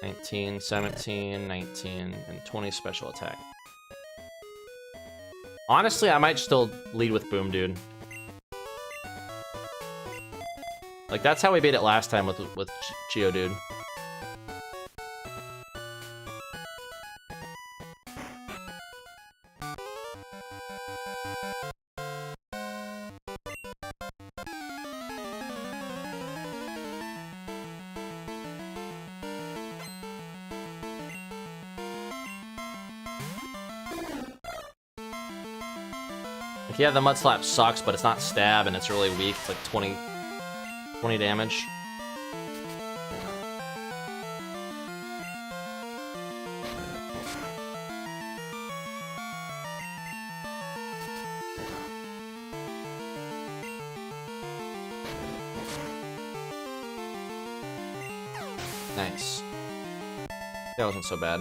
19, 17, 19, and 20 special attack. Honestly, I might still lead with Boom Dude. Like, that's how we beat it last time with Geodude. Yeah, the Mud Slap sucks, but it's not stab and it's really weak. It's like 20 damage. Nice. That wasn't so bad.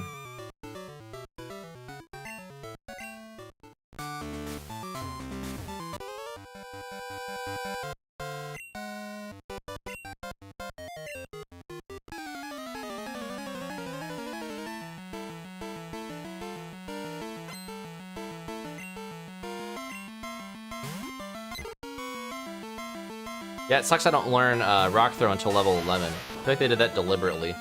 Yeah, it sucks I don't learn Rock Throw until level 11. I feel like they did that deliberately.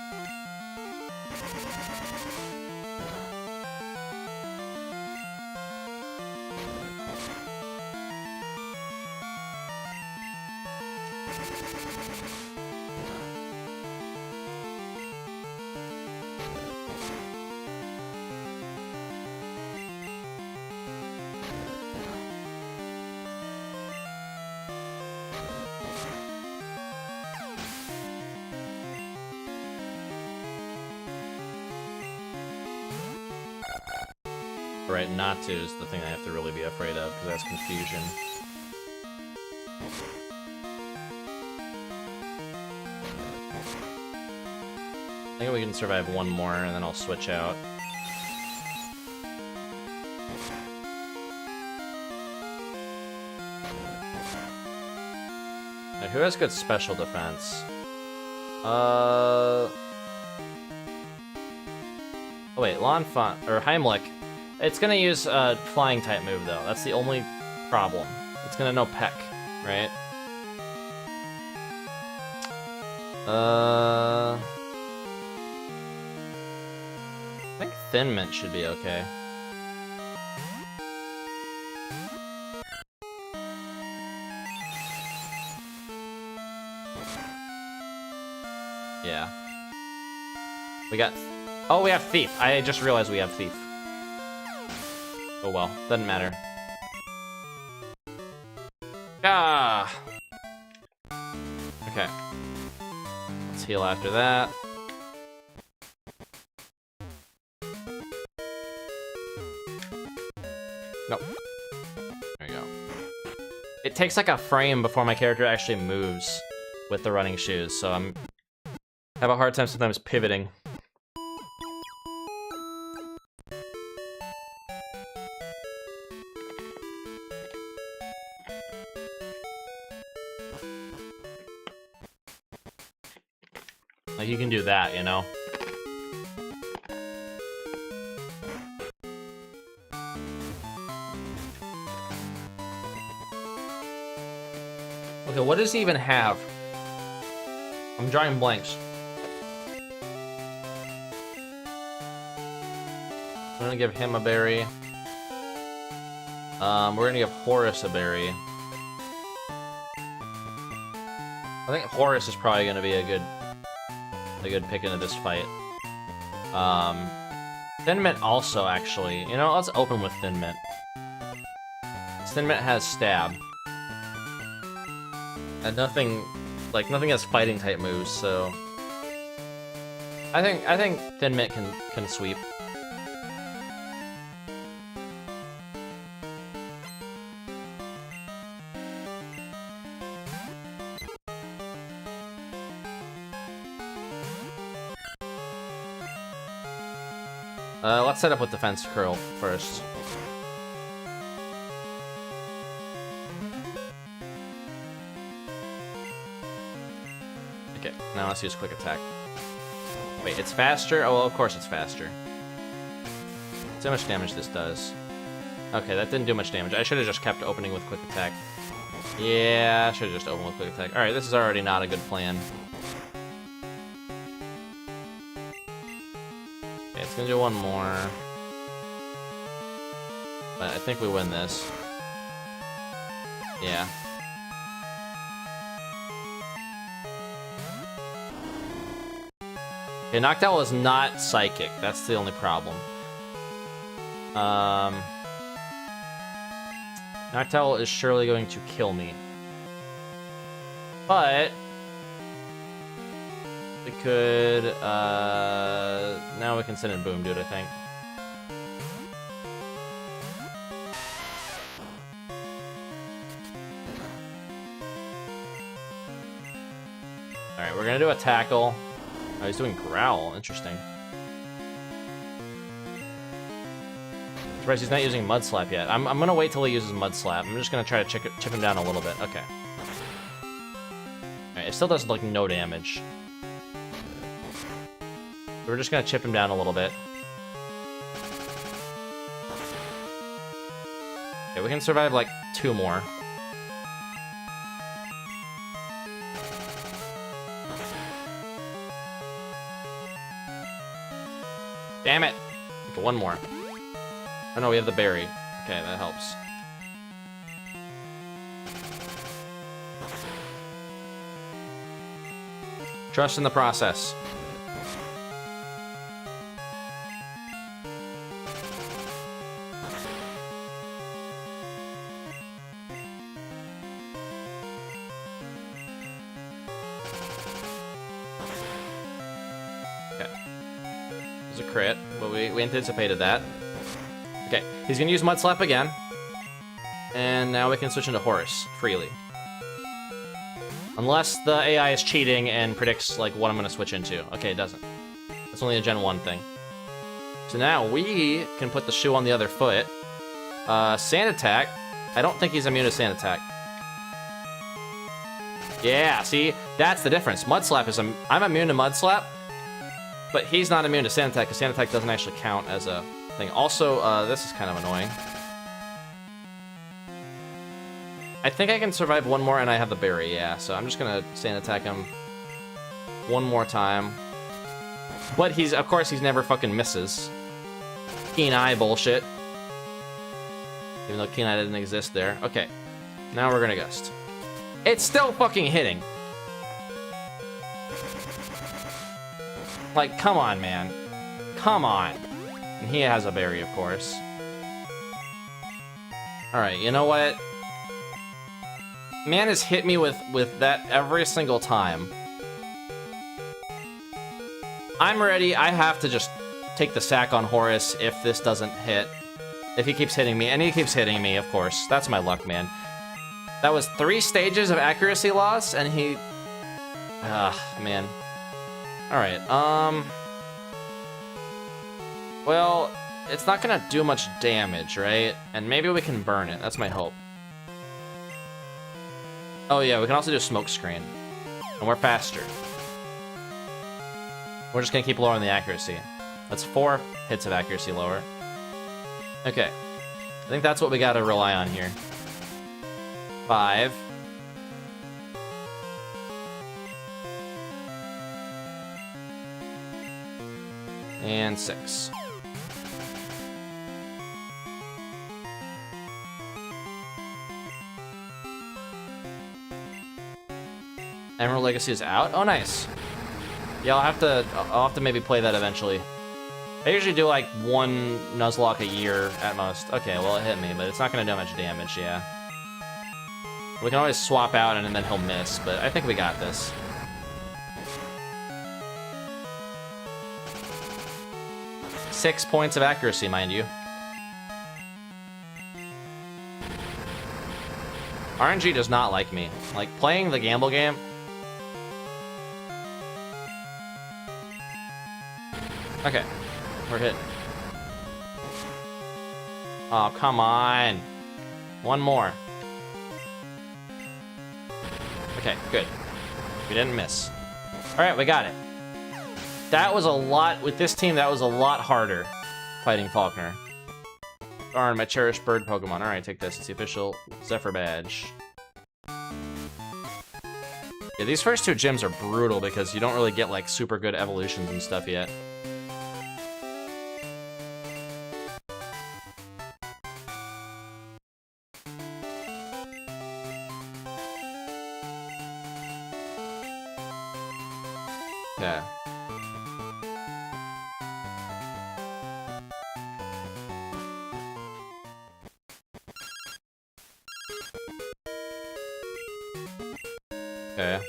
Right, not to is the thing I have to really be afraid of, because that's confusion. I think we can survive one more, and then I'll switch out. Now, who has good special defense? Oh wait, Lanfant, or Heimlich. It's gonna use a flying type move though. That's the only problem. It's gonna know Peck, right? I think Thin Mint should be okay. Yeah. We got... Oh, we have Thief. I just realized we have Thief. Oh well, doesn't matter. Ah! Okay. Let's heal after that. Nope. There you go. It takes like a frame before my character actually moves with the running shoes, so I have a hard time sometimes pivoting. Like, you can do that, you know? Okay, what does he even have? I'm drawing blanks. I'm gonna give him a berry. We're gonna give Horus a berry. I think Horus is probably gonna be a good pick into this fight. Thin Mint also, actually. You know, let's open with Thin Mint. Thin Mint has Stab. And nothing has fighting type moves, so I think Thin Mint can sweep. Let's set up with Defense Curl first. Okay, now let's use Quick Attack. Wait, it's faster? Oh, well, of course it's faster. See how much damage this does. Okay, that didn't do much damage. I should have just kept opening with Quick Attack. Yeah, I should have just opened with Quick Attack. Alright, this is already not a good plan. Okay, it's gonna do one more. But I think we win this. Yeah. Okay, Noctowl is not Psychic. That's the only problem. Noctowl is surely going to kill me. But we could, now we can send in Boom Dude, I think. Alright, we're gonna do a Tackle. Oh, he's doing Growl. Interesting. Surprised he's not using Mud Slap yet. I'm gonna wait till he uses Mud Slap. I'm just gonna try to chip him down a little bit. Okay. Alright, it still does, like, no damage. We're just gonna chip him down a little bit. Okay, we can survive, like, 2 more. Damn it! Okay, 1 more. Oh no, we have the berry. Okay, that helps. Trust in the process. Okay. It was a crit, but we anticipated that. Okay, he's gonna use Mud Slap again. And now we can switch into Horse freely. Unless the AI is cheating and predicts, like, what I'm gonna switch into. Okay, it doesn't. It's only a Gen 1 thing. So now we can put the shoe on the other foot. Sand Attack. I don't think he's immune to Sand Attack. Yeah, see? That's the difference. Mud Slap is... I'm immune to Mud Slap, but he's not immune to Sand Attack, because Sand Attack doesn't actually count as a thing. Also, this is kind of annoying. I think I can survive 1 more, and I have the berry, yeah. So I'm just gonna Sand Attack him 1 more time. But he's, of course, he's never fucking misses. Keen Eye bullshit. Even though Keen Eye didn't exist there. Okay, now we're gonna Gust. It's still fucking hitting. Like, come on, man. Come on. And he has a berry, of course. Alright, you know what? Man has hit me with that every single time. I'm ready. I have to just take the sack on Horus if this doesn't hit. If he keeps hitting me. And he keeps hitting me, of course. That's my luck, man. That was 3 stages of accuracy loss, and he... man. Alright, well, it's not gonna do much damage, right? And maybe we can burn it. That's my hope. Oh yeah, we can also do Smoke Screen. And we're faster. We're just gonna keep lowering the accuracy. That's 4 hits of accuracy lower. Okay. I think that's what we gotta rely on here. 5. And 6. Emerald Legacy is out? Oh, nice. Yeah, I'll have to maybe play that eventually. I usually do like 1 Nuzlocke a year at most. Okay, well, it hit me, but it's not gonna do much damage, yeah. We can always swap out and then he'll miss, but I think we got this. Six points of accuracy, mind you. RNG does not like me. Like, playing the gamble game... Okay, we're hit. Oh, come on. 1 more. Okay, good. We didn't miss. Alright, we got it. That was a lot, with this team, that was a lot harder, fighting Faulkner. Darn, my cherished bird Pokemon. Alright, take this. It's the official Zephyr badge. Yeah, these first 2 gyms are brutal because you don't really get, like, super good evolutions and stuff yet. Okay. Okay.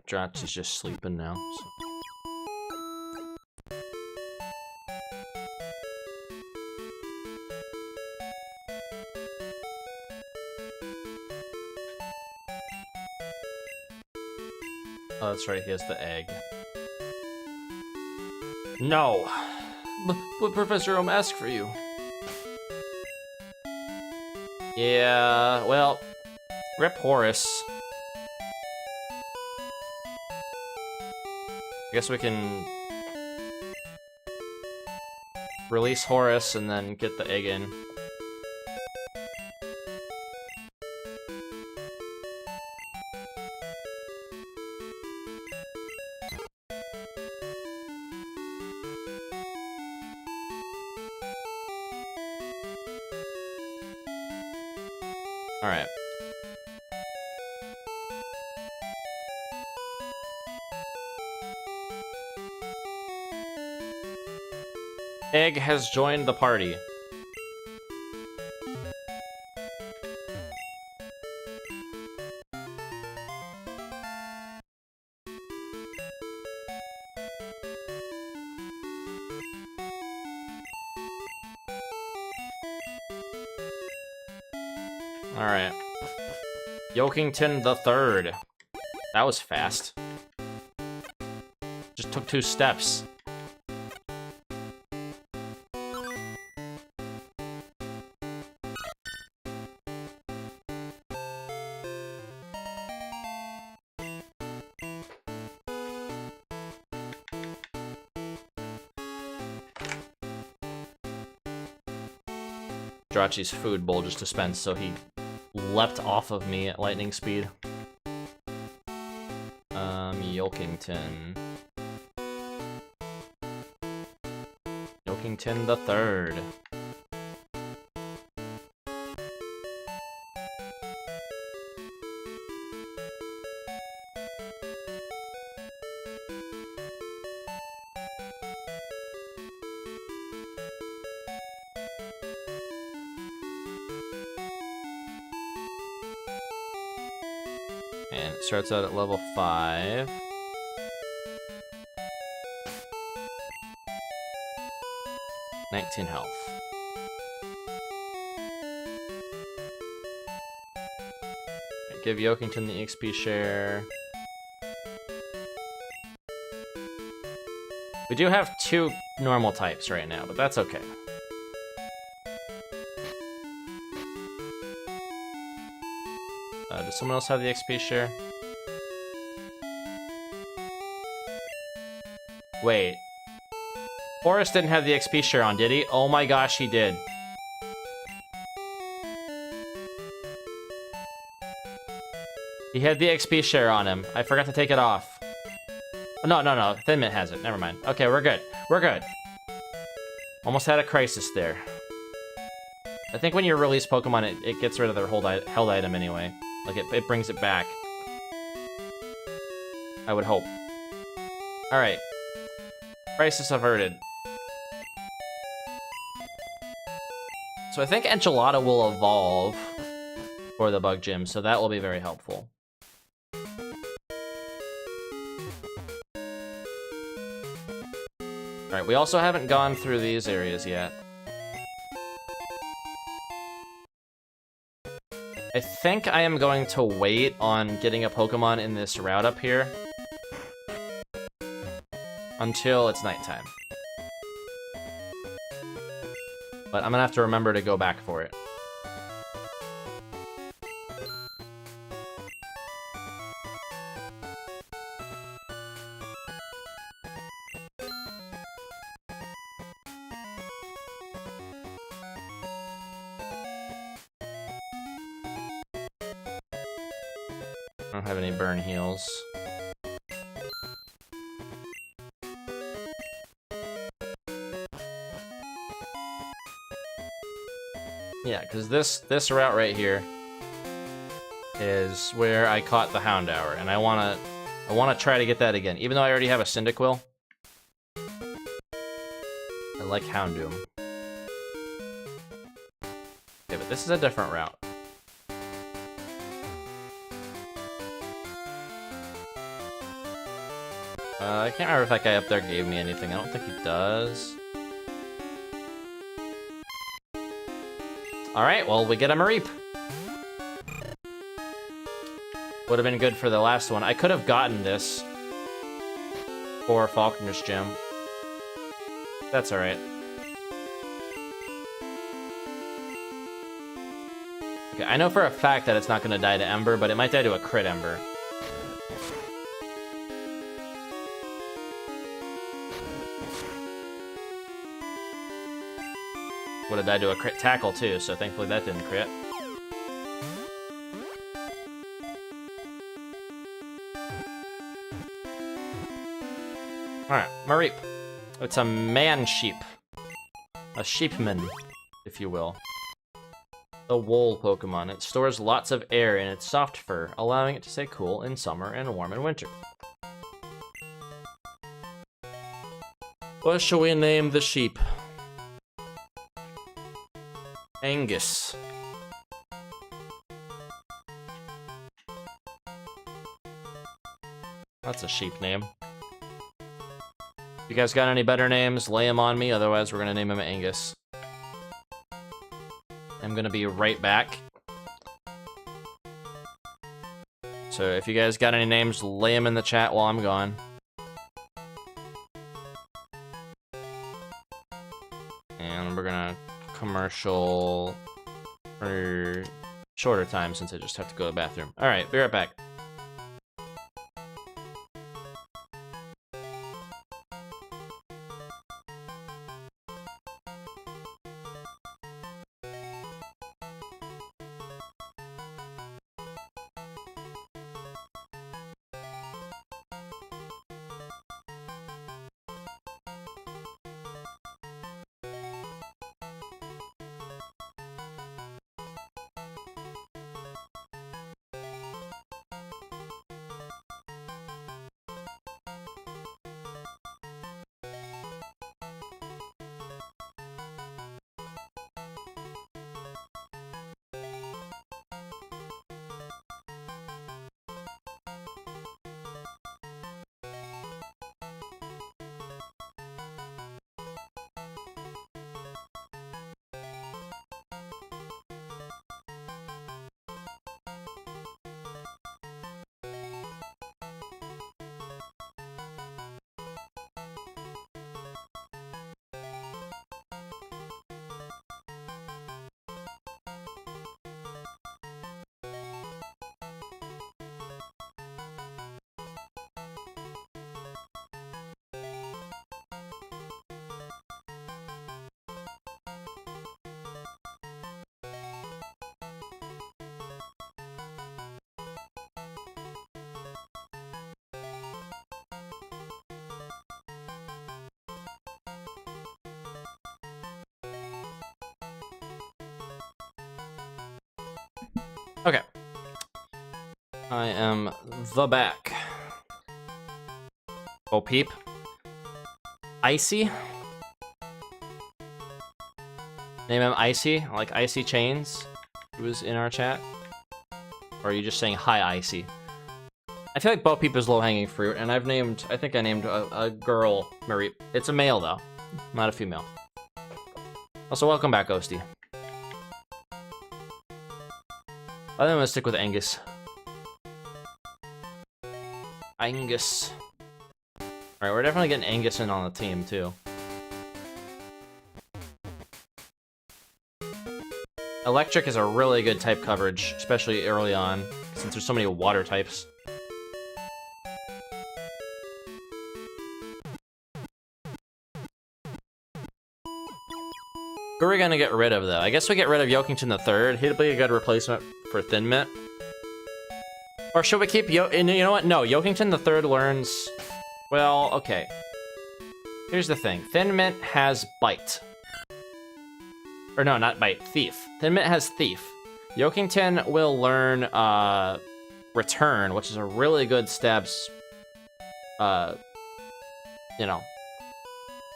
Dratch is just sleeping now. So. Oh, that's right, he has the egg. No! But Professor Ohm asked for you. Yeah, well, rip Horace. I guess we can release Horace and then get the egg in. Alright. Egg has joined the party. Alright. Yokington the Third. That was fast. Just took 2 steps. Drachi's food bowl just dispensed, so he leapt off of me at lightning speed. Yokington. Yokington the Third. And it starts out at level 5. Health. Give Yokington the XP share. We do have 2 normal types right now, but that's okay. Does someone else have the XP share? Wait. Horace didn't have the XP share on, did he? Oh my gosh, he did. He had the XP share on him. I forgot to take it off. No. Thin Mint has it. Never mind. Okay, we're good. We're good. Almost had a crisis there. I think when you release Pokemon, it gets rid of their held item anyway. Like, it brings it back. I would hope. Alright. Crisis averted. So I think Enchilada will evolve for the Bug Gym, so that will be very helpful. Alright, we also haven't gone through these areas yet. I think I am going to wait on getting a Pokemon in this route up here until it's nighttime. But I'm gonna have to remember to go back for it. I don't have any burn heals. Yeah, because this route right here is where I caught the Houndour, and I wanna try to get that again. Even though I already have a Cyndaquil, I like Houndoom. Okay, but this is a different route. I can't remember if that guy up there gave me anything. I don't think he does. Alright, well, we get a Mareep. Would have been good for the last one. I could have gotten this for Falconer's Gym. That's alright. Okay, I know for a fact that it's not going to die to Ember, but it might die to a crit Ember. Would have died to a crit tackle too, so thankfully that didn't crit. Alright, Mareep. It's a man sheep. A sheepman, if you will. The wool Pokemon. It stores lots of air in its soft fur, allowing it to stay cool in summer and warm in winter. What shall we name the sheep? Angus. That's a sheep name. You guys got any better names? Lay them on me, otherwise we're gonna name him Angus. I'm gonna be right back. So if you guys got any names, lay them in the chat while I'm gone. And we're gonna commercial for shorter time since I just have to go to the bathroom. Alright, be right back. Okay. I am the back. Oh, peep. Icy? Name him Icy, like Icy Chains, who was in our chat. Or are you just saying hi, Icy? I feel like Bo Peep is low-hanging fruit, and I think I named a girl Mareep. It's a male, though, not a female. Also, welcome back, Ghosty. I think I'm gonna stick with Angus. Angus. Alright, we're definitely getting Angus in on the team, too. Electric is a really good type coverage, especially early on, since there's so many water types. Who are we gonna get rid of, though? I guess we get rid of Yokington III. He'd be a good replacement for Thin Mint. Or should we keep you know what? No, Yokington III learns... Well, okay. Here's the thing. Thin Mint has Bite. Or no, not Bite. Thief. Thin Mint has Thief. Yokington will learn Return, which is a really good stab... you know...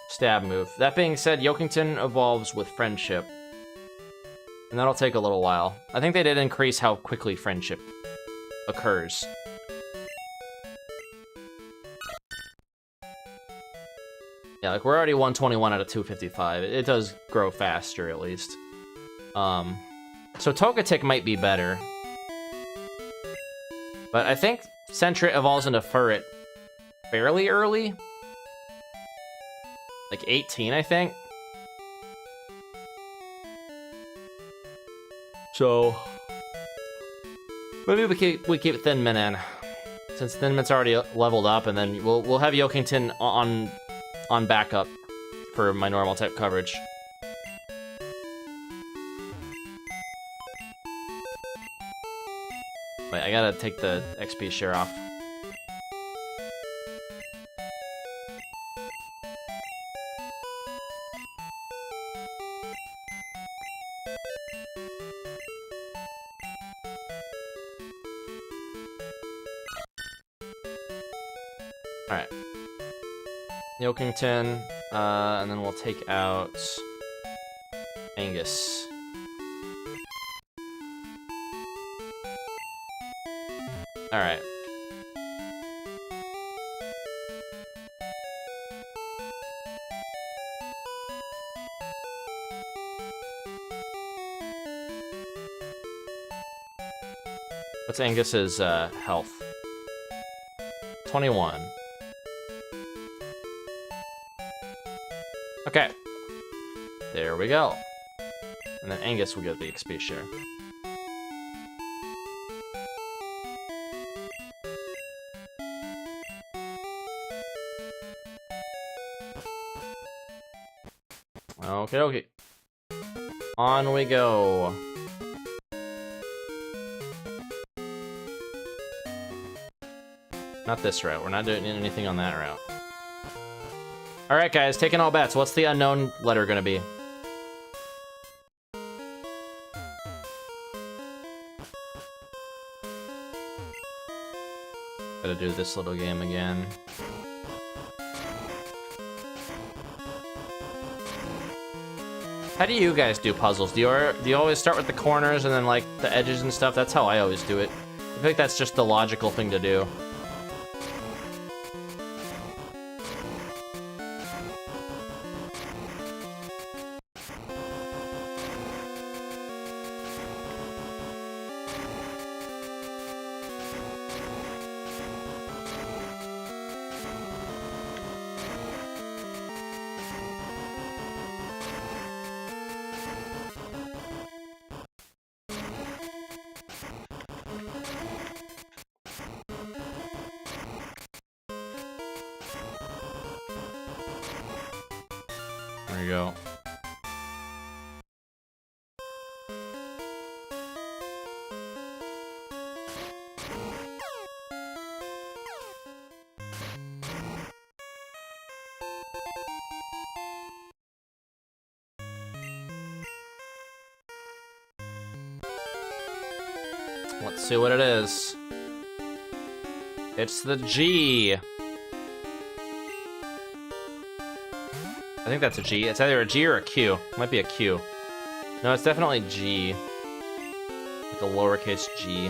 stab move. That being said, Yokington evolves with Friendship. And that'll take a little while. I think they did increase how quickly Friendship occurs. Yeah, like we're already 121 out of 255. It does grow faster, at least. So Togetic might be better. But I think Sentret evolves into Furret fairly early. Like 18, I think. So maybe we keep Thin Mint in, since Thin Mint's already leveled up, and then we'll have Yokington on backup for my normal type coverage. Wait, I gotta take the XP share off. Alright. Yokington, and then we'll take out Angus. Alright. What's Angus's health? 21. Okay. There we go. And then Angus will get the XP share. Okay, okay. On we go. Not this route. We're not doing anything on that route. Alright, guys, taking all bets. What's the unknown letter gonna be? Gotta do this little game again. How do you guys do puzzles? Do you always start with the corners and then like the edges and stuff? That's how I always do it. I think that's just the logical thing to do. There you go. Let's see what it is. It's the G. I think that's a G. It's either a G or a Q. It might be a Q. No, it's definitely G. Like a lowercase g.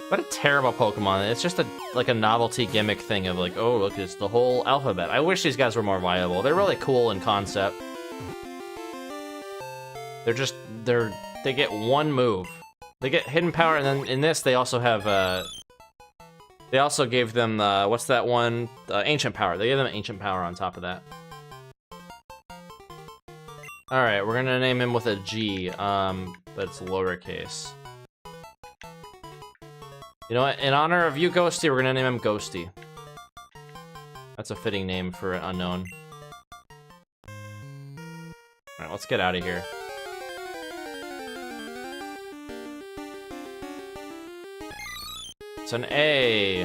What a terrible Pokemon. It's just like a novelty gimmick thing of like, oh, look, it's the whole alphabet. I wish these guys were more viable. They're really cool in concept. They get one move. They get hidden power, and then in this they also have, they also gave them, what's that one? Ancient power. They gave them ancient power on top of that. Alright, we're gonna name him with a G, but it's lowercase. You know what, in honor of you, Ghosty, we're gonna name him Ghosty. That's a fitting name for an unknown. Alright, let's get out of here. It's an A.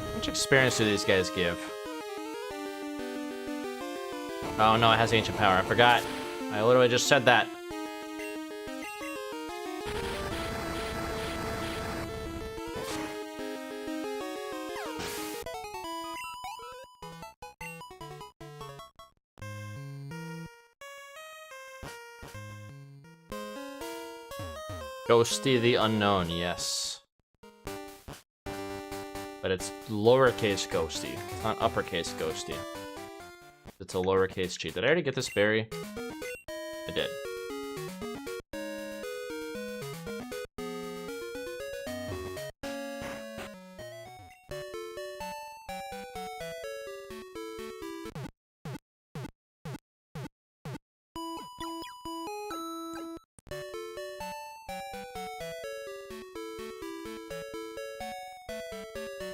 How much experience do these guys give? Oh no, it has ancient power. I forgot. I literally just said that. Ghosty the Unknown, yes. But it's lowercase Ghosty. It's not uppercase Ghosty. It's a lowercase cheat. Did I already get this berry? I did.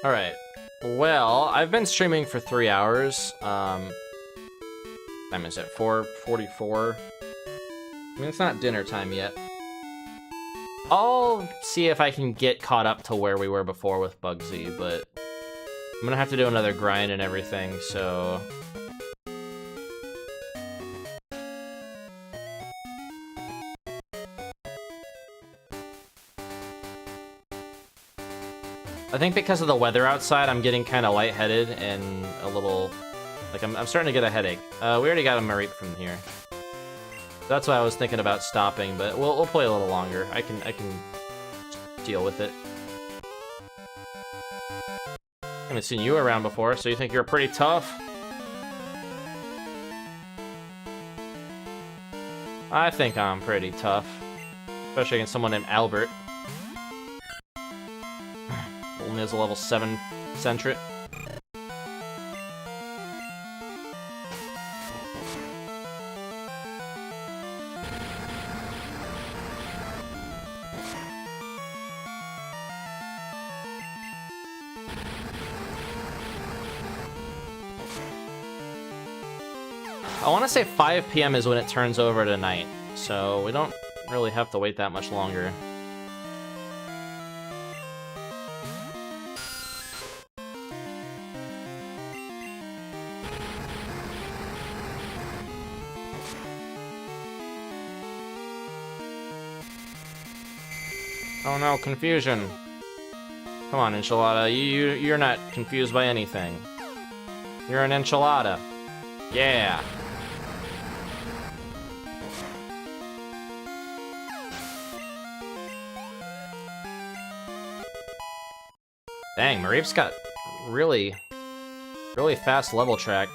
Alright. Well, I've been streaming for 3 hours. Time is it? 4:44? I mean, it's not dinner time yet. I'll see if I can get caught up to where we were before with Bugsy, but I'm gonna have to do another grind and everything, so... I think because of the weather outside, I'm getting kind of lightheaded and a little... Like, I'm starting to get a headache. We already got a Mareep from here. That's why I was thinking about stopping, but we'll play a little longer. I can deal with it. I haven't seen you around before, so you think you're pretty tough? I think I'm pretty tough. Especially against someone named Albert. Only has a level 7 Sentret. I want to say 5 PM is when it turns over to night, so we don't really have to wait that much longer. Oh no, confusion. Come on, Enchilada, you're not confused by anything. You're an enchilada. Yeah. Dang, Mareep's got really fast level track.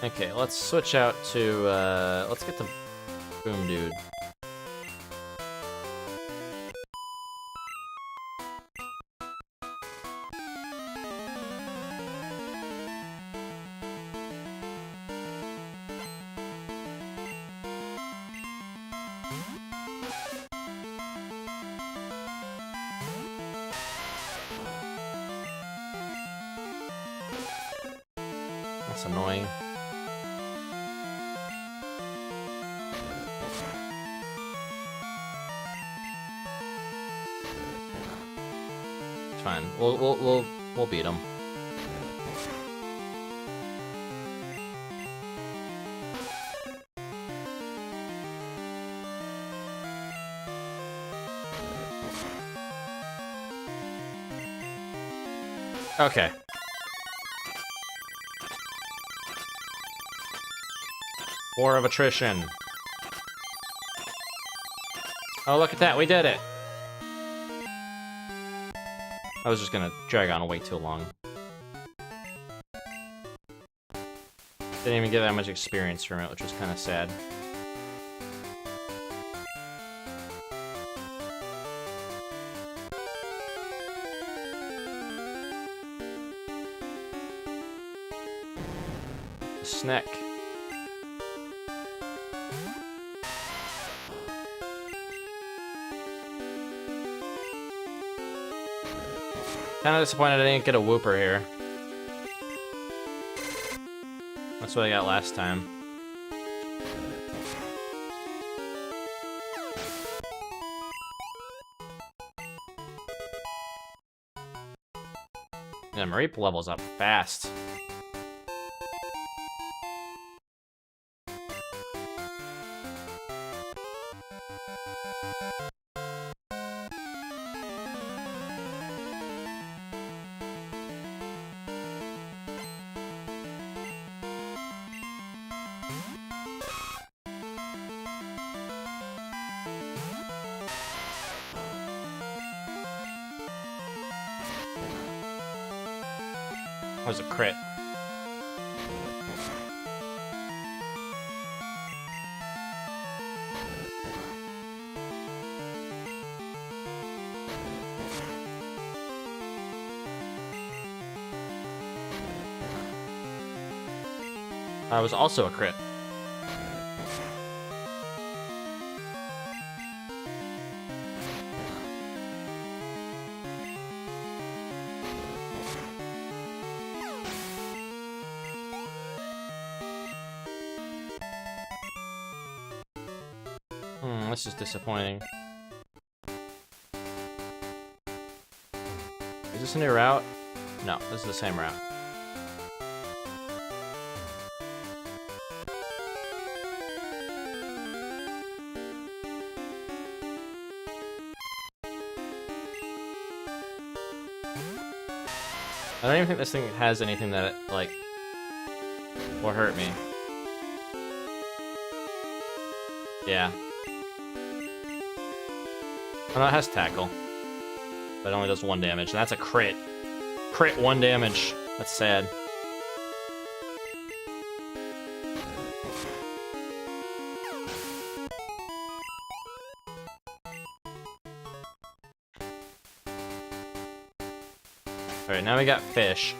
Okay, let's switch out to, let's get the Boom Dude. That's annoying. It's fine. We'll beat him. Okay. War of attrition. Oh, look at that, we did it! I was just gonna drag on way too long. Didn't even get that much experience from it, which was kind of sad. Snack. Kinda disappointed I didn't get a Whooper here. That's what I got last time. Yeah, Mareep levels up fast. was a crit. I was also a crit. This is disappointing. Is this a new route? No, this is the same route. I don't even think this thing has anything that, like, will hurt me. Yeah. Oh, no, it has tackle. But it only does 1 damage, and that's a crit. Crit 1 damage. That's sad. Alright, now we got fish.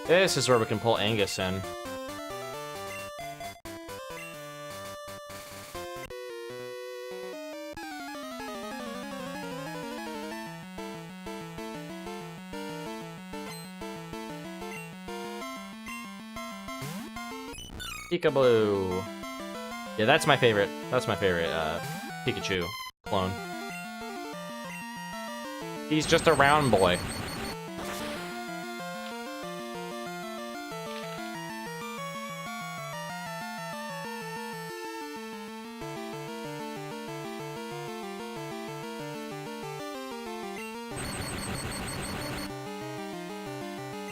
This is where we can pull Angus in. Peekaboo. Yeah, that's my favorite. That's my favorite Pikachu clone. He's just a round boy.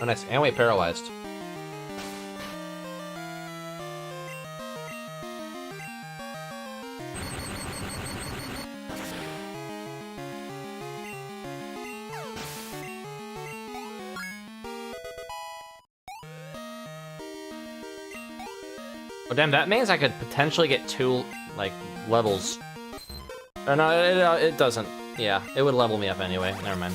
Oh, nice. And wait, paralyzed. Oh, damn, that means I could potentially get 2, like, levels. Or no, it doesn't. Yeah, it would level me up anyway. Never mind.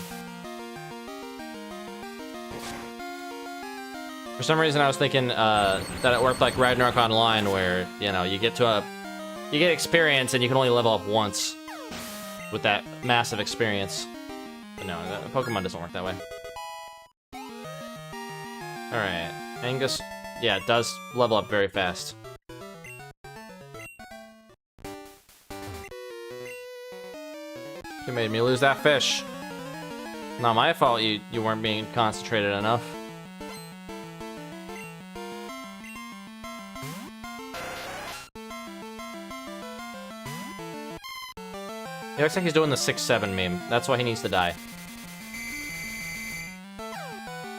For some reason, I was thinking that it worked like Ragnarok Online, where, you know, you get experience and you can only level up once with that massive experience. But no, Pokemon doesn't work that way. Alright, Angus, yeah, it does level up very fast. You made me lose that fish. Not my fault you weren't being concentrated enough. It looks like he's doing the 6-7 meme. That's why he needs to die.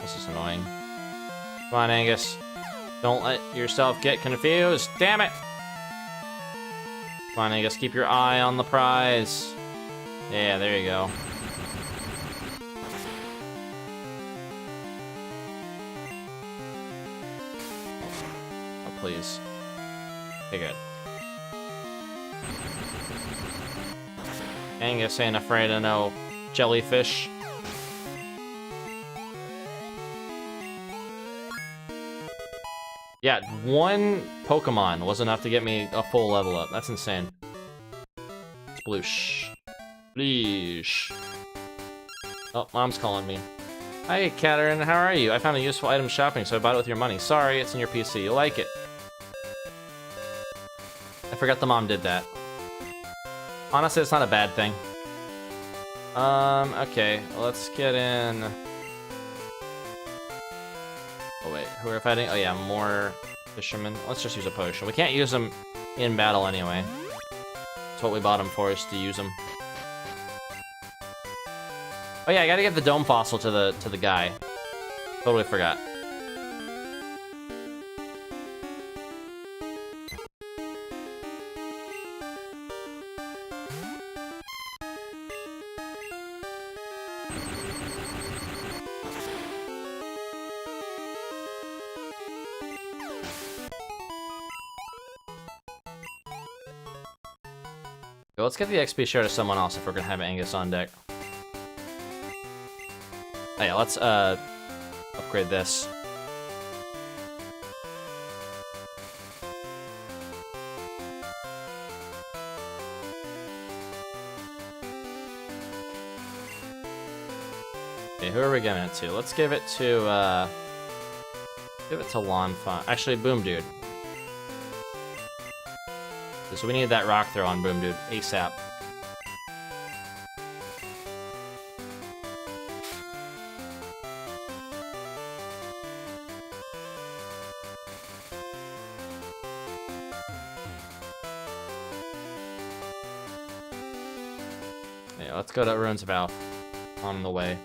This is annoying. Come on, Angus. Don't let yourself get confused. Damn it! Come on, Angus. Keep your eye on the prize. Yeah, there you go. Oh, please. Okay, good. Angus ain't afraid of no jellyfish. Yeah, 1 Pokemon was enough to get me a full level up. That's insane. Sploosh. Sploosh. Oh, Mom's calling me. Hi, Katarina, how are you? I found a useful item shopping, so I bought it with your money. Sorry, it's in your PC. You'll like it. I forgot the mom did that. Honestly, it's not a bad thing. Okay, let's get in... Oh wait, who are we fighting? Oh yeah, more fishermen. Let's just use a potion. We can't use them in battle anyway. That's what we bought them for, is to use them. Oh yeah, I gotta get the dome fossil to the guy. Totally forgot. Let's get the XP share to someone else if we're gonna have Angus on deck. Oh yeah, let's upgrade this. Okay, who are we giving it to? Let's give it to Lanfon. Actually, Boom Dude. So we need that rock throw on Boom Dude ASAP. Yeah, let's go to Ruins of Alph on the way.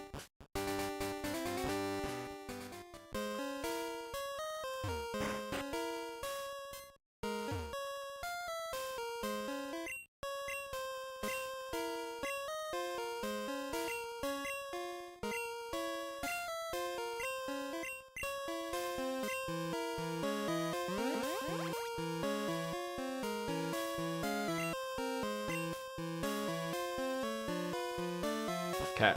Okay.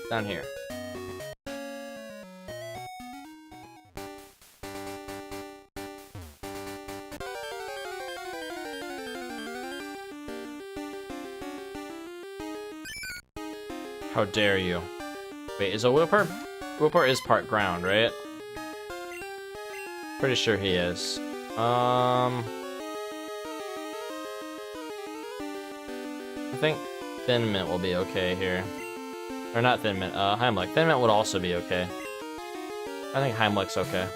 Down here. How dare you? Wait, is a Wooper? Wooper is part ground, right? Pretty sure he is. I think Thin Mint will be okay here. Or not Thin Mint, Heimlich. Thin Mint would also be okay. I think Heimlich's okay.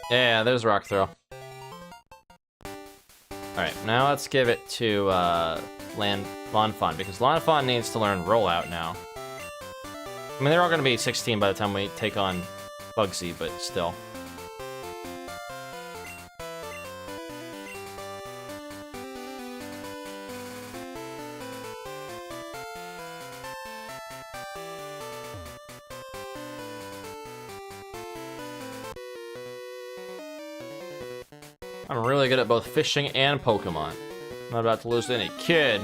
Yeah, there's Rock Throw. Alright, now let's give it to Lanfon, because Lanfon needs to learn Rollout now. I mean, they're all going to be 16 by the time we take on Bugsy, but still. I'm really good at both fishing and Pokemon. I'm not about to lose to any kid.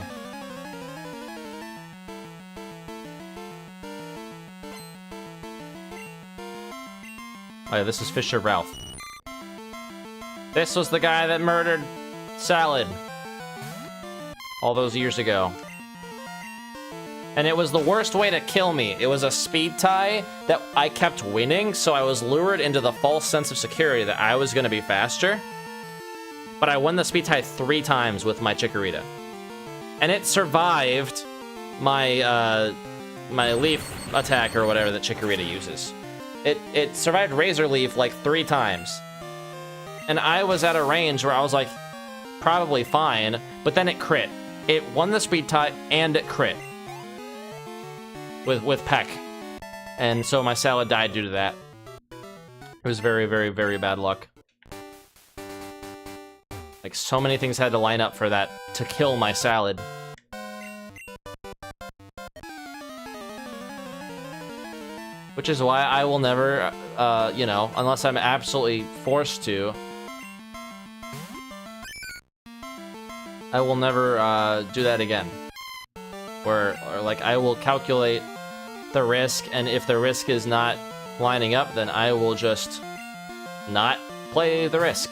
Oh yeah, this is Fisher Ralph. This was the guy that murdered Salad all those years ago. And it was the worst way to kill me. It was a speed tie that I kept winning, so I was lured into the false sense of security that I was gonna be faster. But I won the speed tie 3 times with my Chikorita. And it survived my, my Leaf attack or whatever that Chikorita uses. It survived Razor Leaf like 3 times. And I was at a range where I was like, probably fine, but then it crit. It won the speed tie and it crit. With Peck. And so my Salad died due to that. It was very, very, very bad luck. Like, so many things had to line up for that to kill my Salad. Which is why I will never, you know, unless I'm absolutely forced to, I will never do that again. Or like, I will calculate the risk, and if the risk is not lining up, then I will just not play the risk.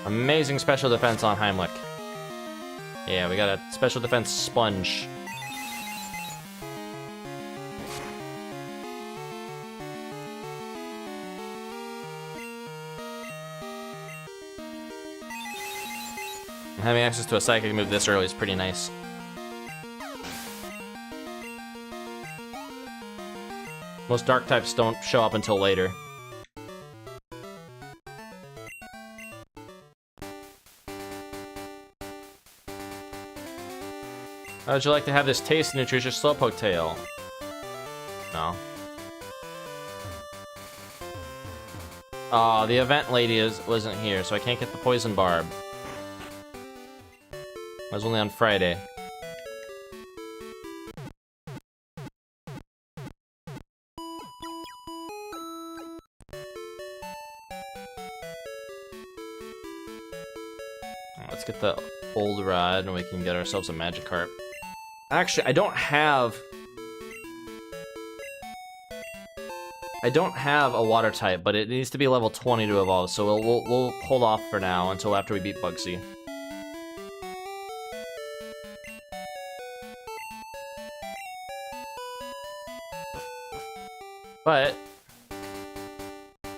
Amazing special defense on Heimlich. Yeah, we got a special defense sponge. Having access to a psychic move this early is pretty nice. Most dark types don't show up until later. How would you like to have this tasty, nutritious Slowpoke tail? No. Aw, the event lady wasn't here, so I can't get the poison barb. I was only on Friday. Let's get the old rod and we can get ourselves a Magikarp. Actually, I don't have a water type, but it needs to be level 20 to evolve, so we'll hold off for now until after we beat Bugsy. But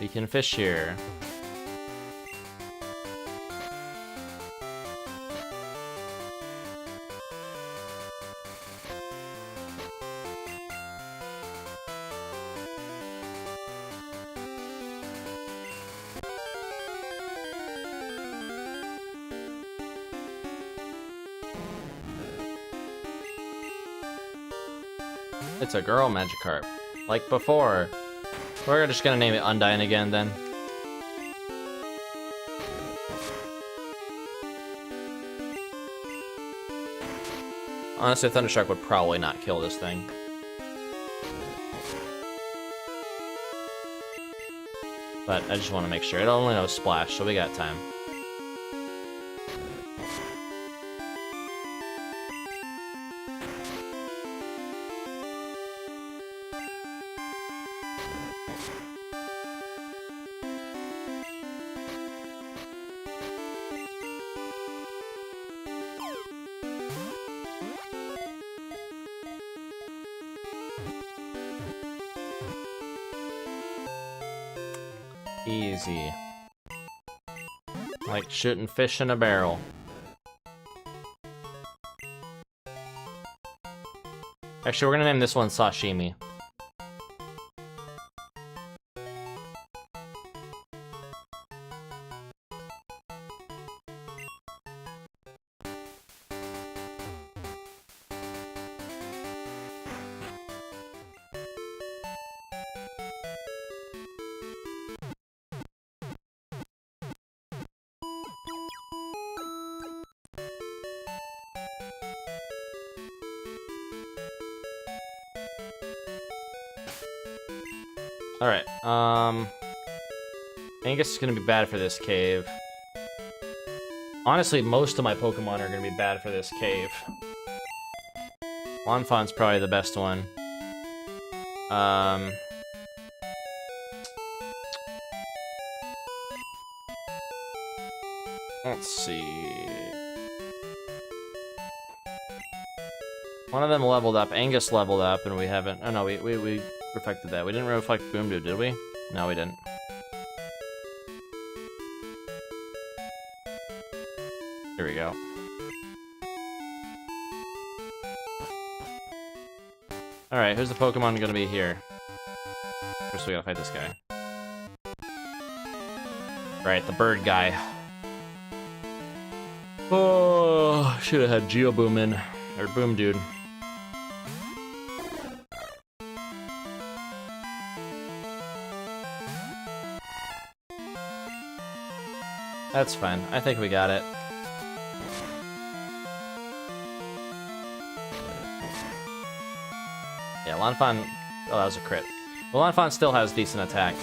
we can fish here. It's a girl Magikarp, like before. We're just gonna name it Undyne again then. Honestly, Thundershock would probably not kill this thing. But I just want to make sure. It only knows Splash, so we got time. Easy. Like shooting fish in a barrel. Actually, we're gonna name this one Sashimi. Alright, Angus is gonna be bad for this cave. Honestly, most of my Pokemon are gonna be bad for this cave. Wanfon's probably the best one. Let's see. One of them leveled up. Angus leveled up, and we haven't. Oh no, we reflected that. We didn't reflect Boomdoo, did we? No, we didn't. Here we go. Alright, who's the Pokemon gonna be here? First we gotta fight this guy. Right, the bird guy. Oh, should have had Geoboom in. Or Boom Dude. That's fine. I think we got it. Yeah, Lanfan... Oh, that was a crit. Well, Lanfan still has decent attack.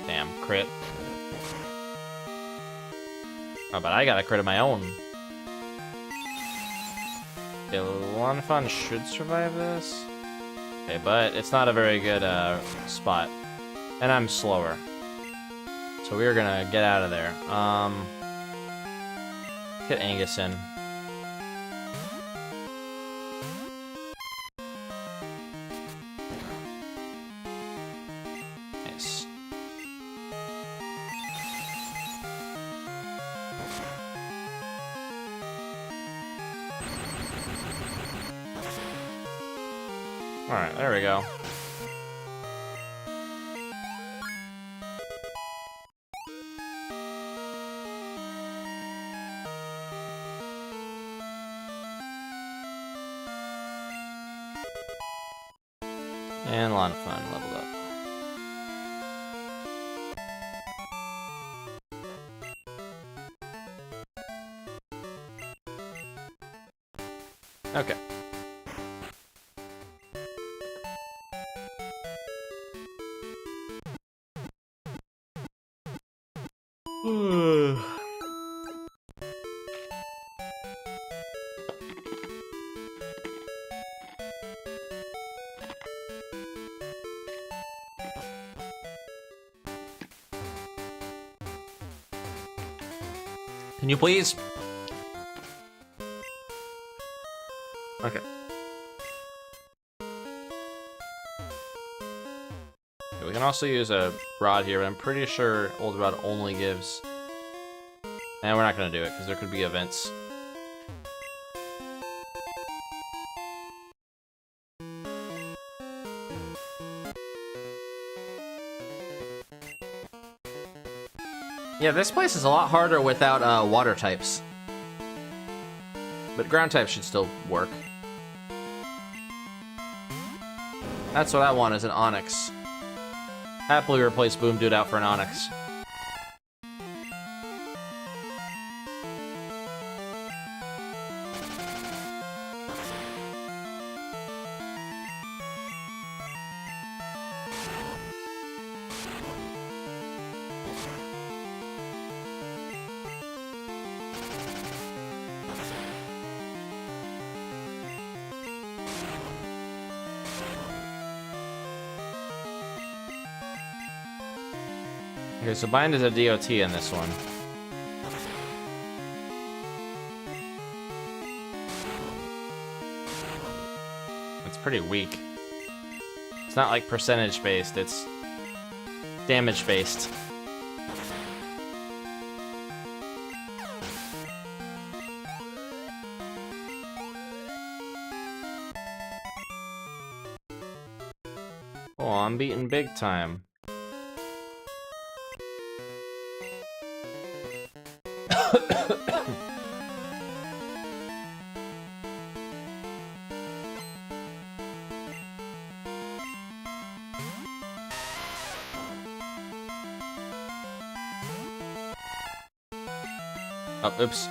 Damn, crit. Oh, but I got a crit of my own. Okay, Lanfan should survive this. Okay, but it's not a very good spot. And I'm slower. So we're gonna get out of there. Get Angus in. Nice. Alright, there we go. And Lanfan leveled up. Okay. Can you please? Okay. We can also use a rod here, but I'm pretty sure old rod only gives... And we're not gonna do it, because there could be events. Yeah, this place is a lot harder without water types. But ground types should still work. That's what I want, is an Onyx. Happily replace Boom Dude out for an Onyx. Okay, so Bind is a DOT in this one. It's pretty weak. It's not like percentage based, it's damage based. Oh, I'm beating big time. Oh, oops.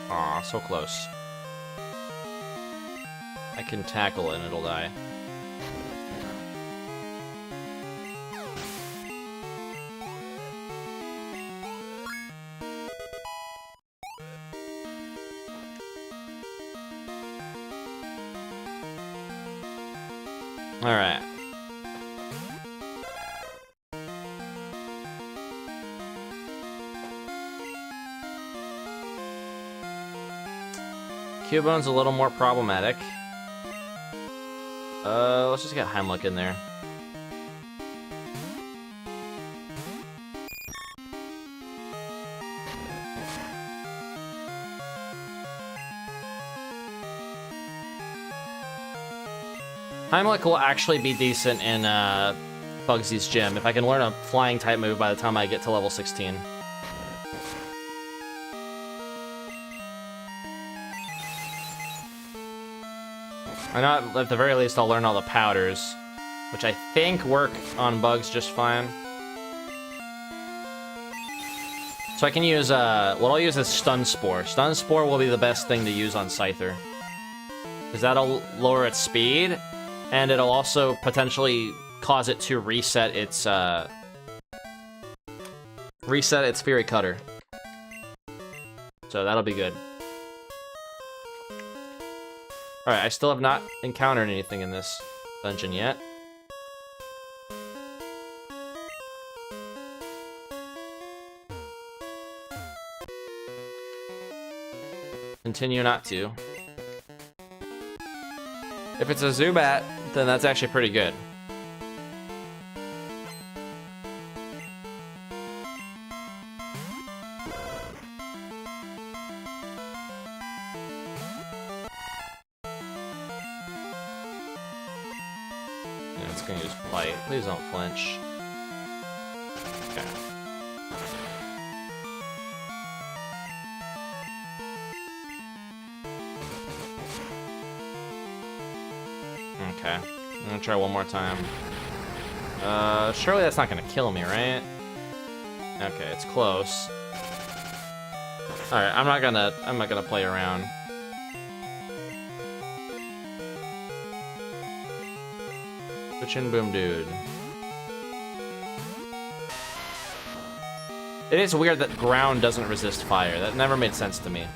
Aw, so close. I can tackle it and it'll die. Alright. Cubone's a little more problematic. Let's just get Heimlich in there. Heimlich will actually be decent in Bugsy's gym if I can learn a flying type move by the time I get to level 16. I know at the very least I'll learn all the powders, which I think work on bugs just fine. So I can use, what I'll use is Stun Spore. Stun Spore will be the best thing to use on Scyther, because that'll lower its speed, and it'll also potentially cause it to reset its Fury Cutter. So that'll be good. Alright, I still have not encountered anything in this dungeon yet. Continue not to. If it's a Zubat, then that's actually pretty good. Yeah, it's gonna use Blight. Please don't flinch. Okay. Okay, I'm gonna try one more time. Surely that's not gonna kill me, right? Okay, it's close. Alright, I'm not gonna play around. Switchin' Boom Dude. It is weird that ground doesn't resist fire. That never made sense to me.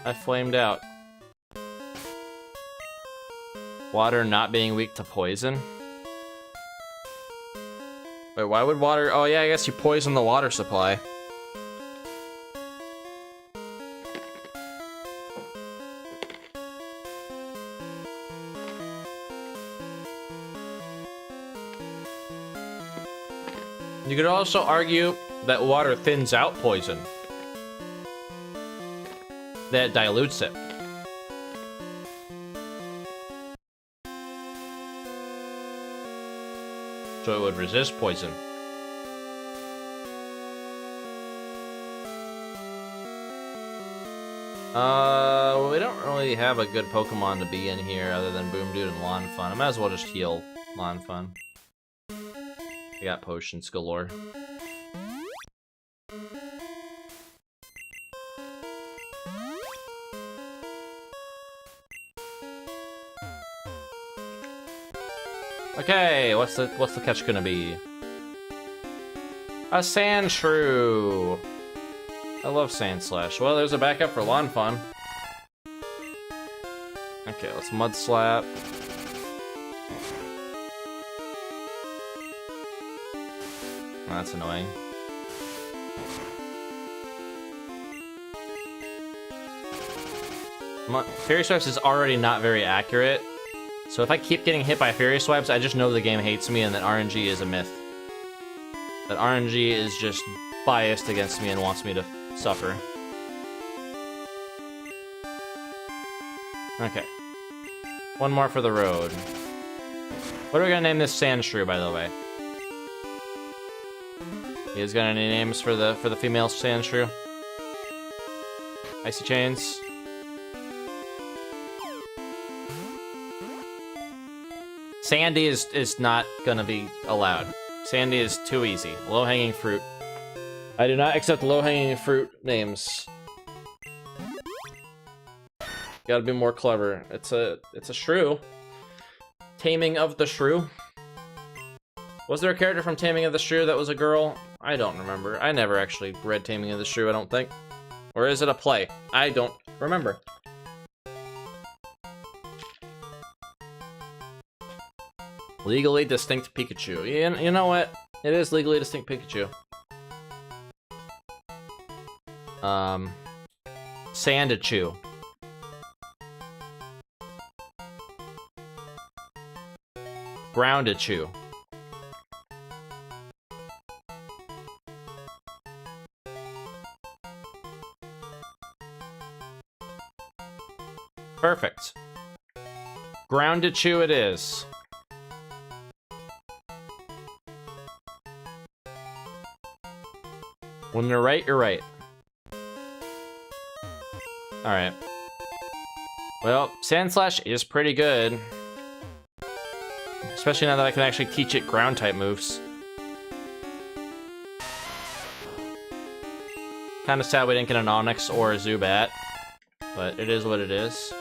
I flamed out. Water not being weak to poison? Wait, why would water... Oh yeah, I guess you poison the water supply. You could also argue that water thins out poison. That dilutes it. So it would resist poison. We don't really have a good Pokemon to be in here other than Boom Dude and Lanfun. I might as well just heal Lanfun. I got potions galore. Okay, what's the catch gonna be? A Sand Shrew. I love Sand Slash. Well, there's a backup for Lanfun. Okay, let's Mud Slap. Oh, that's annoying. Fairy Swipes is already not very accurate. So if I keep getting hit by Fairy Swipes, I just know the game hates me and that RNG is a myth. That RNG is just biased against me and wants me to suffer. Okay. One more for the road. What are we gonna name this Sand Shrew, by the way? You guys got any names for the female Sand Shrew? Icy Chains? Sandy is not gonna be allowed. Sandy is too easy. Low-hanging fruit. I do not accept low-hanging fruit names. Gotta be more clever. It's a shrew. Taming of the Shrew. Was there a character from Taming of the Shrew that was a girl? I don't remember. I never actually read Taming of the Shrew, I don't think. Or is it a play? I don't remember. Legally distinct Pikachu. You know what? It is legally distinct Pikachu. Sandachew. Groundachew. Perfect. Groundachew it is. When you're right, you're right. Alright. Well, Sandslash is pretty good. Especially now that I can actually teach it ground-type moves. Kinda sad we didn't get an Onyx or a Zubat. But it is what it is.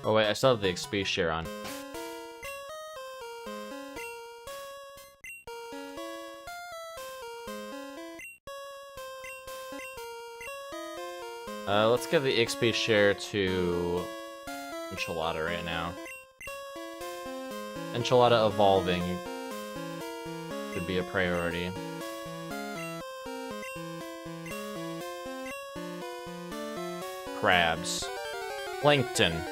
Oh wait, I still have the XP share on. Let's give the XP share to Enchilada right now. Enchilada evolving could be a priority. Crabs. Plankton.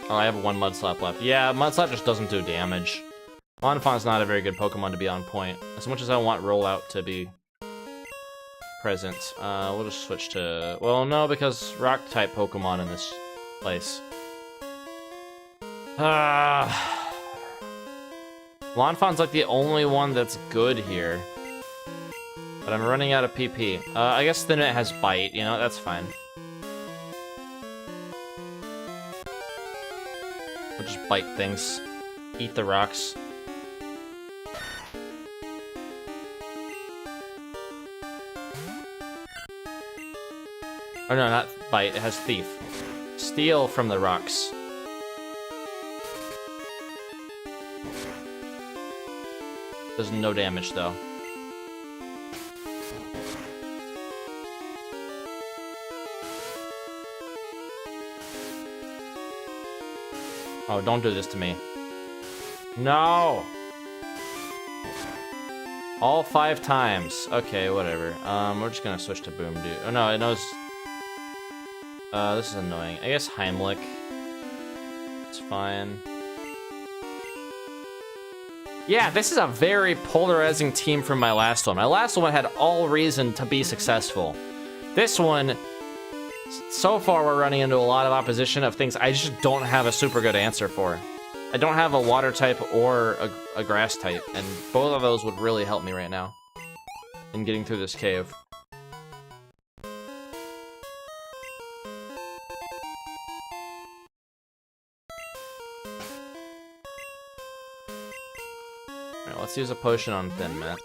Oh, I have one Mudslap left. Yeah, Mudslap just doesn't do damage. Monfon's not a very good Pokemon to be on point. As much as I want Rollout to be present. We'll just switch to... Well, no, because Rock-type Pokemon in this place. Monfon's like the only one that's good here. But I'm running out of PP. I guess then it has Bite, you know, that's fine. We'll just bite things. Eat the rocks. Oh no, not bite, it has thief. Steal from the rocks. Does no damage though. Oh, don't do this to me. No! All 5 times. Okay, whatever. We're just gonna switch to Boom Dude. Oh no, it knows... this is annoying. I guess Heimlich. It's fine. Yeah, this is a very polarizing team from my last one. My last one had all reason to be successful. This one... So far, we're running into a lot of opposition of things I just don't have a super good answer for. I don't have a water type or a grass type, and both of those would really help me right now in getting through this cave. Alright, let's use a potion on Thin Mint.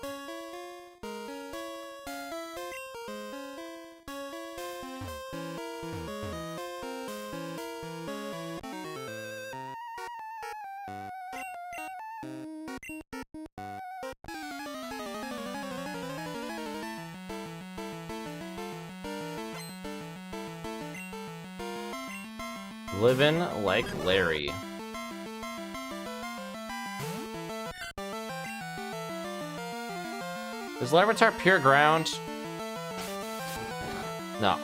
Living like Larry. Is Larvitar pure ground? No.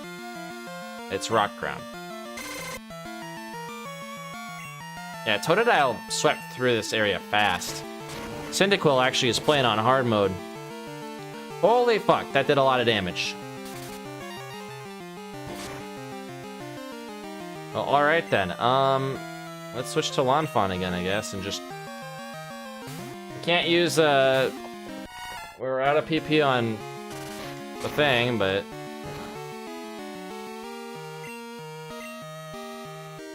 It's rock ground. Yeah, Totodile swept through this area fast. Cyndaquil actually is playing on hard mode. Holy fuck, that did a lot of damage. Well, alright then. Let's switch to Lanfon again, I guess, and just... We can't use, we're out of PP on the thing, but...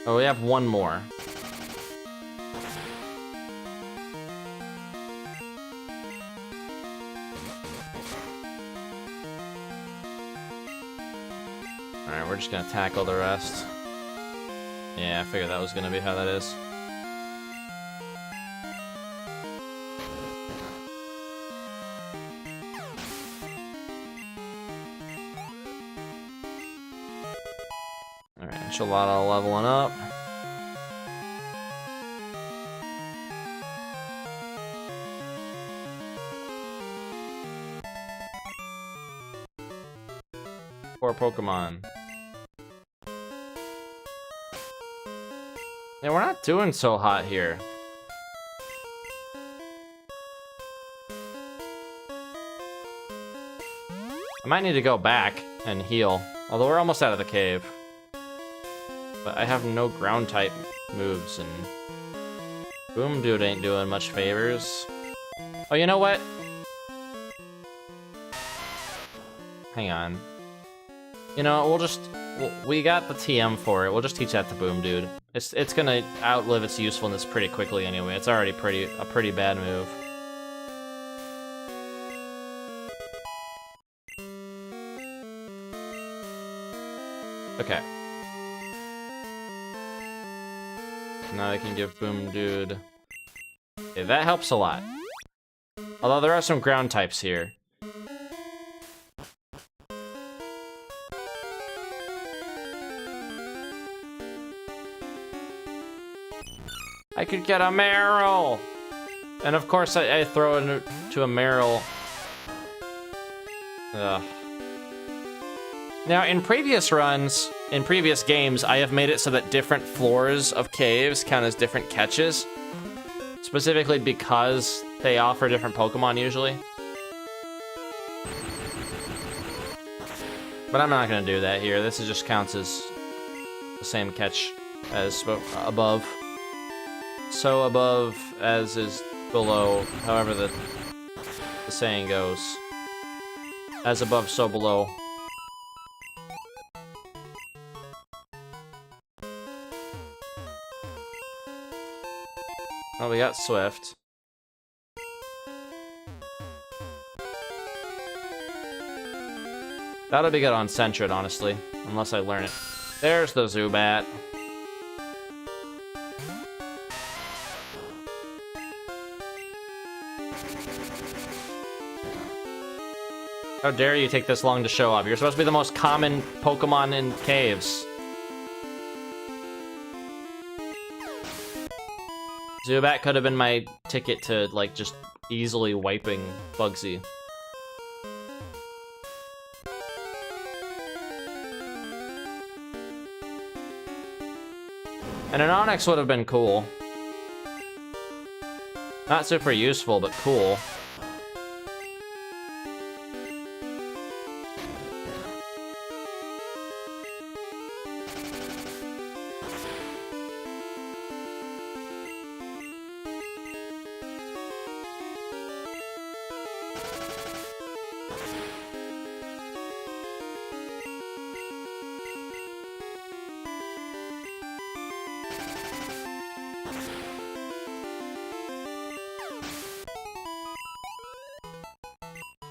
Oh, we have one more. Alright, we're just gonna tackle the rest. Yeah, I figured that was gonna be how that is. Alright, Enchilada leveling up. Poor Pokemon. Yeah, we're not doing so hot here. I might need to go back and heal, although we're almost out of the cave. But I have no ground type moves, and Boom Dude ain't doing much favors. Oh, you know what? Hang on. You know, we got the TM for it. We'll just teach that to Boom Dude. It's gonna outlive its usefulness pretty quickly anyway. It's already a pretty bad move. Okay. Now I can give Boom Dude. Okay, that helps a lot. Although there are some ground types here. I could get a Meryl! And of course I throw it to a Meryl. Ugh. Now, in previous runs, in previous games, I have made it so that different floors of caves count as different catches. Specifically because they offer different Pokemon, usually. But I'm not gonna do that here. This just counts as the same catch as above. So above as is below, however the saying goes. As above, so below. Oh, we got Swift. That'll be good on Sentret, honestly. Unless I learn it. There's the Zubat. How dare you take this long to show up? You're supposed to be the most common Pokemon in caves. Zubat could have been my ticket to, like, just easily wiping Bugsy. And an Onix would have been cool. Not super useful, but cool.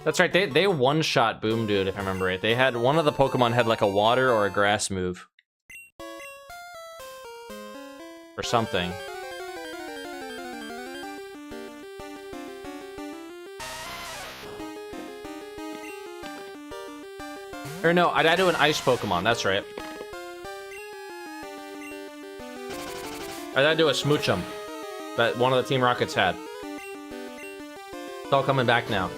That's right, they one-shot Boom Dude, if I remember right. They had, one of the Pokemon had like a water or a grass move. Or something. Or no, I'd do an ice Pokemon, that's right. I'd do a Smoochum that one of the Team Rockets had. It's all coming back now.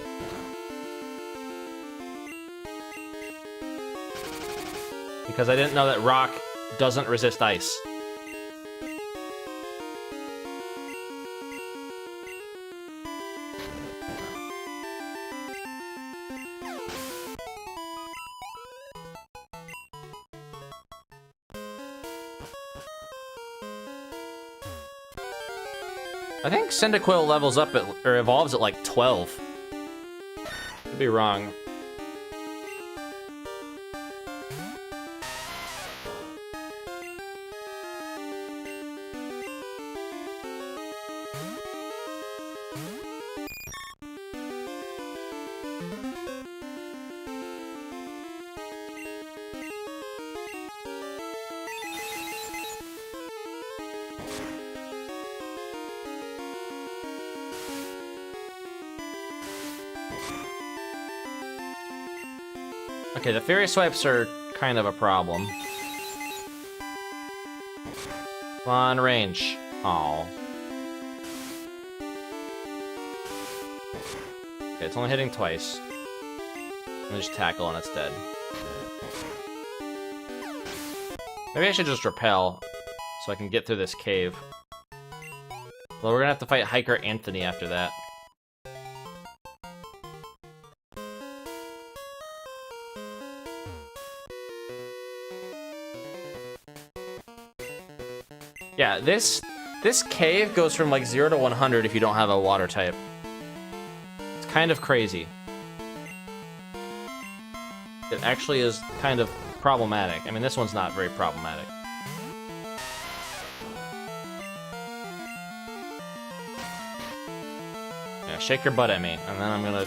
Because I didn't know that rock doesn't resist ice. I think Cyndaquil levels up at, or evolves at like 12. Could be wrong. Okay, the Fury Swipes are kind of a problem. Come on, range. Oh. Okay, it's only hitting twice. Let me just tackle and it's dead. Maybe I should just repel so I can get through this cave. Well, we're gonna have to fight Hiker Anthony after that. Yeah, this cave goes from like 0 to 100 if you don't have a water type. It's kind of crazy. It actually is kind of problematic. I mean, this one's not very problematic. Yeah, shake your butt at me, and then I'm gonna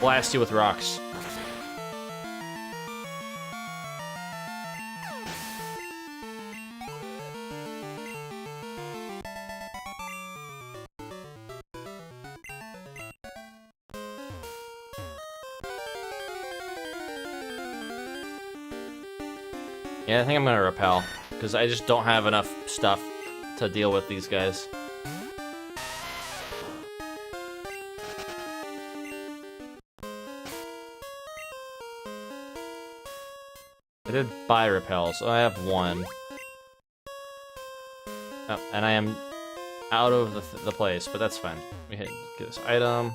blast you with rocks. Yeah, I think I'm gonna repel, because I just don't have enough stuff to deal with these guys. I did buy repel, so I have one. Oh, and I am out of the place, but that's fine. We hit get this item.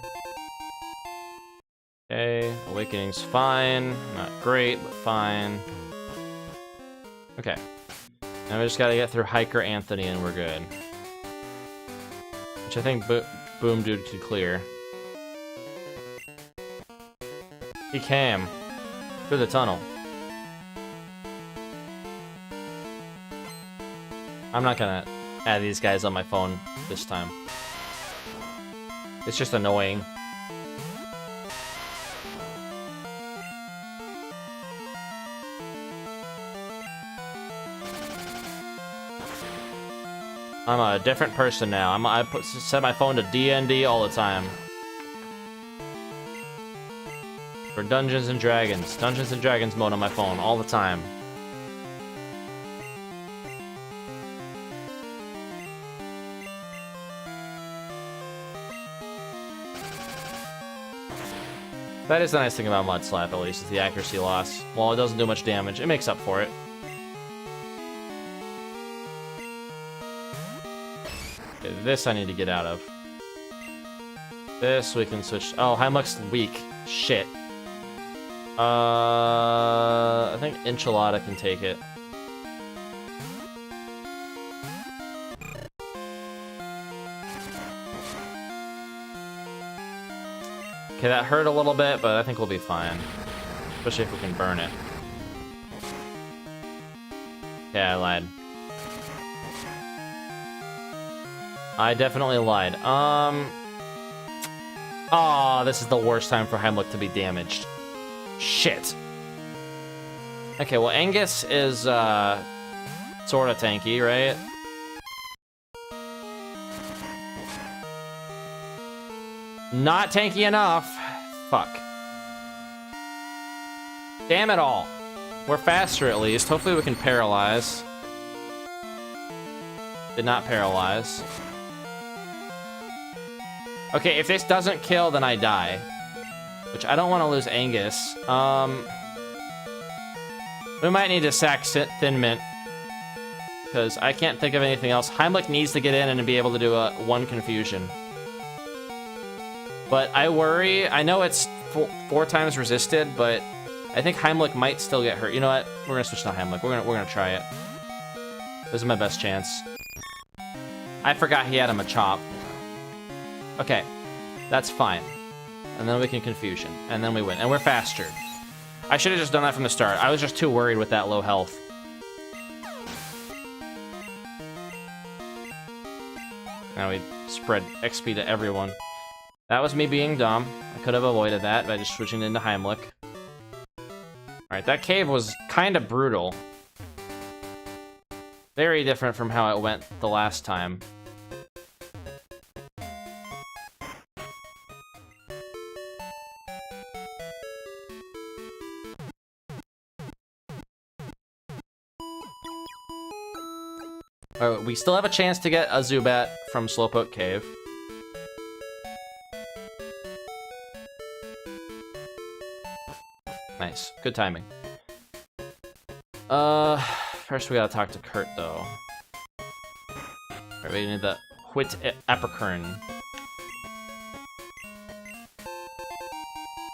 Okay, Awakening's fine. Not great, but fine. Okay. Now we just gotta get through Hiker Anthony and we're good. Which I think Boom Dude could clear. He came through the tunnel. I'm not gonna add these guys on my phone this time. It's just annoying. I'm a different person now. I set my phone to D&D all the time. For Dungeons and Dragons. Dungeons and Dragons mode on my phone all the time. That is the nice thing about Mud Slap, at least, is the accuracy loss. While it doesn't do much damage, it makes up for it. Okay, this I need to get out of. This we can switch. Oh, Heimlich's weak. Shit. I think Enchilada can take it. Okay, that hurt a little bit, but I think we'll be fine. Especially if we can burn it. Yeah, I lied. I definitely lied. Oh, this is the worst time for Heimlich to be damaged. Shit. Okay, well, Angus is, sorta tanky, right? Not tanky enough. Fuck. Damn it all. We're faster, at least. Hopefully we can paralyze. Did not paralyze. Okay, if this doesn't kill, then I die. Which I don't want to lose Angus. We might need to sack Thin Mint. Because I can't think of anything else. Heimlich needs to get in and be able to do a 1 confusion. But I worry. I know it's 4 times resisted, but I think Heimlich might still get hurt. You know what? We're gonna switch to Heimlich. We're gonna try it. This is my best chance. I forgot he had a Machop. Okay, that's fine. And then we can Confusion, and then we win. And we're faster. I should have just done that from the start. I was just too worried with that low health. Now we spread XP to everyone. That was me being dumb. I could have avoided that by just switching into Heimlich. Alright, that cave was kind of brutal. Very different from how it went the last time. We still have a chance to get a Zubat from Slowpoke Cave. Nice. Good timing. First we gotta talk to Kurt, though. Alright, we need the Whit Apricorn.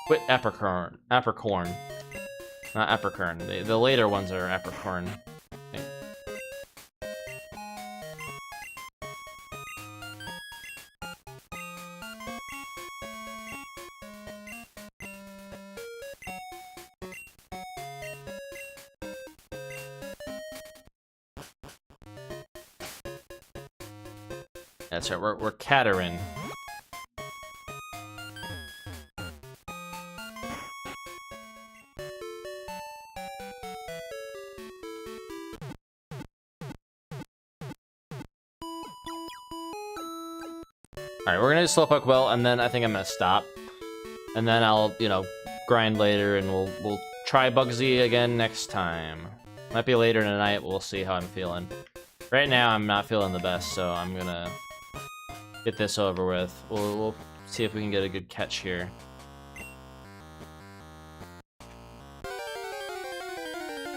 Whit Apricorn. Apricorn. Not Apricorn. The later ones are Apricorn. I think. That's right, we're Caterin. Alright, we're gonna do Slowpoke well, and then I think I'm gonna stop. And then I'll, you know, grind later, and we'll try Bugsy again next time. Might be later tonight, but we'll see how I'm feeling. Right now, I'm not feeling the best, so I'm gonna get this over with. We'll see if we can get a good catch here.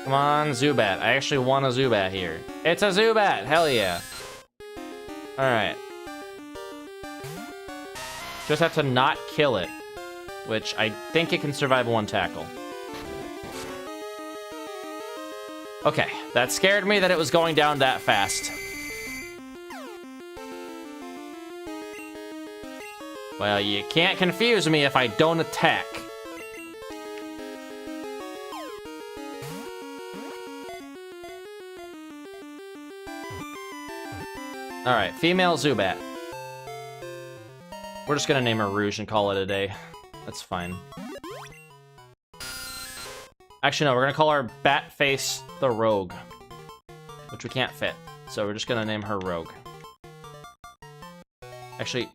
Come on, Zubat. I actually want a Zubat here. It's a Zubat! Hell yeah! Alright. Just have to not kill it, which I think it can survive one tackle. Okay, that scared me that it was going down that fast. Well, you can't confuse me if I don't attack. Alright, female Zubat. We're just gonna name her Rouge and call it a day. That's fine. Actually, no, we're gonna call her Batface the Rogue, which we can't fit. So we're just gonna name her Rogue. Actually,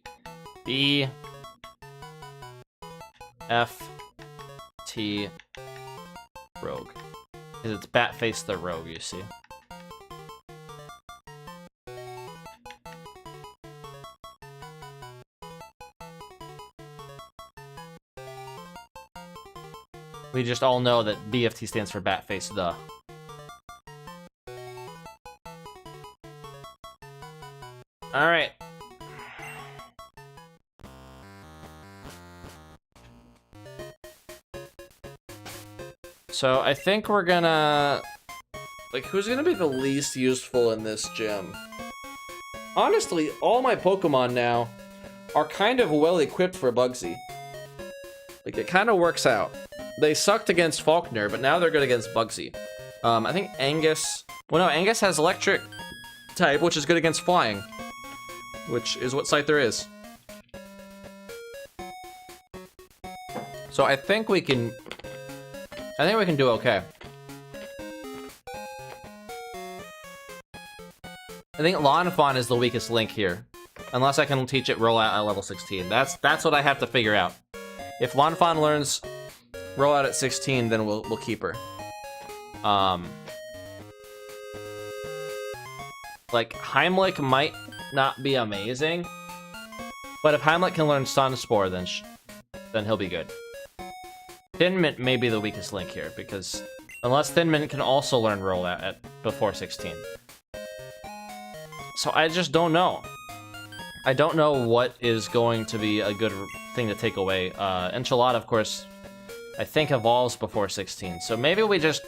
B F T Rogue. Because it's Batface the Rogue, you see. We just all know that BFT stands for Batface the. Alright. So I think we're gonna... Like, who's gonna be the least useful in this gym? Honestly, all my Pokemon now are kind of well equipped for Bugsy. Like, it kind of works out. They sucked against Faulkner, but now they're good against Bugsy. I think Angus... Well, no, Angus has Electric type, which is good against Flying. Which is what Scyther is. So I think we can... I think we can do okay. I think Lawnfawn is the weakest link here. Unless I can teach it Rollout at level 16. That's what I have to figure out. If Lawnfawn learns Rollout at 16, then we'll keep her. Like, Heimlich might not be amazing, but if Heimlich can learn Sunspore, then he'll be good. Thin Mint may be the weakest link here, because unless Thin Mint can also learn Rollout at before 16. So I just don't know. I don't know what is going to be a good thing to take away. Enchilada, of course, I think evolves before 16, so maybe we just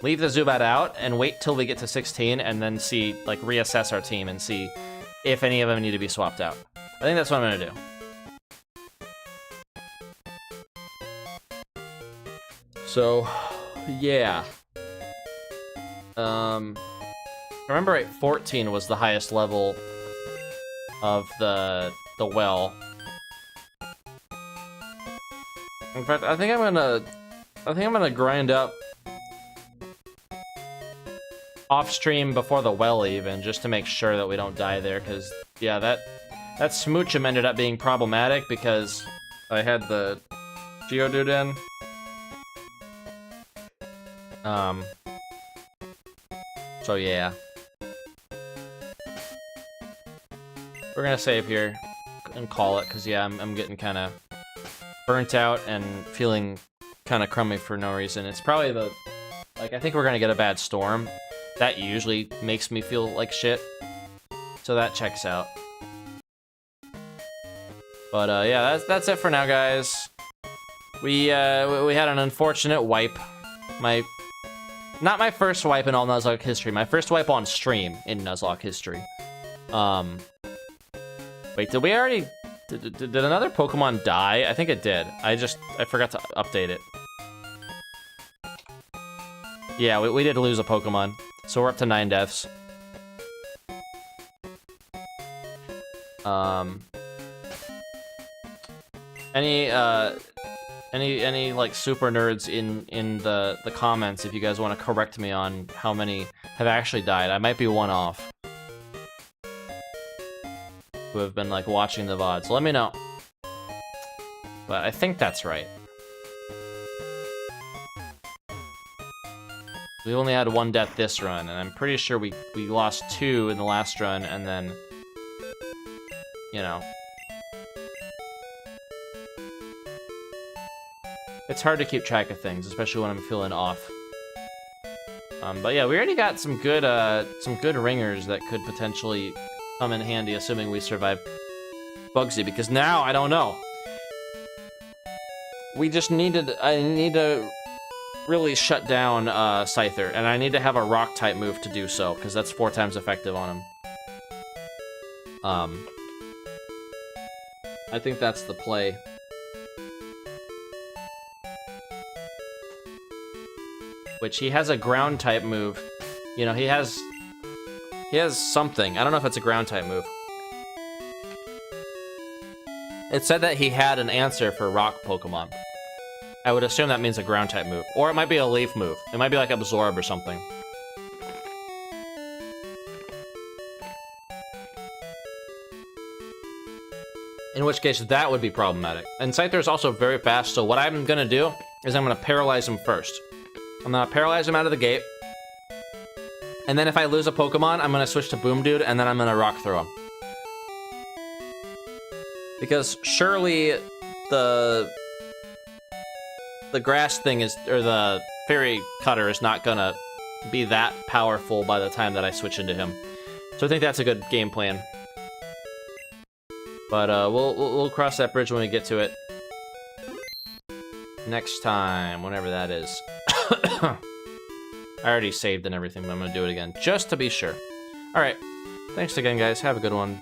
leave the Zubat out and wait till we get to 16 and then see, like, reassess our team and see if any of them need to be swapped out. I think that's what I'm gonna do. So, yeah. Remember, right, 14 was the highest level of the well. In fact, I think I'm gonna grind up off stream before the well even, just to make sure that we don't die there, because yeah, that Smoochum ended up being problematic because I had the Geodude in. So yeah. We're gonna save here and call it, because, yeah, I'm getting kind of burnt out and feeling kind of crummy for no reason. It's probably the... Like, I think we're gonna get a bad storm. That usually makes me feel like shit. So that checks out. But, yeah, that's it for now, guys. We had an unfortunate wipe. Not my first wipe in all Nuzlocke history. My first wipe on stream in Nuzlocke history. Wait, did we already... Did another Pokemon die? I think it did. I forgot to update it. Yeah, we did lose a Pokemon. So we're up to 9 deaths. Any like super nerds in the comments if you guys want to correct me on how many have actually died. I might be one off. Who have been like watching the VODs. Let me know. But I think that's right. We only had 1 death this run, and I'm pretty sure we lost 2 in the last run, and then, you know. It's hard to keep track of things, especially when I'm feeling off. But yeah, we already got some good ringers that could potentially come in handy, assuming we survive Bugsy, because now I don't know. I need to really shut down Scyther, and I need to have a rock-type move to do so, because that's 4 times effective on him. I think that's the play. Which he has a ground-type move. You know, he has something. I don't know if it's a ground-type move. It said that he had an answer for rock Pokemon. I would assume that means a ground-type move. Or it might be a leaf move. It might be like Absorb or something. In which case, that would be problematic. And Scyther is also very fast, so what I'm gonna do is I'm gonna paralyze him first. I'm gonna paralyze him out of the gate. And then if I lose a Pokemon, I'm gonna switch to Boom Dude, and then I'm gonna Rock Throw him. Because surely the grass thing is, or the Fairy Cutter is not gonna be that powerful by the time that I switch into him. So I think that's a good game plan. But we'll cross that bridge when we get to it. Next time, whenever that is. I already saved and everything, but I'm gonna do it again, just to be sure. Alright, thanks again, guys. Have a good one.